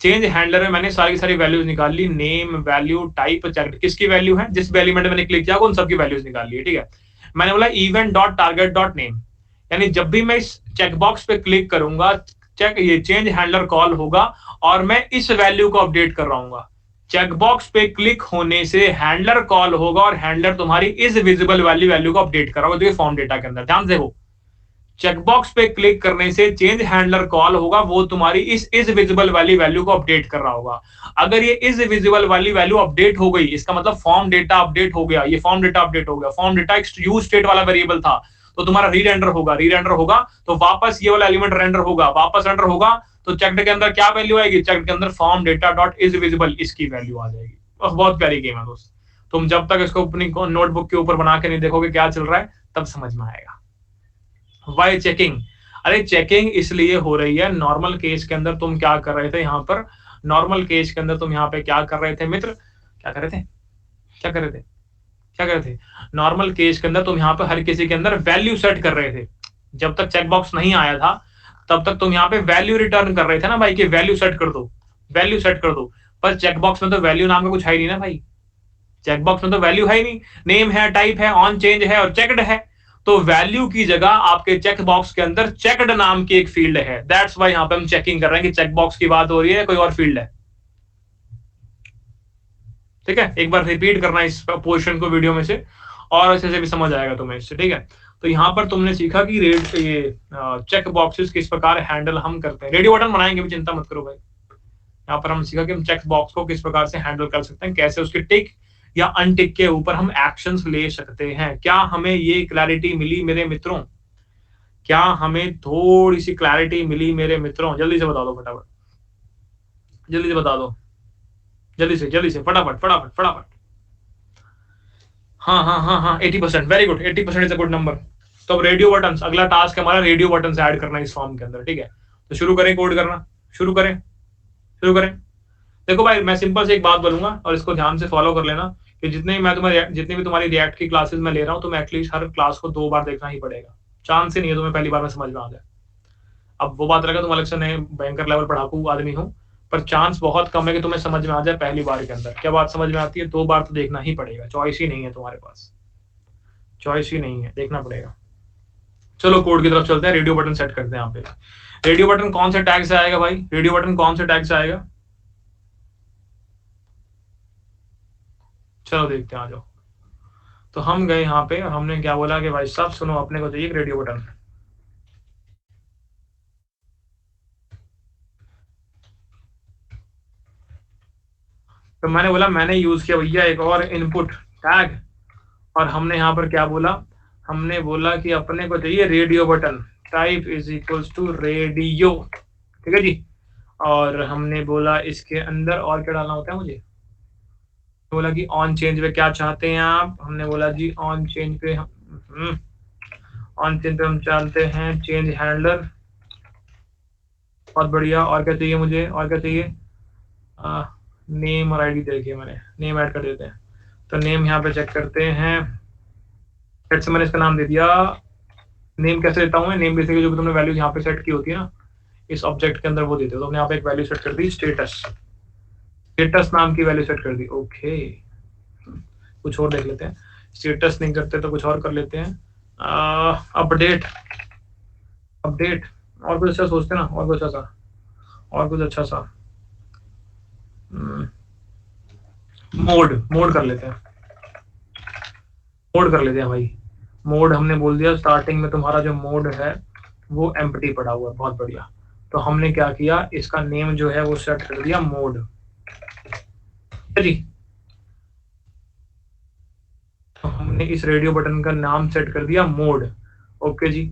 S1: चेंज हैंडलर में मैंने सारी की सारी वैल्यूज निकाल ली, नेम वैल्यू टाइप चेक्ड, किसकी वैल्यू है, जिस भी एलिमेंट में मैंने क्लिक किया उन सबकी वैल्यूज निकाल ली, ठीक है। मैंने बोला event dot target dot name, यानी जब भी मैं इस चेकबॉक्स पे क्लिक करूंगा चेक ये चेंज हैंडलर कॉल होगा और मैं इस वैल्यू को अपडेट कर रहा हूँ। चेकबॉक्स पे क्लिक होने से हैंडलर कॉल होगा और हैंडलर तुम्हारी इज विजिबल वैल्यू को अपडेट कर रहा होगा, तो ये फॉर्म डेटा के अंदर ध्यान देखो, चेकबॉक्स पे क्लिक करने से चेंज हैंडलर कॉल होगा, वो तुम्हारी इस विजिबल वाली वैल्यू को अपडेट कर रहा होगा। अगर ये इज विजिबल वाली वैल्यू अपडेट हो गई इसका मतलब फॉर्म डेटा अपडेट हो गया, ये फॉर्म डेटा अपडेट हो गया, फॉर्म डेटा एक यूज स्टेट वाला वेरिएबल था, तो तुम्हारा री रेंडर होगा तो वापस ये वाला एलिमेंट रेंडर होगा, वापस रेंडर होगा तो चेक्ड के अंदर क्या वैल्यू आएगी, चेक्ड के अंदर form data dot is visible इसकी वैल्यू आ जाएगी। बस बहुत प्यारी गेम है दोस्त, तुम जब तक इसको अपनी नोटबुक के ऊपर बना के नहीं देखोगे क्या चल रहा है तब समझ में आएगा। वाई चेकिंग, अरे चेकिंग इसलिए हो रही है, नॉर्मल केस के अंदर तुम क्या कर रहे थे यहाँ पर, नॉर्मल केस के अंदर तुम यहाँ पे क्या कर रहे थे मित्र, क्या कर रहे थे, क्या कर रहे थे, क्या कर रहे थे, नॉर्मल केस के अंदर तुम यहाँ पे हर किसी के अंदर वैल्यू सेट कर रहे थे। जब तक चेकबॉक्स नहीं आया था तब तक तुम यहाँ पे वैल्यू रिटर्न कर रहे थे ना भाई, कि वैल्यू सेट कर दो, वैल्यू सेट कर दो। पर चेकबॉक्स में तो वैल्यू नाम का कुछ है ही नहीं ना भाई, चेकबॉक्स में तो वैल्यू है ही नहीं, नेम है, टाइप है, ऑन चेंज है और चेक्ड है। तो वैल्यू की जगह आपके चेक बॉक्स के अंदर चेक्ड नाम की एक फील्ड है, दैट्स वाई यहाँ पे हम चेकिंग कर रहे हैं कि चेक बॉक्स की बात हो रही है कोई और फील्ड है। ठीक है, एक बार रिपीट करना इस पोर्शन को वीडियो में से और अच्छे से भी समझ आएगा तुम्हें इससे। ठीक है, तो यहाँ पर तुमने सीखा कि ये चेक बॉक्सेस किस प्रकार हैंडल हम करते हैं, रेडियो बटन बनाएंगे भी, चिंता मत करो भाई। यहाँ पर हम सीखा कि हम चेक बॉक्स को किस प्रकार से हैंडल कर सकते हैं, कैसे उसके टिक या अनटिक के ऊपर हम एक्शंस ले सकते हैं। क्या हमें ये क्लैरिटी मिली मेरे मित्रों, क्या हमें थोड़ी सी क्लैरिटी मिली मेरे मित्रों, जल्दी से बता दो फटाफट, जल्दी से बता दो, जल्दी से फटाफट फटाफट फटाफट। हाँ हाँ हाँ हाँ 80%, very good, 80% is a good number. तो अब रेडियो बटन, अगला टास्क हमारा रेडियो बटन ऐड करना इस फॉर्म के अंदर। ठीक है, तो शुरू करें कोड करना, शुरू करें। देखो भाई मैं सिंपल से एक बात बोलूंगा और इसको ध्यान से फॉलो कर लेना कि जितनी भी तुम्हारी रिएक्ट की क्लासेस में ले रहा हूँ तो मैं एटलीस्ट हर क्लास को 2 बार देखना ही पड़ेगा, चांस ही नहीं है तुम्हें पहली बार में समझ में आ जाए। अब वो बात रहेगा तुम अलग से नए बैंकर लेवल पढ़ाकू आदमी हो, पर चांस बहुत कम है कि तुम्हें समझ में आ जाए पहली बार के अंदर। क्या बात समझ में आती है, 2 बार तो देखना ही पड़ेगा, चॉइस ही नहीं है तुम्हारे पास, चॉइस ही नहीं है, देखना पड़ेगा। चलो कोड की तरफ चलते हैं, रेडियो बटन सेट करते हैं। यहाँ पे रेडियो बटन कौन से टैग से आएगा भाई, रेडियो बटन कौन से टैग से आएगा, चलो देखते हैं, आ जाओ। तो हम गए यहाँ पे और हमने क्या बोला कि भाई साहब सुनो, अपने को चाहिए रेडियो बटन। तो मैंने बोला, मैंने यूज किया भैया एक और इनपुट टैग, और हमने यहाँ पर क्या बोला, हमने बोला कि अपने को चाहिए radio button, type is equals to radio. ठीक है जी, और हमने बोला इसके अंदर और क्या डालना होता है मुझे, बोला कि ऑन चेंज पे क्या चाहते हैं आप, हमने बोला जी ऑन चेंज पे ऑन चेंज पे हम चाहते हैं चेंज हैंडलर, बहुत बढ़िया। और क्या चाहिए मुझे, और क्या चाहिए, नेम और आईडी देखिए, मैंने नेम ऐड कर देते हैं। तो नेम यहाँ पे चेक करते हैं, से मैंने इसका नाम दे दिया, नेम कैसे देता हूँ मैं, नेम बेसिकली जो तुमने वैल्यू यहाँ पे सेट की होती है ना इस ऑब्जेक्ट के अंदर वो देते हो। तो हमने यहाँ पे एक वैल्यू सेट कर दी, स्टेटस, स्टेटस नाम की वैल्यू सेट कर दी। ओके, कुछ और देख लेते हैं, स्टेटस नहीं करते तो कुछ और कर लेते हैं, अपडेट, अपडेट, और कुछ अच्छा सोचते हैं ना, और कुछ अच्छा, और कुछ अच्छा सा, मोड, मोड कर लेते हैं, मोड कर लेते हैं भाई। मोड हमने बोल दिया, स्टार्टिंग में तुम्हारा जो मोड है वो एम्प्टी पड़ा हुआ है, बहुत बढ़िया। तो हमने क्या किया, इसका नेम जो है वो सेट कर दिया मोड जी। तो हमने इस रेडियो बटन का नाम सेट कर दिया मोड। ओके जी,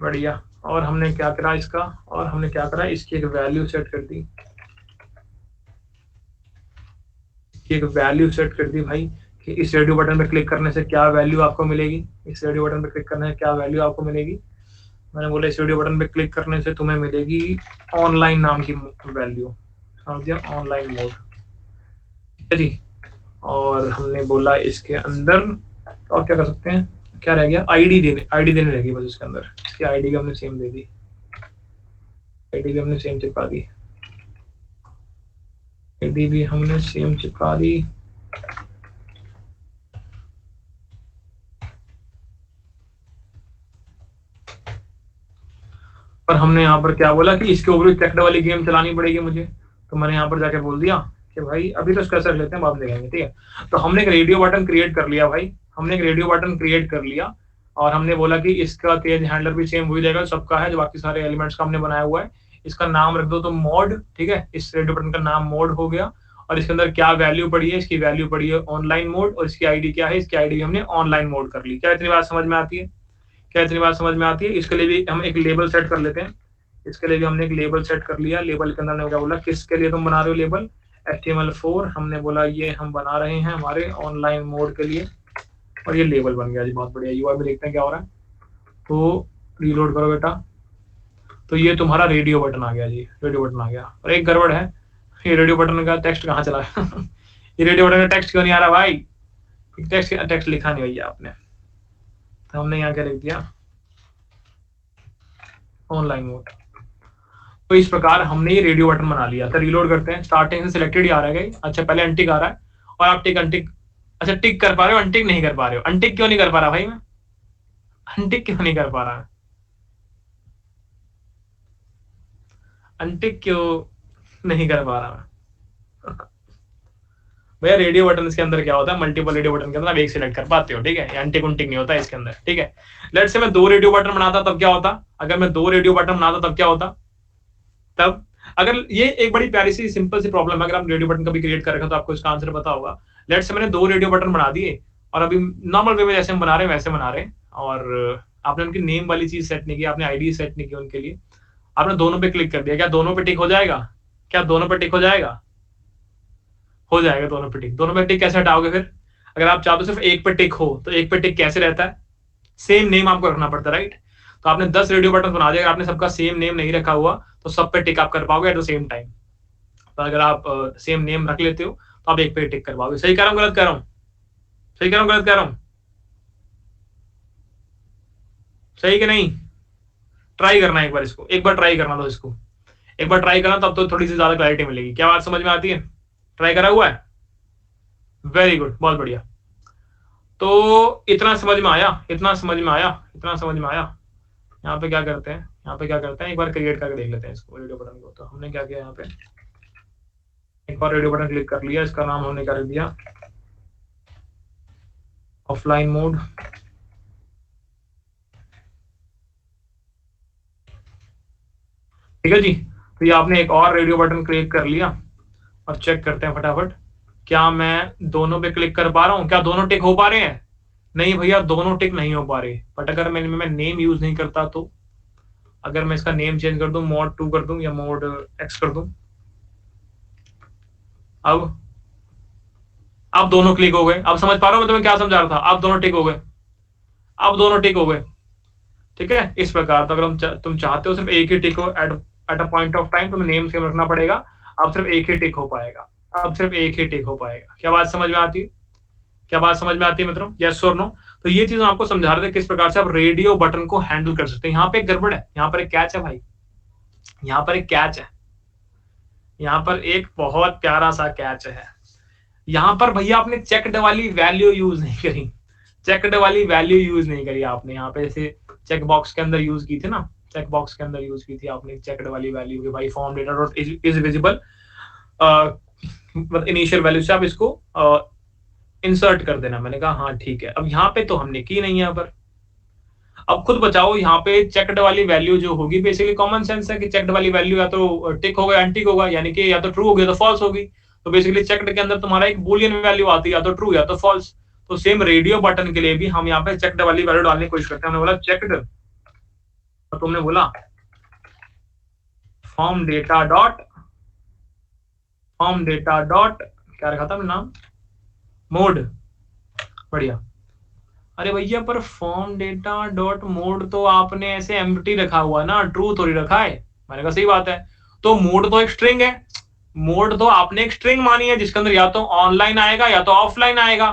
S1: बढ़िया। और हमने क्या करा इसका, और हमने क्या करा, इसकी एक वैल्यू सेट कर दी, एक वैल्यू सेट कर दी भाई कि इस रेडियो बटन पे क्लिक करने से क्या वैल्यू आपको मिलेगी, इस रेडियो बटन पे क्लिक करने से क्या वैल्यू आपको मिलेगी। मैंने बोला इस रेडियो बटन पे क्लिक करने से तुम्हें मिलेगी ऑनलाइन नाम की वैल्यू, समझ गया, ऑनलाइन मोड, ठीक है जी। और हमने बोला इसके अंदर और क्या कर सकते हैं, क्या रह गया, आईडी देने रहेगी बस इसके अंदर, इसकी आईडी भी हमने सेम दे दी, आईडी भी हमने सेम चिपका दी, आईडी भी हमने सेम चिपका दी। पर हमने यहाँ पर क्या बोला कि इसके ऊपर चेक्ड वाली गेम चलानी पड़ेगी मुझे। तो मैंने यहाँ पर जाके बोल दिया कि भाई अभी तो स्ट्रेस रख लेते हैं, बाद में देखेंगे, ठीक है। तो हमने एक रेडियो बटन क्रिएट कर लिया भाई, हमने एक रेडियो बटन क्रिएट कर लिया, और हमने बोला कि इसका चेंज हैंडलर भी सेम वही रहेगा, सबका है जो बाकी सारे एलिमेंट्स का हमने बनाया हुआ है। इसका नाम रख दो तो मोड, ठीक है, इस रेडियो बटन का नाम मोड हो गया। और इसके अंदर क्या वैल्यू पड़ी है, इसकी वैल्यू पड़ी है ऑनलाइन मोड, और इसकी आईडी क्या है, इसकी आईडी हमने ऑनलाइन मोड कर ली। क्या इतनी बात समझ में आती है, क्या इतनी बात समझ में आती है? इसके लिए भी हम एक लेबल सेट कर लेते हैं। इसके लिए भी हमने एक लेबल सेट कर लिया। लेबल के अंदर हमने क्या बोला, किसके लिए तुम बना रहे हो लेबल? HTML4 हमने बोला ये हम बना रहे हैं हमारे ऑनलाइन मोड के लिए, और ये लेबल बन गया जी, बहुत बढ़िया। UI में देखते हैं क्या हो रहा है, तो रीलोड करो बेटा, तो ये तुम्हारा रेडियो बटन आ गया जी, रेडियो बटन आ गया। और एक गड़बड़ है, ये रेडियो बटन का टेक्स्ट कहाँ चला है? ये रेडियो बटन का टेक्स्ट क्यों नहीं आ रहा भाई? टेक्स्ट लिखा नहीं भैया आपने, तो हमने यहाँ क्या लिख दिया, ऑनलाइन मोड। तो इस प्रकार हमने ये रेडियो बटन बना लिया। तो रीलोड करते हैं, स्टार्टिंग से सिलेक्टेड ही आ रहा है। अच्छा पहले अनटिक आ रहा है, और आप टिक अनटिक, अच्छा टिक कर पा रहे हो, अनटिक नहीं कर पा रहे हो। अनटिक क्यों नहीं कर पा रहा भाई मैं? अनटिक क्यों नहीं कर पा रहा? अनटिक क्यों नहीं कर पा रहा मैं? भैया रेडियो बटन के अंदर क्या होता है, मल्टीपल रेडियो बटन के अंदर आप एक सिलेक्ट कर पाते हो, ठीक है? अनटिक उनटिक नहीं होता इसके अंदर, ठीक है? लेट्स से मैं 2 रेडियो बटन बनाता तब क्या होता? अगर मैं 2 रेडियो बटन बनाता तब क्या होता? तब अगर ये एक बड़ी प्यारी सी सिंपल सी प्रॉब्लम है, अगर आप रेडियो बटन कभी क्रिएट कर रखा तो आपको इसका आंसर पता होगा। लेट्स से मैंने 2 रेडियो बटन बना दिए, और अभी नॉर्मल वे में जैसे हम बना रहे हैं वैसे बना रहे हैं, और आपने उनकी नेम वाली चीज सेट नहीं की, आपने आईडी सेट नहीं की उनके लिए, आपने दोनों पे क्लिक कर दिया। क्या दोनों पे टिक हो जाएगा? क्या दोनों पे टिक हो जाएगा? हो जाएगा दोनों पे टिक। दोनों पे टिक कैसे हटाओगे फिर? अगर आप चाहते हो सिर्फ एक पे टिक हो, तो एक पे टिक कैसे रहता है? सेम नेम आपको रखना पड़ता है, राइट? तो आपने 10 रेडियो बटन बना दिया, अगर आपने सबका सेम नेम नहीं रखा हुआ तो सब पे टिक आप कर पाओगे एट द सेम टाइम। तो अगर आप सेम नेम रख लेते हो तो आप एक पे टिक कर पाओगे। सही कह रहा हूँ गलत कह रहा हूँ? सही कह रहा हूँ गलत कह रहा हूँ? सही कि नहीं? ट्राई करना एक बार, इसको एक बार ट्राई करना, तो इसको एक बार ट्राई करना, तब तो थोड़ी सी ज्यादा क्लैरिटी मिलेगी। क्या बात समझ में आती है? ट्राई करा हुआ है? वेरी गुड, बहुत बढ़िया। तो इतना समझ में आया, इतना समझ में आया, इतना समझ में आया। यहाँ पे क्या करते हैं, यहाँ पे क्या करते हैं, एक बार क्रिएट करके देख लेते हैं इसको, रेडियो बटन को। तो हमने क्या किया, यहाँ पे एक बार रेडियो बटन क्लिक कर लिया, इसका नाम हमने क्या रख दिया, ऑफलाइन मोड। ठीक है जी। तो ये आपने एक और रेडियो बटन क्लिक कर लिया, और चेक करते हैं फटाफट, क्या मैं दोनों पे क्लिक कर पा रहा हूँ? क्या दोनों टिक हो पा रहे हैं? नहीं भैया, दोनों टिक नहीं हो पा रहे। बट अगर मैं नेम यूज नहीं करता, तो अगर मैं इसका नेम चेंज कर दूं, मोड 2 कर दूं या मोड X कर दूं, अब दोनों क्लिक हो गए। अब समझ पा रहा हूं मैं तुम्हें क्या समझा रहा था? अब दोनों टिक हो गए, अब दोनों टिक हो गए, ठीक है? इस प्रकार। तो अगर तुम चाहते हो सिर्फ एक ही टिक हो at a point of time, तुम्हें नेम सेम रखना पड़ेगा। अब सिर्फ एक ही टिक हो पाएगा, अब सिर्फ एक ही टिक हो पाएगा। क्या बात समझ में आती है? क्या बात समझ में आती है मित्रों? यस और नो? तो ये चीज आपको समझा रहे थे किस प्रकार से आप रेडियो बटन को हैंडल कर सकते हैं। यहाँ पे एक गड़बड़ है, यहाँ पर एक कैच है भाई, यहाँ पर एक कैच है, यहाँ पर एक बहुत प्यारा सा कैच है। यहाँ पर भैया आपने चेक्ड वाली वैल्यू यूज नहीं करी, चेक्ड वाली वैल्यू यूज नहीं करी आपने। यहाँ पे जैसे चेक बॉक्स के अंदर यूज की थी ना, चेक बॉक्स के अंदर यूज की थी आपने चेक्ड वाली वैल्यू, कि भाई form data dot is visible, initial value से आप इसको इंसर्ट कर देना। मैंने कहा हाँ ठीक है। अब यहाँ पे तो हमने की नहीं, यहाँ पर अब खुद बचाओ। यहाँ पे चेक्ड वाली वैल्यू जो होगी, बेसिकली कॉमन सेंस है कि चेक्ड वाली वैल्यू या तो टिक होगा या अनटिक होगा, यानी कि या तो ट्रू होगी या तो फॉल्स होगी। तो बेसिकली चेक्ड के अंदर तुम्हारा एक बूलियन वैल्यू आती है, या तो ट्रू या तो फॉल्स। तो सेम रेडियो बटन के लिए भी हम यहाँ पे चेक्ड वाली वैल्यू डालने की कोशिश करते हैं। हमने बोला चेक्ड, और तुमने बोला फॉर्म डेटा डॉट क्या रखा था हमने नाम, मोड। बढ़िया। अरे भैया पर फॉर्म डेटा डॉट मोड तो आपने ऐसे एम्प्टी रखा हुआ ना, ट्रू थोड़ी रखा है। मैंने कहा सही बात है, तो मोड तो एक स्ट्रिंग है, मोड तो आपने एक स्ट्रिंग मानी है जिसके अंदर या तो ऑनलाइन आएगा या तो ऑफलाइन आएगा।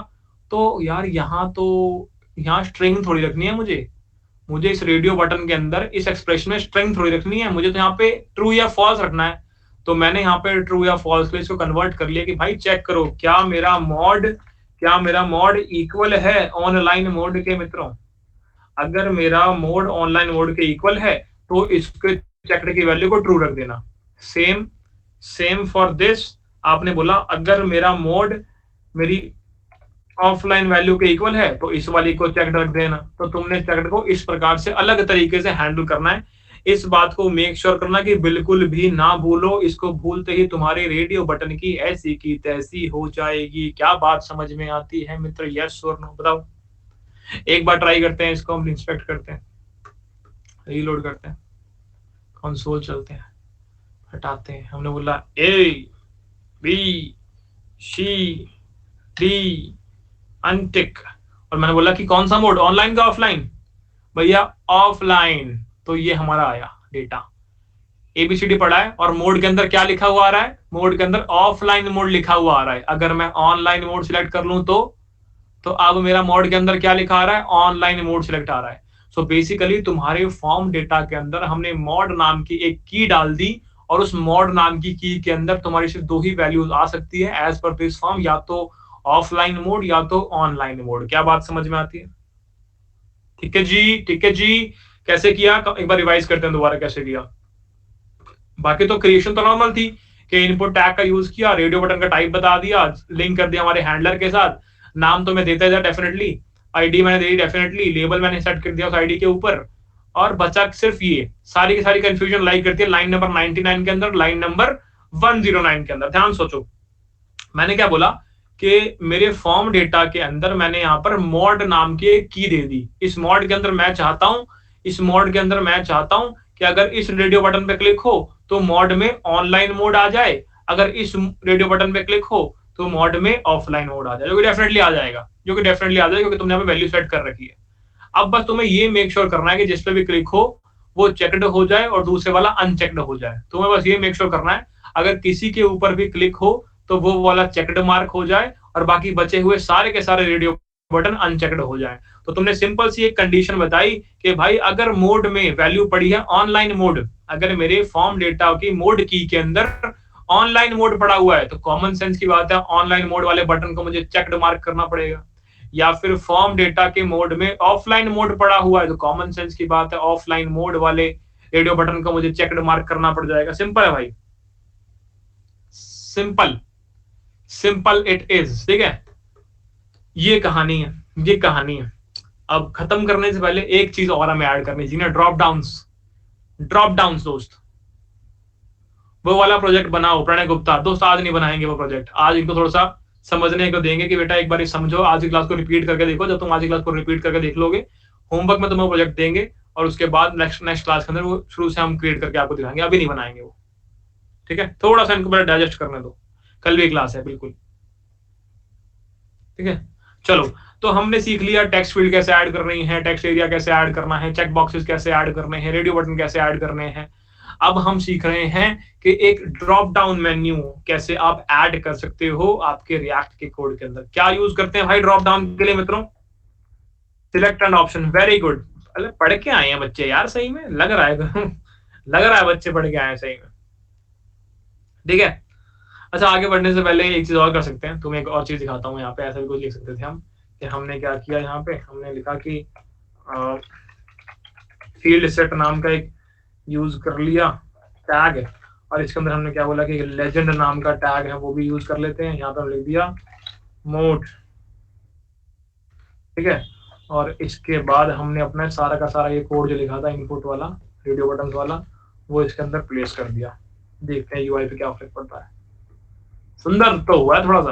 S1: तो यार यहाँ तो यहाँ स्ट्रिंग थोड़ी रखनी है मुझे इस रेडियो बटन के अंदर इस एक्सप्रेशन में स्ट्रिंग थोड़ी रखनी है, मुझे तो यहाँ पे ट्रू या फॉल्स रखना है। तो मैंने यहाँ पे ट्रू या फॉल्स के इसको कन्वर्ट कर लिया कि भाई चेक करो क्या मेरा मोड इक्वल है ऑनलाइन मोड के। मित्रों अगर मेरा मोड ऑनलाइन मोड के इक्वल है तो इसके चेक्ड की वैल्यू को ट्रू रख देना। सेम फॉर दिस, आपने बोला अगर मेरा मोड मेरी ऑफलाइन वैल्यू के इक्वल है तो इस वाली को चेक्ड रख देना। तो तुमने चेक्ड को इस प्रकार से अलग तरीके से हैंडल करना है। इस बात को मेक श्योर करना कि बिल्कुल भी ना भूलो, इसको भूलते ही तुम्हारे रेडियो बटन की ऐसी की तैसी हो जाएगी। क्या बात समझ में आती है मित्र? यस और नो बताओ। एक बार ट्राई करते हैं इसको, हम इंस्पेक्ट करते हैं। रीलोड करते हैं, कंसोल चलते हैं, हटाते हैं। हमने बोला A B C D untick, और मैंने बोला कि कौन सा मोड, ऑनलाइन का ऑफलाइन, भैया ऑफलाइन। तो ये हमारा आया डेटा, एबीसीडी पढ़ा है, और मोड के अंदर क्या लिखा हुआ आ रहा है, मोड के अंदर ऑफलाइन मोड लिखा हुआ आ रहा है। अगर मैं ऑनलाइन मोड सिलेक्ट कर लूं तो अब मेरा मोड के अंदर क्या लिखा आ रहा है, ऑनलाइन मोड सिलेक्ट आ रहा है। सो बेसिकली तुम्हारे फॉर्म डेटा के अंदर हमने मोड नाम की एक की डाल दी, और उस मोड नाम की के अंदर तुम्हारी सिर्फ दो ही वैल्यूज आ सकती है एज पर दिस फॉर्म, या तो ऑफलाइन मोड या तो ऑनलाइन मोड। क्या बात समझ में आती है? ठीक है जी, ठीक है जी। कैसे किया, एक बार रिवाइज करते हैं दोबारा कैसे किया। बाकी तो क्रिएशन तो नॉर्मल थी कि इनपुट टैग का यूज किया, रेडियो बटन का टाइप बता दिया, लिंक कर दिया हमारे हैंडलर के साथ, नाम तो मैं देता था डेफिनेटली, आईडी मैंने दे दी डेफिनेटली, लेबल मैंने सेट कर दिया उस आईडी के ऊपर, और बचा सिर्फ ये सारी की सारी कंफ्यूजन लाइक करती है लाइन नंबर 99 के अंदर, लाइन नंबर 109 के अंदर। ध्यान सोचो, मैंने क्या बोला कि मेरे फॉर्म डेटा के अंदर मैंने यहाँ पर मॉड नाम की एक की दे दी। इस मॉड के अंदर मैं चाहता हूं, इस मॉड के अंदर मैं चाहता हूं कि अगर इस रेडियो बटन पे क्लिक हो तो मॉड में ऑनलाइन मोड आ जाए, अगर इस रेडियो बटन पे क्लिक हो तो मॉड में ऑफलाइन मोड आ जाए, जो कि डेफिनेटली आ जाएगा, जो कि डेफिनेटली आ जाएगा, क्योंकि तुमने यहाँ पे वैल्यू सेट कर रखी है। अब बस तुम्हें ये मेक श्योर करना है कि जिस पे भी क्लिक हो वो चेक्ड हो जाए और दूसरे वाला अनचेक्ड हो जाए। तुम्हें बस ये मेक श्योर करना है, अगर किसी के ऊपर भी क्लिक हो तो वो वाला चेक्ड मार्क हो जाए और बाकी बचे हुए सारे के सारे रेडियो बटन अनचेक्ड हो जाए। तो तुमने सिंपल सी एक कंडीशन बताई कि भाई अगर मोड में वैल्यू पड़ी है ऑनलाइन मोड, अगर मेरे फॉर्म डेटा की मोड की के अंदर ऑनलाइन मोड पड़ा हुआ है तो कॉमन सेंस की बात है ऑनलाइन मोड वाले बटन को मुझे चेक्ड मार्क करना पड़ेगा, या फिर फॉर्म डेटा के मोड में ऑफलाइन मोड पड़ा हुआ है तो कॉमन सेंस की बात है ऑफलाइन मोड वाले रेडियो बटन को मुझे चेक्ड मार्क करना पड़ जाएगा। सिंपल है भाई, सिंपल, सिंपल इट इज। ठीक है, ये कहानी है, ये कहानी है। अब खत्म करने से पहले एक चीज और हमें ऐड करनी चाहिए ना, ड्रॉप डाउन्स। ड्रॉप डाउन्स दोस्त, वो वाला प्रोजेक्ट बनाओ। प्रणय गुप्ता दोस्त आज नहीं बनाएंगे वो प्रोजेक्ट, आज इनको थोड़ा सा समझने को देंगे कि बेटा एक बार समझो, आज की क्लास को रिपीट करके देखो। जब तुम आज की क्लास को रिपीट करके देख लोगे, होमवर्क में तुम्हें प्रोजेक्ट देंगे और उसके बाद नेक्स्ट क्लास के अंदर वो शुरू से हम क्रिएट करके आपको दिखाएंगे, अभी नहीं बनाएंगे वो। ठीक है, थोड़ा सा इनको डाइजेस्ट करने दो, कल भी क्लास है बिल्कुल। ठीक है, चलो तो हमने सीख लिया टेक्स्ट फील्ड कैसे ऐड करनी है, टेक्स्ट एरिया कैसे ऐड करना है, चेक बॉक्सेस कैसे ऐड करने हैं, रेडियो बटन कैसे ऐड करने हैं। अब हम सीख रहे हैं कि एक ड्रॉप डाउन मेन्यू कैसे आप ऐड कर सकते हो आपके रिएक्ट के कोड के अंदर। क्या यूज करते हैं भाई ड्रॉप डाउन के लिए मित्रों? Select and option. Very good, अरे पढ़ के आए हैं बच्चे यार, सही में लग रहा है लग रहा है बच्चे पढ़ के आए हैं सही में। ठीक है, अच्छा आगे बढ़ने से पहले एक चीज और कर सकते हैं, तुम्हें एक और चीज दिखाता हूँ। यहाँ पे ऐसा भी कुछ लिख सकते थे हम कि हमने क्या किया, यहाँ पे हमने लिखा कि फील्ड सेट नाम का एक यूज कर लिया टैग, और इसके अंदर हमने क्या बोला कि लेजेंड नाम का टैग है वो भी यूज कर लेते हैं। यहाँ पे हम लिख दिया मोड। ठीक है, और इसके बाद हमने अपना सारा का सारा ये कोड जो लिखा था इनपुट वाला रेडियो बटन वाला वो इसके अंदर प्लेस कर दिया। देखते हैं यूआई पे क्या फर्क पड़ता है। सुंदर तो हुआ है थोड़ा सा,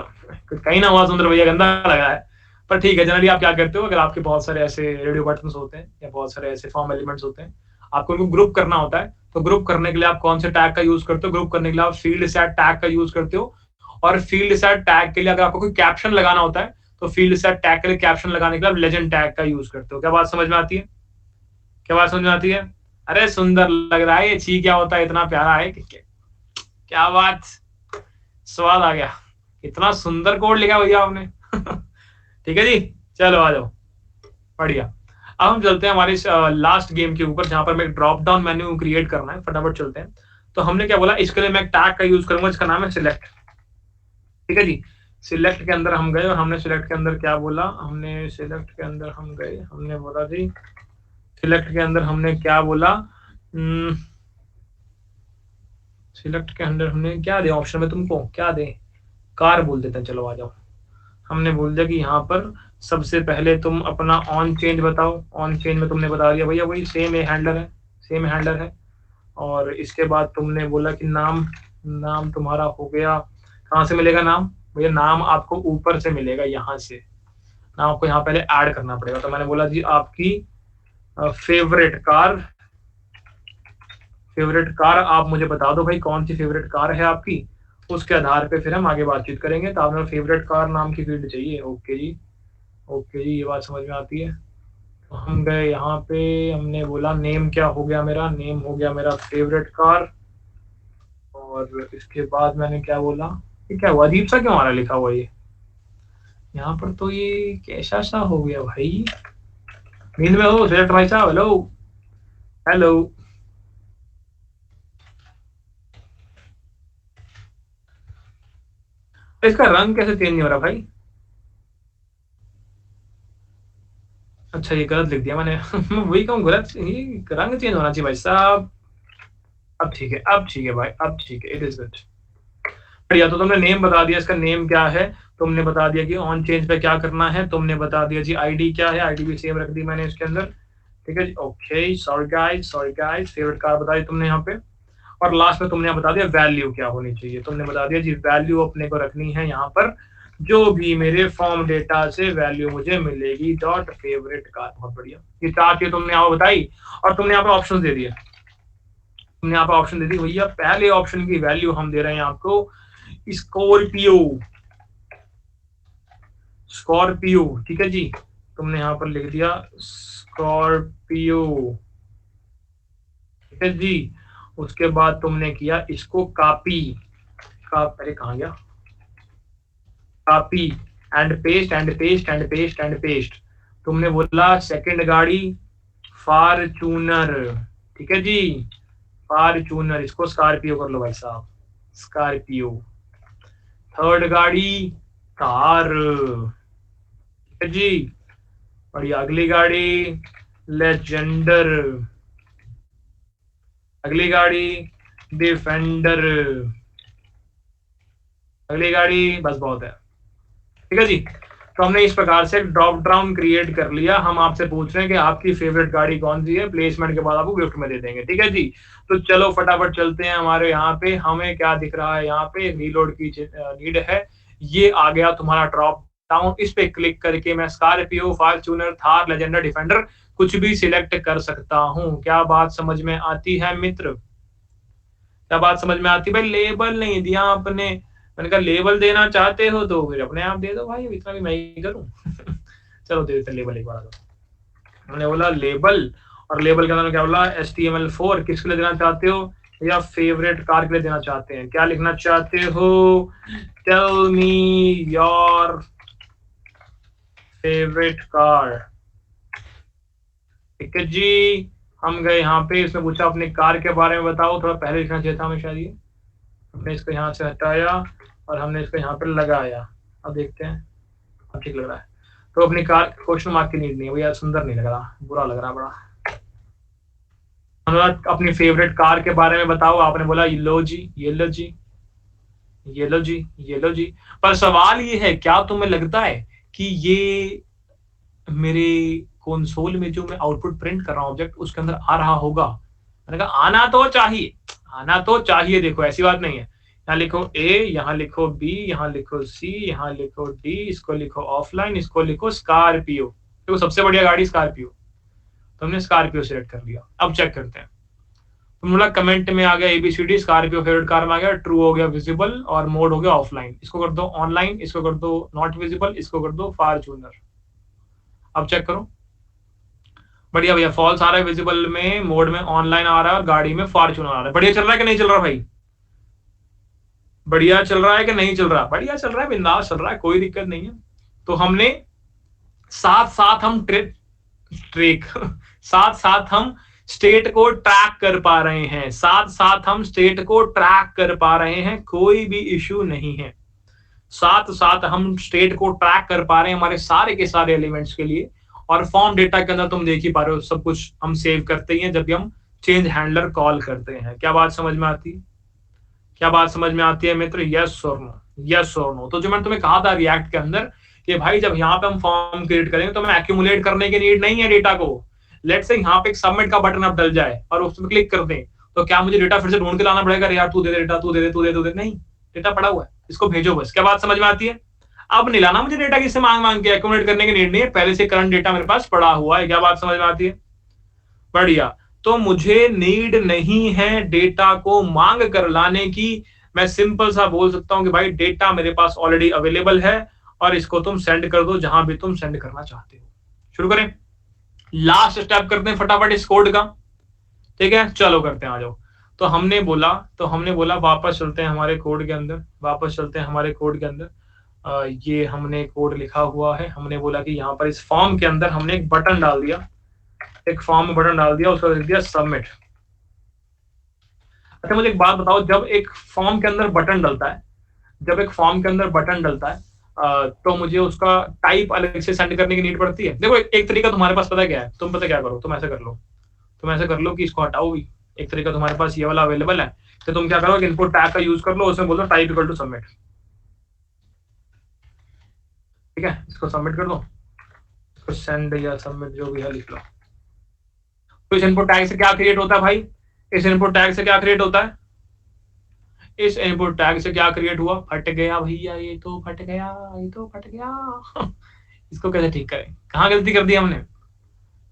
S1: कहीं ना हुआ सुंदर भैया, गंदा लगा है, पर ठीक है। जनरली आप क्या करते हो, अगर आपके बहुत सारे ऐसे रेडियो बटन होते हैं या बहुत सारे ऐसे फॉर्म एलिमेंट्स होते हैं, आपको उनको ग्रुप करना होता है, तो ग्रुप करने के लिए आप कौन से टैग का यूज करते हो? ग्रुप करने के लिए आप फील्ड सेट टैग का यूज करते हो। और फील्ड सेट टैग के लिए अगर आपको कोई कैप्शन लगाना होता है तो फील्ड सेट टैग के लिए कैप्शन लगाने के लिए आप लेजेंड टैग का यूज करते हो। क्या बात समझ में आती है? क्या बात समझ में आती है? अरे सुंदर लग रहा है ये, छी क्या होता है, इतना प्यारा है, क्या बात, स्वाद आ गया, इतना सुंदर कोड लिखा भैया आपने ठीक है जी, चलो आ जाओ, बढ़िया। अब हम चलते हैं हमारे लास्ट गेम के ऊपर, जहां पर मैं ड्रॉप डाउन मेन्यू क्रिएट करना है। फटाफट चलते हैं। तो हमने क्या बोला, इसके लिए मैं टैग का यूज करूंगा जिसका नाम है सिलेक्ट। ठीक है जी, सिलेक्ट के अंदर हम गए और हमने सिलेक्ट के अंदर क्या बोला, हमने सिलेक्ट के अंदर हम गए, हमने बोला जी सिलेक्ट के अंदर हमने क्या बोला, सिलेक्ट के अंदर हमने क्या दे ऑप्शन में, तुमको क्या दे, कार बोल देते हैं, चलो आ जाओ। हमने बोल दिया कि यहाँ पर सबसे पहले तुम अपना ऑन चेंज बताओ। ऑन चेंज में तुमने बता दिया भैया वही सेम हैंडलर है, सेम हैंडलर है। और इसके बाद तुमने बोला कि नाम, नाम तुम्हारा हो गया, कहाँ से मिलेगा नाम भैया? नाम आपको ऊपर से मिलेगा, यहाँ से नाम आपको यहाँ पहले ऐड करना पड़ेगा। तो मैंने बोला जी आपकी फेवरेट कार फेवरेट कार आप मुझे बता दो भाई, कौन सी फेवरेट कार है आपकी, उसके आधार पे फिर हम आगे बातचीत करेंगे। तो आपने फेवरेट कार नाम की फील्ड चाहिए, ओके जी, ओके जी, ये बात समझ में आती है। तो हम गए यहाँ पे, हमने बोला नेम क्या हो गया मेरा, नेम हो गया मेरा फेवरेट कार, और इसके बाद मैंने क्या बोला, ये क्या हुआ, अजीब सा क्यों आ रहा लिखा हुआ ये यहाँ पर, तो ये कैसा सा हो गया भाई, नींद में हो सिलेक्ट भाई साहब, हेलो हेलो, इसका रंग कैसे चेंज नहीं हो रहा भाई, अच्छा ये गलत लिख दिया मैंने मैं वही कहूँ, गलत ये रंग चेंज होना चाहिए भाई साहब। अब ठीक है, अब ठीक है भाई, अब ठीक है, इट इज गुड, बढ़िया। तो तुमने नेम बता दिया, इसका नेम क्या है, तुमने बता दिया कि ऑन चेंज पे क्या करना है, तुमने बता दिया जी आईडी क्या है, आईडी भी सेम रख दी मैंने इसके अंदर, ठीक है जी, okay, sorry guys, favourite car बताई तुमने यहाँ पे, और लास्ट में तुमने बता दिया वैल्यू क्या होनी चाहिए, तुमने बता दिया जी वैल्यू अपने को रखनी है यहाँ पर, जो भी मेरे फॉर्म डेटा से वैल्यू मुझे मिलेगी डॉट फेवरेट कार, बहुत बढ़िया, ये चार चीज तुमने यहाँ बताई, और तुमने यहाँ पे ऑप्शन दे दिए, तुमने यहाँ पे ऑप्शन दे दी भैया, पहले ऑप्शन की वैल्यू हम दे रहे हैं आपको स्कॉर्पियो, स्कॉर्पियो, ठीक है जी, तुमने यहाँ पर लिख दिया स्कॉर्पियो, ठीक है जी, उसके बाद तुमने किया इसको कॉपी, अरे कहाँ गया, copy and paste and paste and paste and paste, तुमने बोला सेकंड गाड़ी फॉर्च्यूनर, ठीक है जी, फॉर्च्यूनर, इसको स्कॉर्पियो कर लो भाई साहब, स्कॉर्पियो, थर्ड गाड़ी कार, ठीक है जी, बढ़िया, अगली गाड़ी लेजेंडर, अगली गाड़ी डिफेंडर, अगली गाड़ी, बस बहुत है, ठीक है जी। तो हमने इस प्रकार से ड्रॉप डाउन क्रिएट कर लिया, हम आपसे पूछ रहे हैं कि आपकी फेवरेट गाड़ी कौन सी है, प्लेसमेंट के बाद आपको गिफ्ट में दे देंगे, ठीक है जी। तो चलो फटाफट चलते हैं हमारे यहाँ पे, हमें क्या दिख रहा है यहाँ पे, रीलोड की नीड है, ये आ गया तुम्हारा ड्रॉप डाउन, इस पे क्लिक करके मैं Scorpio, Fortuner, Thar, Legender, defender कुछ भी सिलेक्ट कर सकता हूँ। क्या बात समझ में आती है मित्र, क्या बात समझ में आती है भाई, लेबल नहीं दिया आपने, मैंने कहा लेबल देना चाहते हो तो फिर अपने आप दे दो भाई, इतना भी मैं ही करूं चलो दे देते लेबल एक बार, मैंने बोला लेबल, और लेबल के अंदर क्या बोला HTML4, किसके लिए देना चाहते हो, या फेवरेट कार के लिए देना चाहते हैं, क्या लिखना चाहते हो, tell me your favourite car, ठीक है जी। हम गए यहाँ पे, इसने पूछा अपनी कार के बारे में बताओ, थोड़ा पहले लिखना चाहिए था हमें शायद, ये हमने इसको यहाँ से हटाया और हमने इसको यहाँ पे लगाया, अब देखते हैं, अब ठीक लग रहा है। तो अपनी कार क्वेश्चन मार्क की नीड नहीं है भैया, सुंदर नहीं लग रहा, बुरा लग रहा बड़ा। अपनी फेवरेट कार के बारे में बताओ, आपने बोला येलो जी, येलो जी, येलो जी, येलो जी, पर सवाल ये है, क्या तुम्हें लगता है कि ये मेरे कंसोल में जो मैं आउटपुट प्रिंट कर रहा हूँ ऑब्जेक्ट, उसके अंदर आ रहा होगा, मैंने कहा आना तो चाहिए, आना तो चाहिए, देखो ऐसी बात नहीं है, यहाँ लिखो A, यहाँ लिखो B, यहाँ लिखो C, यहाँ लिखो D, इसको लिखो ऑफलाइन, इसको लिखो स्कॉर्पियो, देखो सबसे बढ़िया गाड़ी स्कॉर्पियो, तुमने स्कॉर्पियो सिलेक्ट कर लिया। अब चेक करते हैं, तुम बोला कमेंट में आ गया ABCD, स्कॉर्पियो फेवरेट कार में आ गया, ट्रू हो गया विजिबल, और मोड हो गया ऑफलाइन, इसको कर दो ऑनलाइन, इसको कर दो नॉट विजिबल, इसको कर दो फॉर्च्यूनर। अब चेक करो, बढ़िया भैया, फॉल्स आ रहा है विजिबल में, मोड में ऑनलाइन आ रहा है, और गाड़ी में फॉर्च्यूनर आ रहा है, बढ़िया चल रहा है कि नहीं चल रहा भाई, बढ़िया चल रहा है कि नहीं चल रहा, बढ़िया चल रहा है, बिंदास चल रहा है, कोई दिक्कत नहीं है। तो हमने साथ साथ हम ट्रेक साथ साथ हम स्टेट को ट्रैक कर पा रहे हैं, साथ साथ हम स्टेट को ट्रैक कर पा रहे हैं, कोई भी इश्यू नहीं है, साथ साथ हम स्टेट को ट्रैक कर पा रहे हैं हमारे सारे के सारे एलिमेंट्स के लिए, और फॉर्म डेटा के अंदर तुम देख ही पा रहे हो सब कुछ हम सेव करते ही हैं जब भी हम चेंज हैंडलर कॉल करते हैं। क्या बात समझ में आती है, क्या बात समझ में आती है मित्र, यस और नो, यस और नो। तो जो मैंने तुम्हें कहा था रिएक्ट के अंदर कि भाई जब यहाँ पे हम फॉर्म क्रिएट करेंगे तो हमें एक्यूमुलेट करने की नीड नहीं है डेटा को, लेट्स से यहाँ पे एक सबमिट का बटन अब डल जाए और उस पर क्लिक कर दें, तो क्या मुझे डेटा फिर से ढूंढ के लाना पड़ेगा, यार तू दे दे डेटा, तू दे दे, तू दे दे, नहीं, डेटा पड़ा हुआ है, इसको भेजो बस। क्या बात समझ में आती है, अब नहीं लाना मुझे डेटा किससे मांग मांग के, एक्यूमुलेट करने की नीड नहीं है, पहले से करंट डेटा मेरे पास पड़ा हुआ है। क्या बात समझ में आती है, बढ़िया। तो मुझे नीड नहीं है डेटा को मांग कर लाने की। मैं सिंपल सा बोल सकता हूं कि भाई डेटा मेरे पास ऑलरेडी अवेलेबल है और इसको तुम सेंड कर दो जहां भी तुम सेंड करना चाहते हो। शुरू करें, लास्ट स्टेप करते हैं फटाफट इस कोड का। ठीक है, चलो करते हैं, आ जाओ। तो हमने बोला वापस चलते हैं हमारे कोड के अंदर, वापस चलते हैं हमारे कोड के अंदर। ये हमने कोड लिखा हुआ है। हमने बोला कि यहाँ पर इस फॉर्म के अंदर हमने एक बटन डाल दिया, एक फॉर्म में बटन डाल दिया, उसको लिख दिया सबमिट। अच्छा मुझे एक बात बताओ, जब एक फॉर्म के अंदर बटन डलता है, जब एक फॉर्म के अंदर बटन डलता है तो मुझे उसका टाइप अलग से सेंड करने की नीड पड़ती है? देखो एक तरीका तुम्हारे पास पता क्या है, तुम पता क्या करो, तुम ऐसा कर लो, तुम ऐसा कर लो कि इसको हटाओ भी। एक तरीका तुम्हारे पास ये वाला अवेलेबल है, तो तुम क्या करो, इनपुट टैग का यूज कर लो, उसमें बोलो टाइप इक्वल टू सबमिट। ठीक है, इसको सबमिट कर दो, इसको सेंड या सबमिट जो भी है लिख लो। तो इस इनपुट टैग से क्या क्रिएट होता है भाई, इस इनपुट टैग से क्या क्रिएट होता है, इस इनपुट टैग से क्या क्रिएट हुआ, फट गया भैया, ये तो फट गया, ये तो फट गया। इसको कैसे ठीक करें, कहाँ गलती कर दी हमने?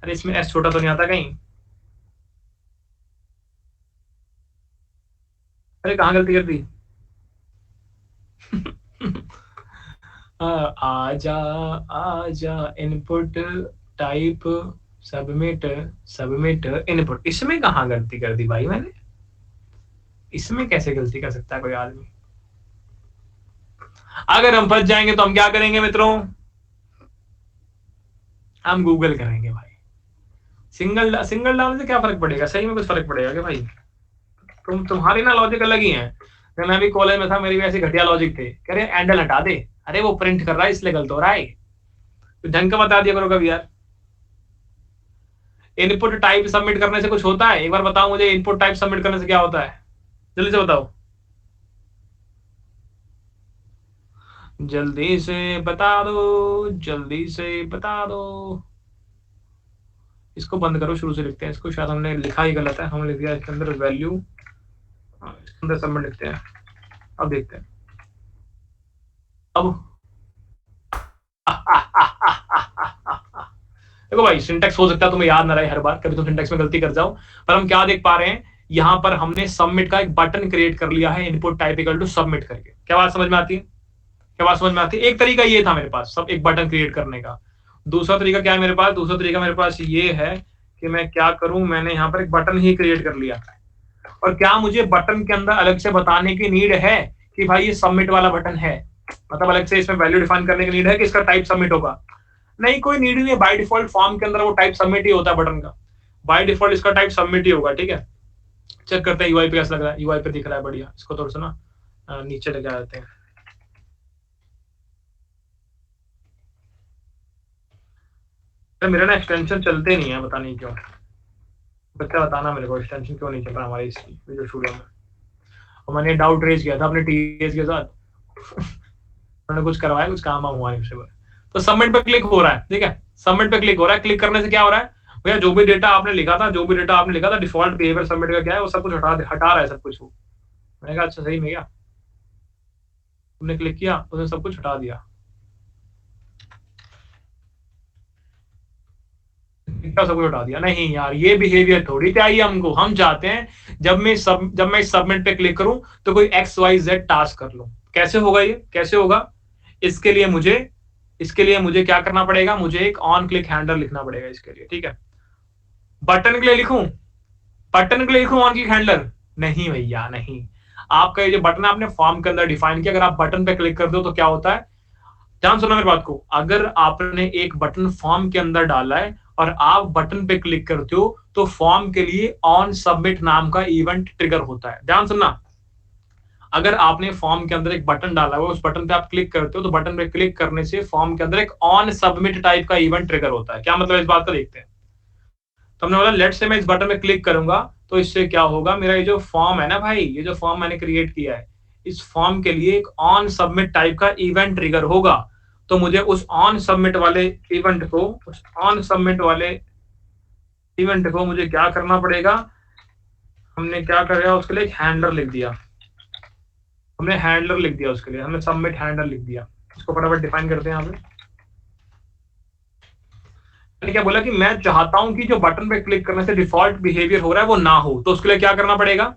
S1: अरे इसमें एस छोटा तो नहीं आता कहीं? अरे कहाँ गलती कर दी? आजा आजा input type submit, submit input, इसमें कहाँ गलती कर दी भाई मैंने? इसमें कैसे गलती कर सकता है कोई आदमी? अगर हम फंस जाएंगे तो हम क्या करेंगे मित्रों, हम गूगल करेंगे भाई। सिंगल सिंगल डालने से क्या फर्क पड़ेगा, सही में कुछ फर्क पड़ेगा क्या भाई? तुम्हारी ना लॉजिक अलग ही है। जब मैं भी कॉलेज में था मेरी भी ऐसी घटिया लॉजिक थे, कह रहे एंडल हटा दे, अरे वो प्रिंट कर रहा है इसलिए गलत हो रहा है, तो ढंग का बता दिया करो कभी यार। इनपुट टाइप सबमिट करने से कुछ होता है? एक बार बताओ मुझे, इनपुट टाइप सबमिट करने से क्या होता है, जल्दी से बताओ, जल्दी से बता दो, जल्दी से बता दो। इसको बंद करो, शुरू से लिखते हैं इसको, शायद हमने लिखा ही गलत है, हमने लिख दिया इसके अंदर वैल्यू, इसके अंदर सबमिट लिखते हैं। अब देखते हैं, अब देखो भाई सिंटेक्स हो सकता है तुम्हें याद ना रहे, हर बार कभी तुम सिंटेक्स में गलती कर जाओ, पर हम क्या देख पा रहे हैं, यहां पर हमने सबमिट का एक बटन क्रिएट कर लिया है, input type equal to submit करके। क्या बात समझ में आती है? क्या बात समझ में आती है? एक तरीका ये था मेरे पास सब एक बटन क्रिएट करने का। दूसरा तरीका क्या है मेरे पास, दूसरा तरीका मेरे पास ये है कि मैं क्या करूं, मैंने यहाँ पर एक बटन ही क्रिएट कर लिया, और क्या मुझे बटन के अंदर अलग से बताने की नीड है कि भाई ये सबमिट वाला बटन है, मतलब अलग से इसमें वैल्यू डिफाइन करने की नीड है कि इसका टाइप सबमिट होगा? नहीं, कोई नीड नहीं है, बाय डिफॉल्ट फॉर्म के अंदर वो टाइप सबमिट ही होता है बटन का, बाय डिफॉल्ट इसका टाइप सबमिट ही होगा। ठीक है, चेक करते हैं यूआई पे कैसा लग रहा है, यूआई पे दिख रहा है बढ़िया, इसको थोड़ा सा ना नीचे लेके आ जाते हैं। मेरा ना एक्सटेंशन चलते नहीं है, पता नहीं क्यों, बच्चा बताना मेरे को एक्सटेंशन क्यों नहीं चल रहा हमारे इस वीडियो स्टूडियो में। और मैंने डाउट रेज किया था अपने टीएस के साथ, उन्होंने कुछ करवाया, कुछ काम हुआ नहीं उससे। तो सबमिट पे क्लिक हो रहा है, ठीक है, सबमिट पे क्लिक हो रहा है, क्लिक करने से क्या हो रहा है भैया, जो भी डेटा आपने लिखा था, जो भी डेटा आपने लिखा था, डिफॉल्ट बिहेवियर सबमिट का क्या है, वो सब कुछ हटा रहा है सब कुछ। वो मैंने कहा अच्छा सही में क्या, तुमने क्लिक किया उसने सब कुछ हटा दिया, सब कुछ हटा दिया? नहीं यार, ये बिहेवियर थोड़ी चाहिए हमको। हम चाहते हैं जब मैं सबमिट पे क्लिक करूं तो कोई XYZ टास्क कर लूं। कैसे होगा ये, कैसे होगा? इसके लिए मुझे क्या करना पड़ेगा, मुझे एक ऑन क्लिक हैंडलर लिखना पड़ेगा इसके लिए। ठीक है, बटन के लिए लिखूं, बटन के लिए लिखूं ऑन क्लिक हैंडलर? नहीं भैया नहीं, आपका ये जो बटन आपने फॉर्म के अंदर डिफाइन किया, अगर आप बटन पे क्लिक कर दो तो क्या होता है, ध्यान सुनो मेरी बात को, अगर आपने एक बटन फॉर्म के अंदर डाला है और आप बटन पे क्लिक करते हो तो फॉर्म के लिए ऑन सबमिट नाम का इवेंट ट्रिगर होता है। ध्यान सुनना, अगर आपने फॉर्म के अंदर एक बटन डाला हुआ, उस बटन पे आप क्लिक करते हो तो बटन पे क्लिक करने से फॉर्म के अंदर एक ऑन सबमिट टाइप का इवेंट ट्रिगर होता है। क्या मतलब इस बात का, देखते हैं। तो हमने बोला लेट से मैं इस बटन पे क्लिक करूंगा तो इससे क्या होगा, मेरा ये जो फॉर्म है ना भाई, ये जो फॉर्म मैंने क्रिएट किया है, इस फॉर्म के लिए एक ऑन सबमिट टाइप का इवेंट ट्रिगर होगा। तो मुझे उस ऑन सबमिट वाले इवेंट को, उस ऑन सबमिट वाले इवेंट को मुझे क्या करना पड़ेगा, हमने क्या करेगा उसके लिए एक हैंडलर लिख दिया, हमने हैंडलर लिख दिया उसके लिए, हमने सबमिट हैंडलर लिख दिया। इसको फटाफट डिफाइन करते हैं यहाँ पे, मैंने क्या बोला कि मैं चाहता हूं कि जो बटन पे क्लिक करने से डिफॉल्ट बिहेवियर हो रहा है वो ना हो, तो उसके लिए क्या करना पड़ेगा,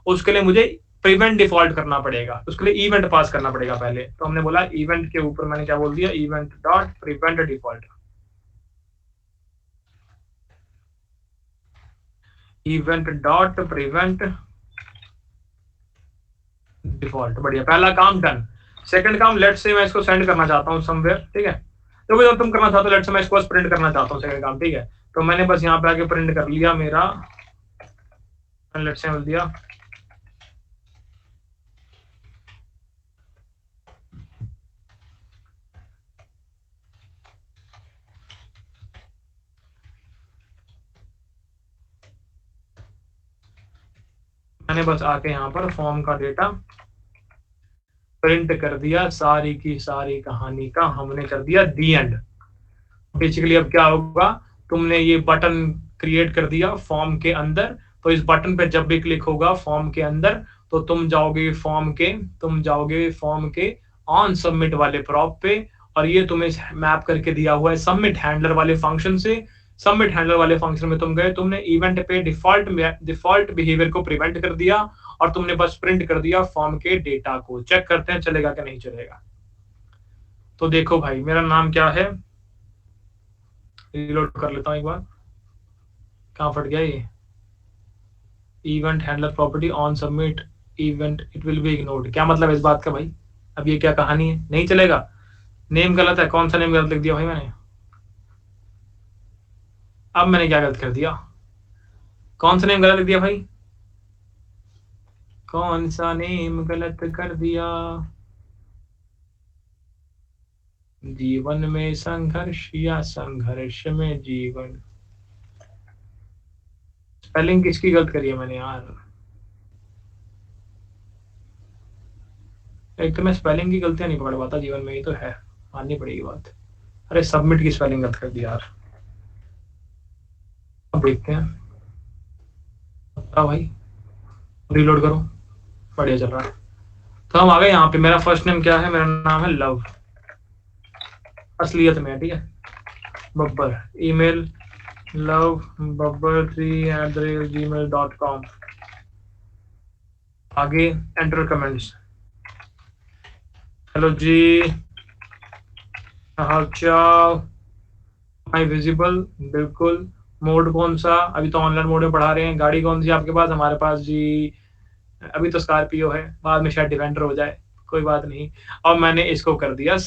S1: उसके लिए मुझे प्रिवेंट डिफॉल्ट करना पड़ेगा, उसके लिए इवेंट पास करना पड़ेगा पहले। तो हमने बोला इवेंट के ऊपर मैंने क्या बोल दिया, event dot prevent default, event dot prevent default. बढ़िया, पहला काम डन। सेकंड काम, लेट्स से मैं इसको सेंड करना चाहता हूँ समवेयर, ठीक है, तो जो तुम करना चाहते हो, लेट्स से मैं इसको बस प्रिंट करना चाहता हूँ, सेकंड काम, ठीक है, तो मैंने बस यहाँ पे आके प्रिंट कर लिया मेरा, लेट्स से बोल दिया मैंने बस आके यहाँ पर फॉर्म का डेटा प्रिंट कर दिया, सारी की सारी कहानी का हमने कर दिया दी एंड। बेसिकली अब क्या होगा, तुमने ये बटन क्रिएट कर दिया फॉर्म के अंदर, तो इस बटन पे जब भी क्लिक होगा फॉर्म के अंदर, तो तुम जाओगे फॉर्म के ऑन सबमिट वाले प्रॉप पे, और ये तुम्हें मैप करके दिया हुआ है सबमिट हैंडलर वाले फंक्शन से। सबमिट हैंडलर वाले फंक्शन में तुम गए, तुमने इवेंट पे डिफॉल्ट बिहेवियर को प्रिवेंट कर दिया, और तुमने बस प्रिंट कर दिया फॉर्म के डेटा को। चेक करते हैं चलेगा कि नहीं चलेगा। तो देखो भाई, मेरा नाम क्या है, रीलोड कर लेता हूं एक बार, कहां फट गया ये, event handler property on submit event it will be ignored. क्या मतलब है इस बात का भाई, अब ये क्या कहानी है, नहीं चलेगा, नेम गलत है, कौन सा नेम गलत लिख दिया भाई मैंने, अब मैंने क्या गलत कर दिया, कौन सा नेम गलत लिख दिया भाई, कौन सा नेम गलत कर दिया। जीवन में संघर्ष या संघर्ष में जीवन, स्पेलिंग किसकी गलत करी है मैंने यार, एक तो मैं स्पेलिंग की गलतियां नहीं पकड़ पाता जीवन में, ही तो है, माननी पड़ेगी बात। अरे सबमिट की स्पेलिंग गलत कर दिया यार, अब देखते हैं, बताओ भाई, रीलोड करो, बढ़िया चल रहा है। तो हम आ गए यहाँ पे, मेरा फर्स्ट नेम क्या है, मेरा नाम है लव, असलियत में, ठीक है, बब्बर, ईमेल lovebabbar3@gmail.com। आगे एंटर कमेंट्स, हेलो जी, हालचाल, आई विजिबल, बिल्कुल, मोड कौन सा, अभी तो ऑनलाइन मोड में पढ़ा रहे हैं, गाड़ी कौन सी आपके पास, हमारे पास जी अभी तो स्कॉर्पियो है, बाद में शायद डिफेंडर हो जाए, कोई बात नहीं। और मैंने इसको कर दिया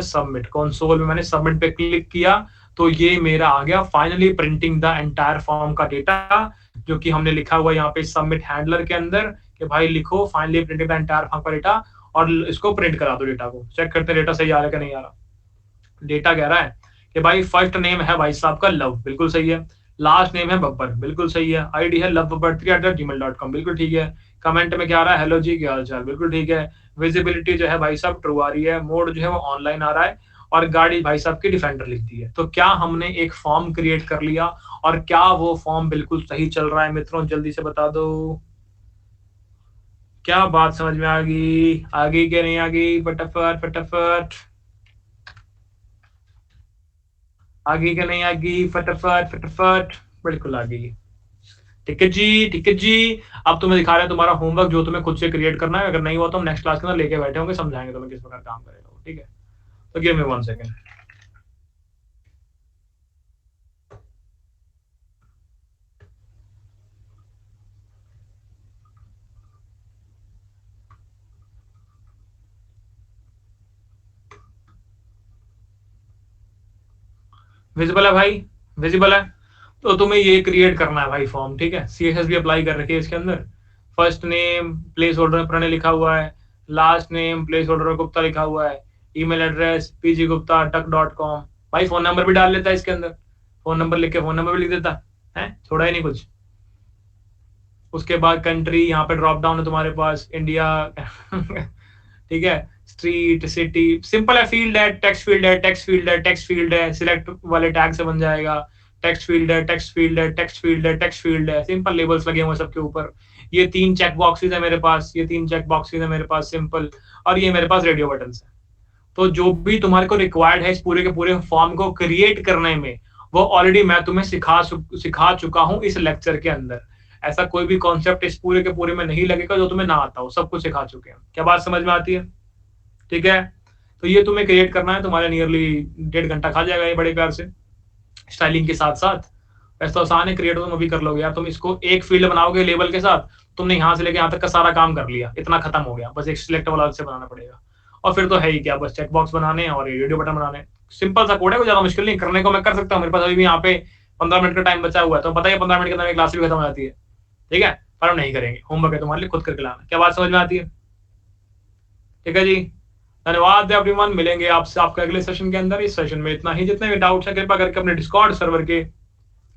S1: सबमिट, कंसोल में मैंने सबमिट पे क्लिक किया, तो ये मेरा आ गया finally printing the entire form का डेटा, जो कि हमने लिखा हुआ यहाँ पे सबमिट हैंडलर के अंदर कि भाई लिखो finally printing the entire form का डेटा, और इसको प्रिंट करा दो डेटा को। चेक करते हैं डेटा सही आ रहा है कि नहीं आ रहा। डेटा कह रहा है कि भाई फर्स्ट नेम है भाई साहब का लव, बिल्कुल सही है, लास्ट नेम है बब्बर, बिल्कुल सही है, आईडी है lovebabbar3@gmail.com, बिल्कुल ठीक है, कमेंट में क्या आ रहा है, हेलो जी क्या हाल चाल, बिल्कुल ठीक है, विजिबिलिटी जो है भाई साहब ट्रू आ रही है, मोड जो है वो ऑनलाइन आ रहा है, और गाड़ी भाई साहब की डिफेंडर लिख दी है। तो क्या हमने एक फॉर्म क्रिएट कर लिया, और क्या वो फॉर्म बिल्कुल सही चल रहा है मित्रों, जल्दी से बता दो, क्या बात समझ में आ गई कि नहीं आ गई, फटाफट फटाफट, आ गई कि नहीं आ गई, फटाफट फटाफट, बिल्कुल आ गई। ठीक है जी, ठीक है जी। अब तुम्हें दिखा रहे हैं तुम्हारा होमवर्क जो तुम्हें खुद से क्रिएट करना है, अगर नहीं हुआ तो हम नेक्स्ट क्लास के अंदर लेके बैठे होंगे, समझाएंगे तुम्हें किस प्रकार काम करेगा वो, ठीक है। तो गिव मी 1 सेकेंड। विजिबल है भाई, विजिबल है, तो तुम्हें ये क्रिएट करना है भाई फॉर्म, ठीक है, CSS भी अप्लाई कर रखी है इसके अंदर, फर्स्ट नेम प्लेस होल्डर में प्रणय लिखा हुआ है, लास्ट नेम प्लेस होल्डर में गुप्ता लिखा हुआ है, ईमेल एड्रेस pggupta@tuck.com, भाई फोन नंबर भी डाल लेता है इसके अंदर, फोन नंबर लिख के फोन नंबर भी लिख देता है, छोड़ा ही नहीं कुछ। उसके बाद कंट्री, यहाँ पे ड्रॉप डाउन है तुम्हारे पास, इंडिया ठीक है, स्ट्रीट, सिटी, सिंपल है, फील्ड है, टेक्स्ट फील्ड है, टेक्स्ट फील्ड है, टेक्स्ट फील्ड है, सिलेक्ट वाले टैग से बन जाएगा, टेक्स्ट फील्ड है, टेक्स्ट फील्ड है, टेक्स्ट फील्ड है, टेक्स्ट फील्ड है, सिंपल लेबल्स लगे हुए सबके ऊपर। ये 3 चेक बॉक्सेस है मेरे पास, सिंपल, और ये मेरे पास रेडियो बटन है। तो जो भी तुम्हारे को रिक्वायर्ड है इस पूरे के पूरे फॉर्म को क्रिएट करने में, वो ऑलरेडी मैं तुम्हें सिखा चुका हूँ इस लेक्चर के अंदर। ऐसा कोई भी कॉन्सेप्ट इस पूरे के पूरे में नहीं लगेगा जो तुम्हें ना आता हो, सब कुछ सिखा चुके हैं। क्या बात समझ में आती है? ठीक है, तो ये तुम्हें क्रिएट करना है, तुम्हारे नियरली 1.5 घंटा खा जाएगा ये बड़े प्यार से, स्टाइलिंग के साथ साथ। वैसे तो आसान है, क्रिएट तुम अभी कर लोगे यार। तुम इसको एक फील्ड बनाओगे लेबल के साथ, तुमने यहाँ से लेके यहाँ तक का सारा काम कर लिया, इतना खत्म हो गया। बस एक सिलेक्ट वाला से बनाना पड़ेगा, और फिर तो है ही क्या, बस चेक बॉक्स बनाने और ये रेडियो बटन बनाने। सिंपल सा कोड है, कोई ज्यादा मुश्किल नहीं। करने को मैं कर सकता हूँ, मेरे पास अभी भी यहाँ पे 15 मिनट का टाइम बचा हुआ है, तो पता है 15 मिनट के अंदर क्लास भी खत्म हो जाती है। ठीक है, पर हम नहीं करेंगे, होमवर्क है तुम्हारे लिए, खुद करके लाना। क्या बात समझ में आती है? ठीक है जी, धन्यवाद एवरीवन। मिलेंगे आपसे आपके अगले सेशन के अंदर। इस सेशन में इतना ही। जितने भी डाउट्स हैं कृपया करके अपने डिस्कॉर्ड सर्वर के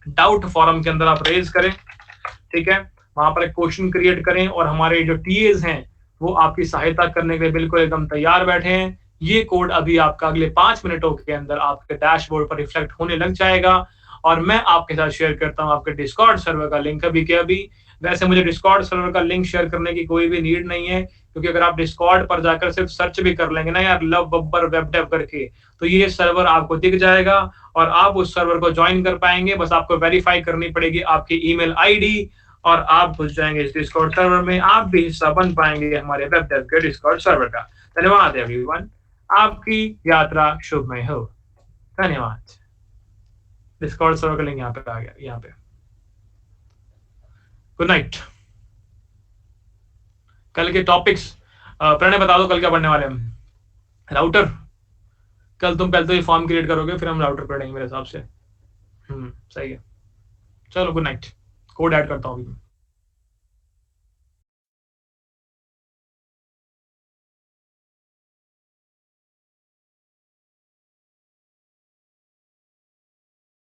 S1: डाउट फॉरम के अंदर आप रेज करें। ठीक है, वहां पर एक क्वेश्चन क्रिएट करें, और हमारे जो टीएज हैं वो आपकी सहायता करने के लिए बिल्कुल एकदम तैयार बैठे हैं। ये कोड अभी आपका अगले 5 मिनटों के अंदर आपके डैशबोर्ड पर रिफ्लेक्ट होने लग जाएगा, और मैं आपके साथ शेयर करता हूं आपके डिस्कॉर्ड सर्वर का लिंक अभी के अभी। वैसे मुझे डिस्कॉर्ड सर्वर का लिंक शेयर करने की कोई भी नीड नहीं है, क्योंकि अगर आप डिस्कॉर्ड पर जाकर सिर्फ सर्च भी कर लेंगे ना यार, लव बब्बर वेब डेव करके, तो ये सर्वर आपको दिख जाएगा और आप उस सर्वर को ज्वाइन कर पाएंगे। बस आपको वेरीफाई करनी पड़ेगी आपकी ईमेल आईडी, और आप घुस जाएंगे इस डिस्कॉर्ड सर्वर में। आप भी हिस्सा बन पाएंगे हमारे वेब डेव के डिस्कॉर्ड सर्वर का। धन्यवाद एवरीवन, आपकी यात्रा शुभमय हो। धन्यवाद। डिस्कॉर्ड सर्वर का लिंक यहाँ पे आ गया, यहाँ पे। Good night. कल के टॉपिक्स प्रणय बता दो, कल क्या पढ़ने वाले हम? राउटर। कल तुम पहले तो ये फॉर्म क्रिएट करोगे, फिर हम राउटर पढ़ेंगे मेरे हिसाब से। सही है, चलो गुड नाइट। कोड ऐड करता हूँ अभी।